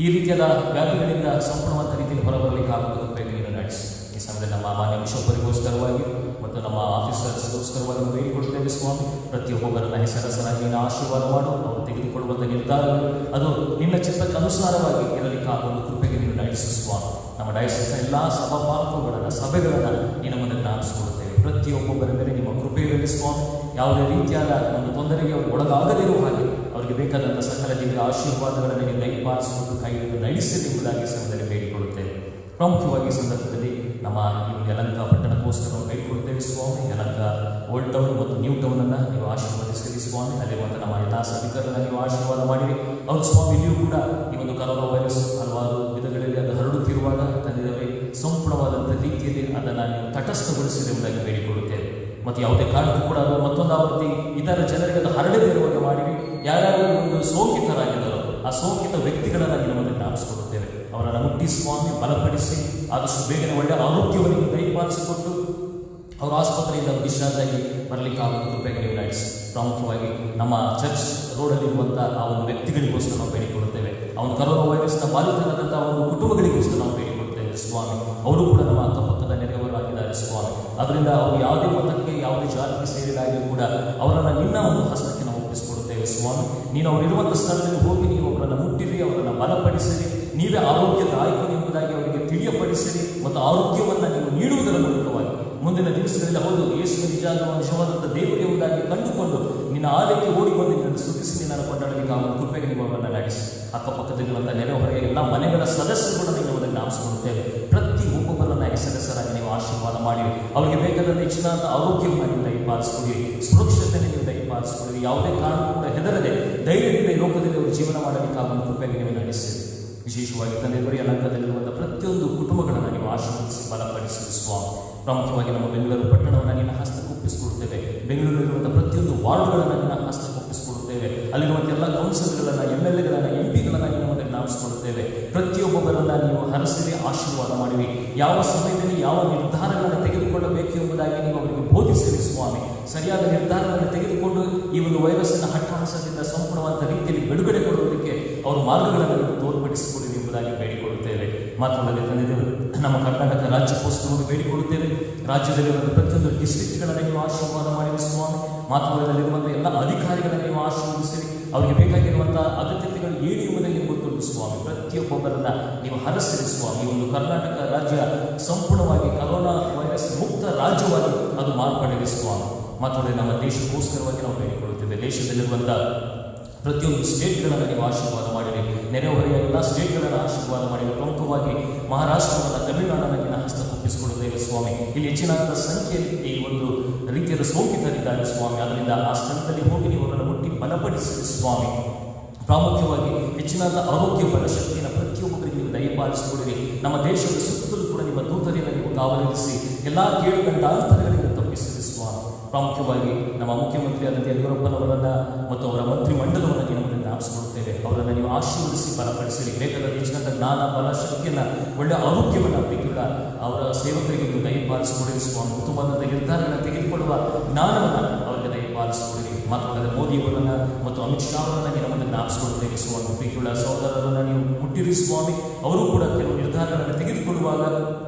ಈ ರೀತಿಯಾದ ವ್ಯಾಧಿಗಳಿಂದ ಸಂಪೂರ್ಣವಾದ ರೀತಿಯಲ್ಲಿ ಹೊರಬರಲಿಕ್ಕಾಗುವ ಕೃಪೆಗೆ ನೀನು ನಡೆಸಿ. ಈ ಸಮಯದಲ್ಲಿ ನಮ್ಮ ಮಾನ್ಯ ಬಿಷಪ್ಪರಿಗೋಸ್ಕರವಾಗಿ ಮತ್ತು ನಮ್ಮ ಆಫೀಸರ್ಸ್ಗೋಸ್ಕರವಾಗಿ ಬೇಡಿಕೊಳ್ತೇವೆ ಸ್ವಾಮಿ. ಪ್ರತಿಯೊಬ್ಬೊಬ್ಬರನ್ನ ಹೆಸರಸರಾಗಿ ನೀನು ಆಶೀರ್ವಾದ ಮಾಡು. ಅವರು ತೆಗೆದುಕೊಳ್ಳುವಂಥ ನಿರ್ಧಾರಗಳು ಅದು ನಿನ್ನ ಚಿತ್ತಕ್ಕೆ ಅನುಸಾರವಾಗಿ ಇರಲಿಕ್ಕಾಗುವ ಕೃಪೆಗೆ ನೀನು ನಡೆಸು ಸ್ವಾಮಿ. ನಮ್ಮ ಡಯಸಿಸ್ನ ಎಲ್ಲ ಸಭಾಪಾಲಕರುಗಳನ್ನು ಸಭೆಗಳನ್ನು ನಿನ್ನ ಮುಂದೆ ಜ್ಞಾಪಿಸಿಕೊಡುತ್ತೇವೆ. ಪ್ರತಿಯೊಬ್ಬೊಬ್ಬರ ಮೇಲೆ ನಿಮ್ಮ ಕೃಪೆಯಲ್ಲಿ ಸ್ವಾಮಿ ಯಾವುದೇ ರೀತಿಯಾದ ಒಂದು ತೊಂದರೆಗೆ ಅವರು ಒಳಗಾಗದಿರುವ ಹಾಗೆ ಅವರಿಗೆ ಬೇಕಾದಂಥ ಸಕಲ ದಿವ್ಯ ಆಶೀರ್ವಾದಗಳನ್ನು ನೀವು ದಯಪಾಲಿಸಿಕೊಂಡು ಕೈ ಹಿಡಿದು ನಡೆಸಲಿ ಎಂಬುದಾಗಿ ಸಮಯದಲ್ಲಿ ಬೇಡಿಕೊಳ್ಳುತ್ತೇವೆ. ಪ್ರಮುಖವಾಗಿ ಈ ಸಂದರ್ಭದಲ್ಲಿ ನಮ್ಮ ಈ ಯಲಹಂಕ ಪಟ್ಟಣಕ್ಕೋಸ್ಕರ ನಾವು ಬೇಡಿಕೊಳ್ತೇವೆ ಸ್ವಾಮಿ. ಯಲಹಂಕ ಓಲ್ಡ್ ಟೌನ್ ಮತ್ತು ನ್ಯೂ ಟೌನನ್ನು ನೀವು ಆಶೀರ್ವದಿಸಿರಿ ಸ್ವಾಮಿ. ಅಲ್ಲಿರುವಂಥ ನಮ್ಮ ಎಲ್ಲ ಸಭಿಕರನ್ನು ನೀವು ಆಶೀರ್ವಾದ ಮಾಡಿರಿ. ಅವರು ಸ್ವಾಮಿ ಇಲ್ಲಿಯೂ ಕೂಡ ಈ ಒಂದು ಕರೋನಾ ವೈರಸ್ ಹಲವಾರು ವಿಧಗಳಲ್ಲಿ ಅದು ಹರಡುತ್ತಿರುವಾಗ ತಂದೆಯವರೇ ಸಂಪೂರ್ಣವಾದಂಥ ರೀತಿಯಲ್ಲಿ ಅದನ್ನು ನೀವು ತಟಸ್ಥಗೊಳಿಸಿರಿ ಎಂಬುದಾಗಿ ಬೇಡಿಕೊಳ್ಳುತ್ತೇವೆ. ಮತ್ತು ಯಾವುದೇ ಕಾರಣಕ್ಕೂ ಕೂಡ ಅದು ಮತ್ತೊಂದು ಆವೃತ್ತಿ ಇತರ ಜನರಿಗೆ ಅದು ಹರಡದೇ ಇರುವಾಗ ಮಾಡಿರಿ. ಯಾರ್ಯಾರು ಒಂದು ಸೋಂಕಿತರಾಗಿದ್ದಾರೋ ಆ ಸೋಂಕಿತ ವ್ಯಕ್ತಿಗಳನ್ನು ನಿನ್ನ ಮುಂದೆ ಜ್ಞಾಪಿಸಿಕೊಡುತ್ತೇವೆ. ಅವರನ್ನು ಮುಟ್ಟಿ ಸ್ವಾಮಿ ಬಲಪಡಿಸಿ ಆದಷ್ಟು ಬೇಗನೆ ಒಳ್ಳೆಯ ಆರೋಗ್ಯವನ್ನು ದಯಪಾಲಿಸಿಕೊಟ್ಟು ಅವರು ಆಸ್ಪತ್ರೆಯಿಂದ ಡಿಸ್ಚಾರ್ಜ್ ಆಗಿ ಬರಲಿಕ್ಕಾಗುವ ಕೃಪೆಗೆ ನೀವು ನಡೆಸಿ. ಪ್ರಾಮುಖ್ಯವಾಗಿ ನಮ್ಮ ಚರ್ಚ್ ರೋಡಲ್ಲಿರುವಂಥ ಆ ಒಂದು ವ್ಯಕ್ತಿಗಳಿಗೋಸ್ಕರ ನಾವು ಬೇಡಿಕೊಳ್ಳುತ್ತೇವೆ. ಆ ಒಂದು ಕರೋನಾ ವೈರಸ್ನ ಬಾಧಿತರಾದಂಥ ಒಂದು ಕುಟುಂಬಗಳಿಗೋಸ್ಕರ ನಾವು ಬೇಡಿಕೊಳ್ಳುತ್ತೇವೆ ಸ್ವಾಮಿ. ಅವರು ಕೂಡ ನಮ್ಮ ಅಕ್ಕಪಕ್ಕದ ನೆರೆಯವರಾಗಿದ್ದಾರೆ ಸ್ವಾಮಿ. ಅದರಿಂದ ಅವರು ಯಾವುದೇ ಮತಕ್ಕೆ ಯಾವುದೇ ಜಾತಿಗೆ ಸೇರಿದಾಗಿಯೂ ಕೂಡ ಅವರನ್ನು ನಿನ್ನ ಒಂದು ಹಸ್ತಕ್ಕೆ ನಾವು ಒಪ್ಪಿಸಿಕೊಡುತ್ತೇವೆ ಸ್ವಾಮಿ. ನೀನು ಅವರಿರುವಂಥ ಸ್ಥಳದಲ್ಲಿ ಹೋಗಿ ನೀವು ಅವರನ್ನು ಮುಟ್ಟಿರಿ, ಅವರನ್ನು ಬಲಪಡಿಸಿರಿ, ನೀವೇ ಆರೋಗ್ಯದಾಯಕರು ಎಂಬುದಾಗಿ ಅವರಿಗೆ ತಿಳಿಯಪಡಿಸಿರಿ ಮತ್ತು ಆರೋಗ್ಯವನ್ನು ನೀವು ನೀಡುವುದರ ಮೂಲಕವಾಗಿ ಮುಂದಿನ ದಿವಸಗಳಲ್ಲಿ ಹೌದು ಯೇಸು ನಿಜವಾದಂಥ ದೇವರು ಎಂಬುದಾಗಿ ಕಂಡುಕೊಂಡು ನಿನ್ನ ಆಲಯಕ್ಕೆ ಓಡಿಕೊಂಡು ನಿನ್ನನ್ನು ಸ್ತುತಿಸಿ ನಿನ್ನನ್ನು ಕೊಂಡಾಡಲಿಕ್ಕೆ ಅವನ ಕೃಪೆಗೆ ನಿಮ್ಮನ್ನು ನಡೆಸಿ ಅಕ್ಕಪಕ್ಕದಲ್ಲಿರುವಂಥ ನೆರೆಹೊರೆಯ ಎಲ್ಲ ಮನೆಗಳ ಸದಸ್ಯರುಗಳನ್ನು ನೀವು ಅದನ್ನು ಜ್ಞಾಪಿಸಿಕೊಳ್ಳುತ್ತೇವೆ. ಪ್ರತಿ ಒಬ್ಬೊಬ್ಬರನ್ನ ಸದಸ್ಯರಾಗಿ ನೀವು ಆಶೀರ್ವಾದ ಮಾಡಿ ಅವರಿಗೆ ಬೇಕಾದ ಹೆಚ್ಚಿನಾದ ಆರೋಗ್ಯವನ್ನು ನೀವು ದಯಪಾಲಿಸಿಕೊಡಿ, ಸುರಕ್ಷತೆಯನ್ನು ನೀವು ದಯಪಾಲಿಸಿಕೊಡಿ. ಯಾವುದೇ ಕಾರಣಕ್ಕೂ ಕೂಡ ಹೆದರದೆ ಧೈರ್ಯದಿಂದ ಈ ಲೋಕದಲ್ಲಿ ಅವರು ಜೀವನ ಮಾಡಲಿಕ್ಕೆ ಅವನ ಕೃಪೆಗೆ ನೀವು ನಡೆಸಿರಿ. ವಿಶೇಷವಾಗಿ ತಂದೆಯವರೇ ಯಲಹಂಕದಲ್ಲಿರುವಂಥ ಪ್ರತಿಯೊಂದು ಕುಟುಂಬಗಳನ್ನು ನೀವು ಆಶೀರ್ವದಿಸಿ ಬಲಪಡಿಸಿ ಸ್ವಾಮಿ. ಪ್ರಾಮುಖ್ಯವಾಗಿ ನಮ್ಮ ಬೆಂಗಳೂರು ಪಟ್ಟಣವನ್ನು ನಿನ್ನ ಹಸ್ತಕ್ಕೊಪ್ಪಿಸಿಕೊಡುತ್ತೇವೆ. ಬೆಂಗಳೂರಿನಲ್ಲಿರುವಂಥ ಪ್ರತಿಯೊಂದು ವಾರ್ಡ್ಗಳನ್ನು ನಿನ್ನ ಹಸ್ತಕ್ಕೊಪ್ಪಿಸಿಕೊಡುತ್ತೇವೆ. ಅಲ್ಲಿರುವಂಥ ಎಲ್ಲ ಕೌನ್ಸಿಲ್ಗಳನ್ನು, MLAಗಳನ್ನು, MP ಗಳನ್ನು ನೀವು ಮುಂದೆ ಜ್ಞಾಪಿಸಿಕೊಳ್ಳುತ್ತೇವೆ. ಪ್ರತಿಯೊಬ್ಬೊಬ್ಬರನ್ನ ನೀವು ಹರಸಿರಿ, ಆಶೀರ್ವಾದ ಮಾಡಿರಿ. ಯಾವ ಸಮಯದಲ್ಲಿ ಯಾವ ನಿರ್ಧಾರಗಳನ್ನು ತೆಗೆದುಕೊಳ್ಳಬೇಕು ಎಂಬುದಾಗಿ ನೀವು ಅವರಿಗೆ ಬೋಧಿಸಿರಿ ಸ್ವಾಮಿ. ಸರಿಯಾದ ನಿರ್ಧಾರವನ್ನು ತೆಗೆದುಕೊಂಡು ಈ ಒಂದು ವೈರಸ್ಸಿನ ಹಟ್ಟಹಾಸದಿಂದ ಸಂಪೂರ್ಣವಾದ ರೀತಿಯಲ್ಲಿ ಬಿಡುಗಡೆ ಕೊಡುವುದಕ್ಕೆ ಅವರು ಮಾರ್ಗಗಳನ್ನು ನೀವು ತೋರ್ಪಡಿಸಿಕೊಡಿರಿ ಎಂಬುದಾಗಿ ಬೇಡಿಕೊಳ್ಳುತ್ತೇವೆ. ಮಾತ್ರವಲ್ಲದೆ ತಂದೆಯವರು ನಮ್ಮ ಕರ್ನಾಟಕ ರಾಜ್ಯಕ್ಕೋಸ್ಕರವನ್ನು ಬೇಡಿಕೊಳ್ಳುತ್ತೇವೆ. ರಾಜ್ಯದಲ್ಲಿರುವಂಥ ಪ್ರತಿಯೊಂದು ಡಿಸ್ಟ್ರಿಕ್ಟ್ಗಳನ್ನು ನೀವು ಆಶೀರ್ವಾದ ಮಾಡಿರಿ ಸ್ವಾಮಿ. ಮಾತ್ರವಲ್ಲದಲ್ಲಿರುವಂಥ ಎಲ್ಲ ಅಧಿಕಾರಿಗಳನ್ನು ನೀವು ಆಶೀರ್ವದಿಸಿರಿ. ಅವರಿಗೆ ಬೇಕಾಗಿರುವಂಥ ಅಗತ್ಯತೆಗಳು ಏನು ಎಂಬುದಾಗಿ ಗೊತ್ತುಂಟು ಸ್ವಾಮಿ. ಪ್ರತಿಯೊಬ್ಬೊಬ್ಬರನ್ನ ನೀವು ಹರಸಿರಿ ಸ್ವಾಮಿ. ಒಂದು ಕರ್ನಾಟಕ ರಾಜ್ಯ ಸಂಪೂರ್ಣವಾಗಿ ಕರೋನಾ ವೈರಸ್ ಮುಕ್ತ ರಾಜ್ಯವಾಗಿ ಅದು ಮಾರ್ಪಡಿದೆ ಸ್ವಾಮಿ. ಮಾತ್ರವಲ್ಲದೆ ನಮ್ಮ ದೇಶಕ್ಕೋಸ್ಕರವಾಗಿ ನಾವು ಬೇಡಿಕೊಳ್ಳುತ್ತೇವೆ. ದೇಶದಲ್ಲಿರುವಂಥ ಪ್ರತಿಯೊಂದು ಸ್ಟೇಟ್ಗಳನ್ನು ನೀವು ಆಶೀರ್ವಾದ ಮಾಡಿರಿ. ನೆರೆಹೊರೆಯ ಎಲ್ಲ ಸ್ಟೇಟ್ಗಳನ್ನು ಆಶೀರ್ವಾದ ಮಾಡಿರಿ. ಪ್ರಮುಖವಾಗಿ ಮಹಾರಾಷ್ಟ್ರವನ್ನು, ತಮಿಳುನಾಡನ್ನು ನಿನ್ನ ಹಸ್ತಕ್ಕೊಪ್ಪಿಸಿಕೊಳ್ಳುತ್ತೇವೆ ಸ್ವಾಮಿ. ಇಲ್ಲಿ ಹೆಚ್ಚಿನಾದ ಸಂಖ್ಯೆಯಲ್ಲಿ ಈ ಒಂದು ರೀತಿಯಾದ ಸೋಂಕಿತರಿದ್ದಾರೆ ಸ್ವಾಮಿ. ಅದರಿಂದ ಆ ಸ್ಥಳದಲ್ಲಿ ಹೋಗಿ ನೀವು ಅವರನ್ನು ಮುಟ್ಟಿ ಬಲಪಡಿಸಿರಿ ಸ್ವಾಮಿ. ಪ್ರಾಮುಖ್ಯವಾಗಿ ಹೆಚ್ಚಿನಾದ ಆರೋಗ್ಯ ಬಲ ಶಕ್ತಿಯನ್ನು ಪ್ರತಿಯೊಬ್ಬರಿಗೆ ನೀವು ದಯಪಾಲಿಸಿಕೊಡಿರಿ. ನಮ್ಮ ದೇಶದ ಸುತ್ತಲೂ ಕೂಡ ನಿಮ್ಮ ದೂತರಿಂದ ನೀವು ಕಾವಲಿರಿಸಿ ಎಲ್ಲ ಕೇಳುಗಂಟಾಂತರಗಳಿಂದ ತಪ್ಪಿಸಿರಿ ಸ್ವಾಮಿ. ಪ್ರಾಮುಖ್ಯವಾಗಿ ನಮ್ಮ ಮುಖ್ಯಮಂತ್ರಿಯಾದಂಥ ಯಡಿಯೂರಪ್ಪನವರನ್ನು ಮತ್ತು ಅವರ ಮಂತ್ರಿ ಮಂಡಲವನ್ನು ನಮ್ಮನ್ನು ಜ್ಞಾಪಿಸಿಕೊಳ್ಳುತ್ತೇವೆ. ಅವರನ್ನು ನೀವು ಆಶೀರ್ವದಿಸಿ ಬಲಪಡಿಸಿರಿ. ಬೇಕಾದ ಹೆಚ್ಚಿನ ಜ್ಞಾನ, ಬಲ, ಶಕ್ತಿಯನ್ನು, ಒಳ್ಳೆಯ ಆರೋಗ್ಯವನ್ನು ಕೂಡ ಅವರ ಸೇವಕರಿಗೆ ನೀವು ದಯಪಾಲಿಸಿಕೊಡಿರಿ ಸ್ವಾಮಿ. ಉತ್ತಮವಾದ ನಿರ್ಧಾರಗಳನ್ನು ತೆಗೆದುಕೊಳ್ಳುವ ಜ್ಞಾನವನ್ನು ಅವರಿಗೆ ದಯಪಾಲಿಸಿಕೊಡಿರಿ. ಮಾತ್ರವಲ್ಲದೆ ಮೋದಿಯವರನ್ನು ಮತ್ತು ಅಮಿತ್ ಶಾ ಅವರನ್ನು ನಮ್ಮನ್ನು ಜ್ಞಾಪಿಸಿಕೊಳ್ಳುತ್ತೇವೆ ಸ್ವಾಮಿ. ಪ್ರೀತಿಯುಳ್ಳ ಸಹೋದರರನ್ನು ನೀವು ಮುಟ್ಟಿರಿ ಸ್ವಾಮಿ. ಅವರು ಕೂಡ ಕೆಲವು ನಿರ್ಧಾರಗಳನ್ನು ತೆಗೆದುಕೊಳ್ಳುವಾಗ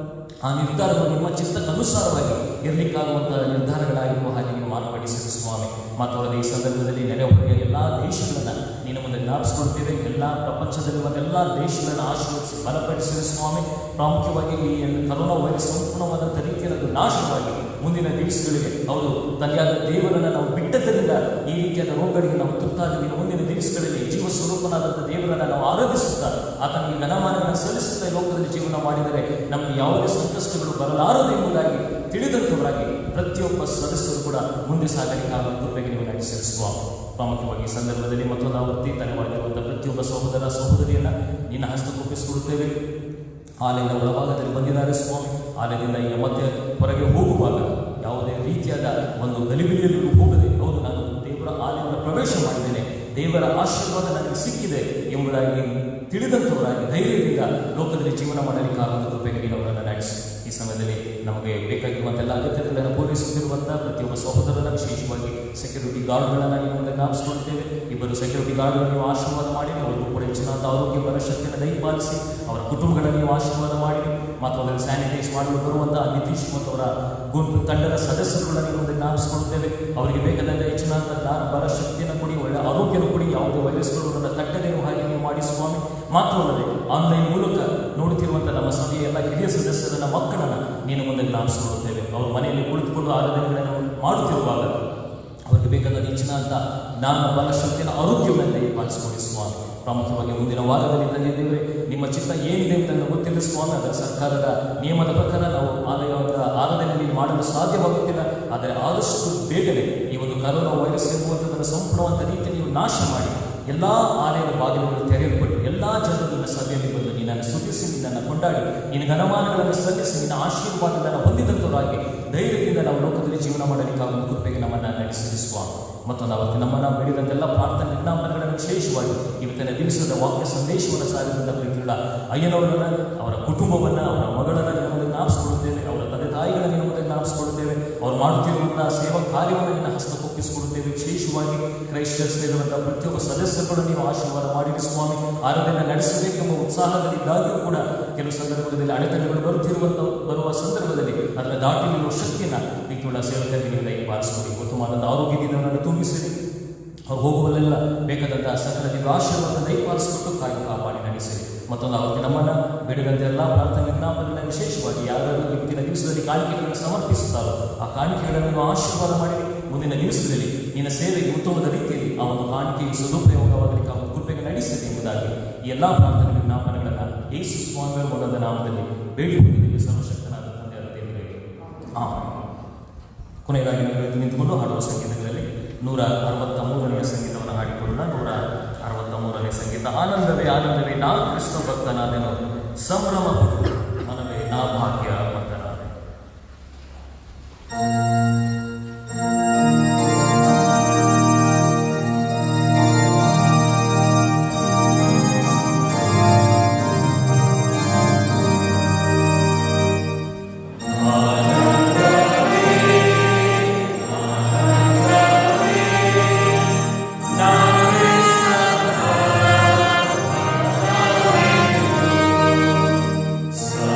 ಆ ನಿರ್ಧಾರಗಳು ನಿಮ್ಮ ಚಿತ್ತಕ್ಕನುಸಾರವಾಗಿ ಇರಲಿಕ್ಕಾಗುವಂಥ ನಿರ್ಧಾರಗಳಾಗಿರುವ ಹಾಗೆ ನೀವು ಮಾರ್ಪಡಿಸಿರಿ ಸ್ವಾಮಿ. ಮಾತ್ರವಲ್ಲದೆ ಈ ಸಂದರ್ಭದಲ್ಲಿ ನೆರೆಹೊರೆಯ ಎಲ್ಲ ದೇಶಗಳನ್ನು ನೀನು ಮುಂದೆ ಜ್ಞಾಪಿಸಿಕೊಳ್ತೇವೆ. ಎಲ್ಲ ಪ್ರಪಂಚದಲ್ಲಿರುವ ಎಲ್ಲ ದೇಶಗಳನ್ನು ಆಶೀರ್ವದಿಸಿ ಬಲಪಡಿಸಿರಿ ಸ್ವಾಮಿ. ಪ್ರಾಮುಖ್ಯವಾಗಿ ಈ ಕರೋನಾ ವೈರಸ್ ಸಂಪೂರ್ಣವಾದಂಥ ರೀತಿಯಲ್ಲಿ ನಾಶವಾಗಿ ಮುಂದಿನ ದಿವಸಗಳಿಗೆ ಅವರು ತಂದೆಯಾದ ದೇವರನ್ನು ನಾವು ಬಿಟ್ಟದ್ದರಿಂದ ಈ ರೀತಿಯಾದ ರೋಗಗಳಿಗೆ ನಾವು ತುತ್ತಾಗಿ ಮುಂದಿನ ದಿವಸಗಳಲ್ಲಿ ಜೀವ ಸ್ವರೂಪನಾದಂಥ ದೇವರನ್ನು ನಾವು ಆರಾಧಿಸುತ್ತಾ ಆತನಿಗೆ ಘನಮಾನಗಳನ್ನು ಸಲ್ಲಿಸುತ್ತಾ ಲೋಕದಲ್ಲಿ ಜೀವನ ಮಾಡಿದರೆ ನಮಗೆ ಯಾವುದೇ ಸಂಕಷ್ಟಗಳು ಬರಲಾರದು ಎಂಬುದಾಗಿ ತಿಳಿದಂಥವರಾಗಿ ಪ್ರತಿಯೊಬ್ಬ ಸದಸ್ಯರು ಕೂಡ ಮುಂದೆ ಸಾಗಲಿಕ್ಕಾಗುವ ಕೃಪೆಗೆ ನೀವು ನಡೆಸಿರಿ ಸ್ವಾಮಿ. ಪ್ರಾಮುಖ್ಯವಾಗಿ ಈ ಸಂದರ್ಭದಲ್ಲಿ ಮತ್ತೊಂದು ಆವೃತ್ತಿ ತಲೆಮಾಡಿರುವಂಥ ಪ್ರತಿಯೊಬ್ಬ ಸಹೋದರ ಸಹೋದರಿಯನ್ನು ನಿನ್ನ ಹಸ್ತಕ್ಕೊಪ್ಪಿಸಿಕೊಡುತ್ತೇವೆ. ಆಲಯದ ಒಳಭಾಗದಲ್ಲಿ ಬಂದಿದ್ದಾರೆ ಸ್ವಾಮಿ. ಆಲಯದಿಂದ ಈಗ ಮತ್ತೆ ಹೊರಗೆ ಹೋಗುವಾಗ ಯಾವುದೇ ರೀತಿಯಾದ ಒಂದು ಗಲಿಬಿಲಿಯಲ್ಲಿ ಹೋಗದೆ, ಹೌದು ನಾನು ದೇವರ ಆಲಯವನ್ನು ಪ್ರವೇಶ ಮಾಡಿದ್ದೇನೆ, ದೇವರ ಆಶೀರ್ವಾದ ನನಗೆ ಸಿಕ್ಕಿದೆ ಎಂಬುದಾಗಿ ತಿಳಿದಂಥವರಾಗಿ ಧೈರ್ಯದಿಂದ ಲೋಕದಲ್ಲಿ ಜೀವನ ಮಾಡಲಿಕ್ಕಾಗುವ ಕೃಪೆಗೆ ನೀನು ಅವರನ್ನು ನಡೆಸಿ. ಈ ಸಮಯದಲ್ಲಿ ನಮಗೆ ಬೇಕಾಗಿರುವಂಥ ಎಲ್ಲ ಅಗತ್ಯತೆಗಳನ್ನು ಪೂರೈಸುತ್ತಿರುವಂಥ ಪ್ರತಿಯೊಬ್ಬ ಸಹೋದರನ, ವಿಶೇಷವಾಗಿ ಸೆಕ್ಯೂರಿಟಿ ಗಾರ್ಡ್ಗಳನ್ನು ನೀವು ಮುಂದೆ ಜ್ಞಾಪಿಸಿಕೊಳ್ತೇವೆ. ಇಬ್ಬರು ಸೆಕ್ಯೂರಿಟಿ ಗಾರ್ಡ್ಗಳನ್ನು ನೀವು ಆಶೀರ್ವಾದ ಮಾಡಿ ಅವರಿಗೂ ಕೂಡ ಹೆಚ್ಚಿನಾದ ಆರೋಗ್ಯ ಬಲ ಶಕ್ತಿಯನ್ನು ದಯಪಾಲಿಸಿ ಅವರ ಕುಟುಂಬಗಳನ್ನು ನೀವು ಆಶೀರ್ವಾದ ಮಾಡಿ. ಮತ್ತು ಅದನ್ನು ಸ್ಯಾನಿಟೈಸ್ ಮಾಡಲು ಬರುವಂಥ ನಿತೀಶ್ ಮತ್ತು ಅವರ ಗುಂಪು ತಂಡದ ಸದಸ್ಯರುಗಳನ್ನು ನೀವು ಮುಂದೆ ಜ್ಞಾಪಿಸಿಕೊಳ್ತೇವೆ. ಅವರಿಗೆ ಬೇಕಾದಂಥ ಹೆಚ್ಚಿನಾದ ಜ್ಞಾನ ಬಲ ಶಕ್ತಿಯನ್ನು ಕೊಡಿ, ಒಳ್ಳೆಯ ಆರೋಗ್ಯನ ಕೊಡಿ. ಯಾವುದೇ ವೈರಸ್ಗಳು ಅವರನ್ನು ತಟ್ಟದೇನು ಹಾಗೆ ನೀವು ಮಾಡಿ ಸ್ವಾಮಿ. ಮಾತ್ರವಲ್ಲದೆ ಆನ್ಲೈನ್ ಮೂಲಕ ನೋಡುತ್ತಿರುವಂಥ ನಮ್ಮ ಸಭೆಯ ಎಲ್ಲ ಹಿರಿಯ ಸದಸ್ಯರನ್ನ ಮಕ್ಕಳನ್ನು ನೀನು ಮುಂದೆ ಜ್ಞಾಪಿಸಿಕೊಳ್ಳುತ್ತೇವೆ. ಅವರು ಮನೆಯಲ್ಲಿ ಕುಳಿತುಕೊಂಡು ಆರಾಧನೆಗಳನ್ನು ಮಾಡುತ್ತಿರುವಾಗ ಅವರಿಗೆ ಬೇಕಾದ ಹೆಚ್ಚಿನಾದ ಜ್ಞಾನ ಬಲ ಶಕ್ತಿಯ ಆರೋಗ್ಯವನ್ನು ದಯಪಾಲಿಸಿಕೊಡಿ ಸ್ವಾಮಿ. ಪ್ರಾಮುಖ್ಯವಾಗಿ ಮುಂದಿನ ವಾರದಲ್ಲಿ ತಂದಿದ್ದೇವೆ. ನಿಮ್ಮ ಚಿತ್ತ ಏನಿದೆ ಅಂತ ಗೊತ್ತಿಲ್ಲ ಸ್ವಾಮಿ. ಅದರ ಸರ್ಕಾರದ ನಿಯಮದ ಪ್ರಕಾರ ನಾವು ಆರಾಧನೆಯಲ್ಲಿ ಮಾಡಲು ಸಾಧ್ಯವಾಗುತ್ತಿಲ್ಲ. ಆದರೆ ಆದಷ್ಟು ಬೇಗನೆ ಈ ಒಂದು ಕರೋನಾ ವೈರಸ್ ಎಂಬುವಂಥದ್ದನ್ನು ಸಂಪೂರ್ಣವಾದ ರೀತಿಯಲ್ಲಿ ನೀವು ನಾಶ ಮಾಡಿ ಎಲ್ಲ ಆಲಯದ ಬಾಗಿಲುಗಳು ತೆರೆಯಲ್ಪಟ್ಟು ಎಲ್ಲ ಜನರು ನಿನ್ನ ಸಭೆಯಲ್ಲಿ ಬಂದು ನಿನ್ನನ್ನು ಸ್ತುತಿಸಿ, ನಿನ್ನನ್ನು ಕೊಂಡಾಡಿ, ನಿನ್ನ ಘನಮಾನಗಳನ್ನು ಸಲ್ಲಿಸಿ, ನಿನ್ನ ಆಶೀರ್ವಾದಗಳನ್ನು ಹೊಂದಿದಂಥವರಾಗಿ ಧೈರ್ಯದಿಂದ ನಾವು ಲೋಕದಲ್ಲಿ ಜೀವನ ಮಾಡಲಿಕ್ಕಾಗುವ ಕೃಪೆಗೆ ನಮ್ಮನ್ನು ನಡೆಸಿರಿ ಸ್ವಾಮಿ. ಮತ್ತೊಂದು ಅವತ್ತು ನಮ್ಮನ್ನು ಬೆಳೆದಂತೆಲ್ಲ ಪ್ರಾರ್ಥನೆ ವಿಜ್ಞಾಪನೆಗಳನ್ನು ವಿಶೇಷವಾಗಿ ಇವತ್ತಿನ ದಿವಸದ ವಾಕ್ಯ ಸಂದೇಶವನ್ನು ಸಾರಿದಂಥ ಪ್ರೀತಿಯುಳ್ಳ ಅಯ್ಯನವರನ್ನು, ಅವರ ಕುಟುಂಬವನ್ನು, ಅವರ ಮಗಳನ್ನು ನಮಗೆ ಜ್ಞಾಪಿಸಿಕೊಳ್ಳುತ್ತೇವೆ. ಅವರ ತಂದೆ ತಾಯಿಗಳನ್ನು ನಮಗೆ ಜ್ಞಾಪಿಸಿಕೊಳ್ಳುತ್ತೇವೆ. ಅವರು ಮಾಡುತ್ತಿರುವಂಥ ಸೇವಾ ಕಾರ್ಯವನ್ನು ನಿನ್ನ ಹಸ್ತಕ್ಕೊಪ್ಪಿಸಿಕೊಳ್ಳುತ್ತೇವೆ. ವಿಶೇಷವಾಗಿ ಕ್ರೈಸ್ತರಿರುವಂಥ ಪ್ರತಿಯೊಬ್ಬ ಸದಸ್ಯರುಗಳು ನೀವು ಆಶೀರ್ವಾದ ಮಾಡಿರಿ ಸ್ವಾಮಿ. ಆರಾಧನೆ ನಡೆಸಬೇಕೆಂಬ ಉತ್ಸಾಹದಲ್ಲಿದ್ದಾಗಿಯೂ ಕೂಡ ಕೆಲವು ಸಂದರ್ಭದಲ್ಲಿ ಅಡೆತಡೆಗಳು ಬರುವ ಸಂದರ್ಭದಲ್ಲಿ ಅದರ ದಾಟಿ ನಿಲ್ಲುವ ಶಕ್ತಿಯನ್ನು ಪ್ರೀತಿಯುಳ್ಳ ಸೇವಕರಿಗೆ ನೀವು ದಯಪಾಲಿಸಿಕೊಡಿ. ಉತ್ತಮವಾದಂಥ ಆರೋಗ್ಯದಿಂದ ತುಂಬಿಸಿರಿ. ಅವ್ರು ಹೋಗುವಲ್ಲೆಲ್ಲ ಬೇಕಾದಂತಹ ಸಕಲ ದಿವ್ಯ ಆಶೀರ್ವಾದ ದಯಪಾಲಿಸಿಕೊಟ್ಟು ಕಾಪಾಡಿ ನಡೆಸಿರಿ. ಮತ್ತೊಂದು ಆವತ್ತು ನಮ್ಮನ್ನು ಬೇಡದಂತೆ ಎಲ್ಲ ಪ್ರಾರ್ಥನೆ ವಿಜ್ಞಾಪನೆಗಳ ವಿಶೇಷವಾಗಿ ಯಾವ್ಯಾವ ಇವತ್ತಿನ ದಿವಸದಲ್ಲಿ ಕಾಣಿಕೆಗಳನ್ನು ಸಮರ್ಪಿಸುತ್ತಾರೋ ಆ ಕಾಣಿಕೆಗಳನ್ನು ಆಶೀರ್ವಾದ ಮಾಡಿ ಮುಂದಿನ ದಿವಸದಲ್ಲಿ ನಿನ್ನ ಸೇವೆಗೆ ಉತ್ತಮದ ರೀತಿಯಲ್ಲಿ ಆ ಒಂದು ಕಾಣಿಕೆಯು ಸದುಪಯೋಗವಾಗಲಿಕ್ಕೆ ಆ ಒಂದು ಕೃಪೆಗೆ ನಡೆಸಿದೆ ಎಂಬುದಾಗಿ ಈ ಎಲ್ಲ ಪ್ರಾರ್ಥನೆ ವಿಜ್ಞಾಪನೆಗಳನ್ನು ಯೇಸು ಸ್ವಾಮಿಯ ಮೂಲದ ನಾಮದಲ್ಲಿ ಬೇಡಿ ಹೋಗಿದ್ದೀವಿ ಸರ್ವಶಕ್ತನಾದ ತಂದೆಯಾದ ದೇವರಿಗೆ. ಕೊನೆಯದಾಗಿ ನಾವು ನಿಂತುಕೊಂಡು ಹಾಡುವ ಸಂಗೀತಗಳಲ್ಲಿ 163ನೇ ಸಂಗೀತವನ್ನು ಹಾಡಿಕೊಳ್ಳೋಣ. 163ನೇ ಸಂಗೀತ. ಆನಂದವೇ ಆನಂದವೇ ನಾ ಕೃಷ್ಣ ಭಕ್ತನಾದೆನು, ಸಂಭ್ರಮ ಪಡು ಮನವೇ ನಾ ಭಾಗ್ಯ ಭಕ್ತನಾದೆ. Sa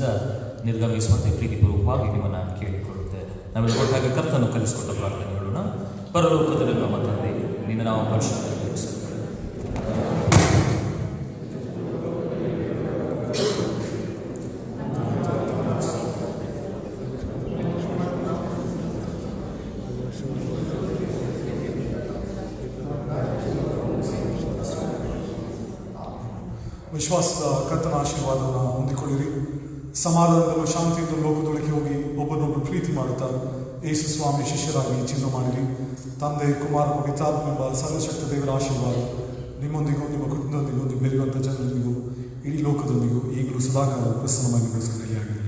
ಪ್ರದೇಶದಿಂದ ನಿರ್ಗಮಿಸುವಂತೆ ಪ್ರೀತಿಪೂರ್ವಕವಾಗಿ ನಿಮ್ಮನ್ನು ಕೇಳಿಕೊಳ್ಳುತ್ತೇವೆ. ನಮಗೆ ಕೊಟ್ಟಾಗ ಕರ್ತನು ಕಲಿಸಿಕೊಟ್ಟ ಪ್ರಾರ್ಥನೆ ಹೇಳೋಣ. ಪರಲೋಕದಲ್ಲಿರುವ ನಮ್ಮ ತಂದೆ, ನಿನ್ನ ನಾವು ಪರಿಶುದ್ಧಗೊಳಿಸುತ್ತೇವೆ. ವಿಶ್ವಾಸದ ಕರ್ತನ ಆಶೀರ್ವಾದವನ್ನು ಹೊಂದಿಕೊಳ್ಳಿರಿ. ಸಮಾಧಾನದಲ್ಲೂ ಶಾಂತಿಯಿಂದ ಲೋಕದೊಳಗೆ ಹೋಗಿ ಒಬ್ಬರನ್ನೊಬ್ಬರು ಪ್ರೀತಿ ಮಾಡುತ್ತಾ ಯೇಸು ಸ್ವಾಮಿ ಶಿಷ್ಯರಾಗಿ ಜೀವನ ಮಾಡಿರಿ. ತಂದೆ, ಕುಮಾರ, ಪವಿತ್ರಾತ್ಮೆಂಬ ಸರ್ವಶಕ್ತ ದೇವರ ಆಶೀರ್ವಾದ ನಿಮ್ಮೊಂದಿಗೂ ನಿಮ್ಮ ಕುಟುಂಬದೊಂದಿಗೂ ಬೆರೆಯುವಂಥ ಜನರೊಂದಿಗೂ ಇಡೀ ಲೋಕದೊಂದಿಗೂ ಈಗಲೂ ಸದಾಕಾಲ ಪ್ರಸನ್ನವಾಗಿ ಬೆಳೆಸಿಕೊಳ್ಳಲಿ.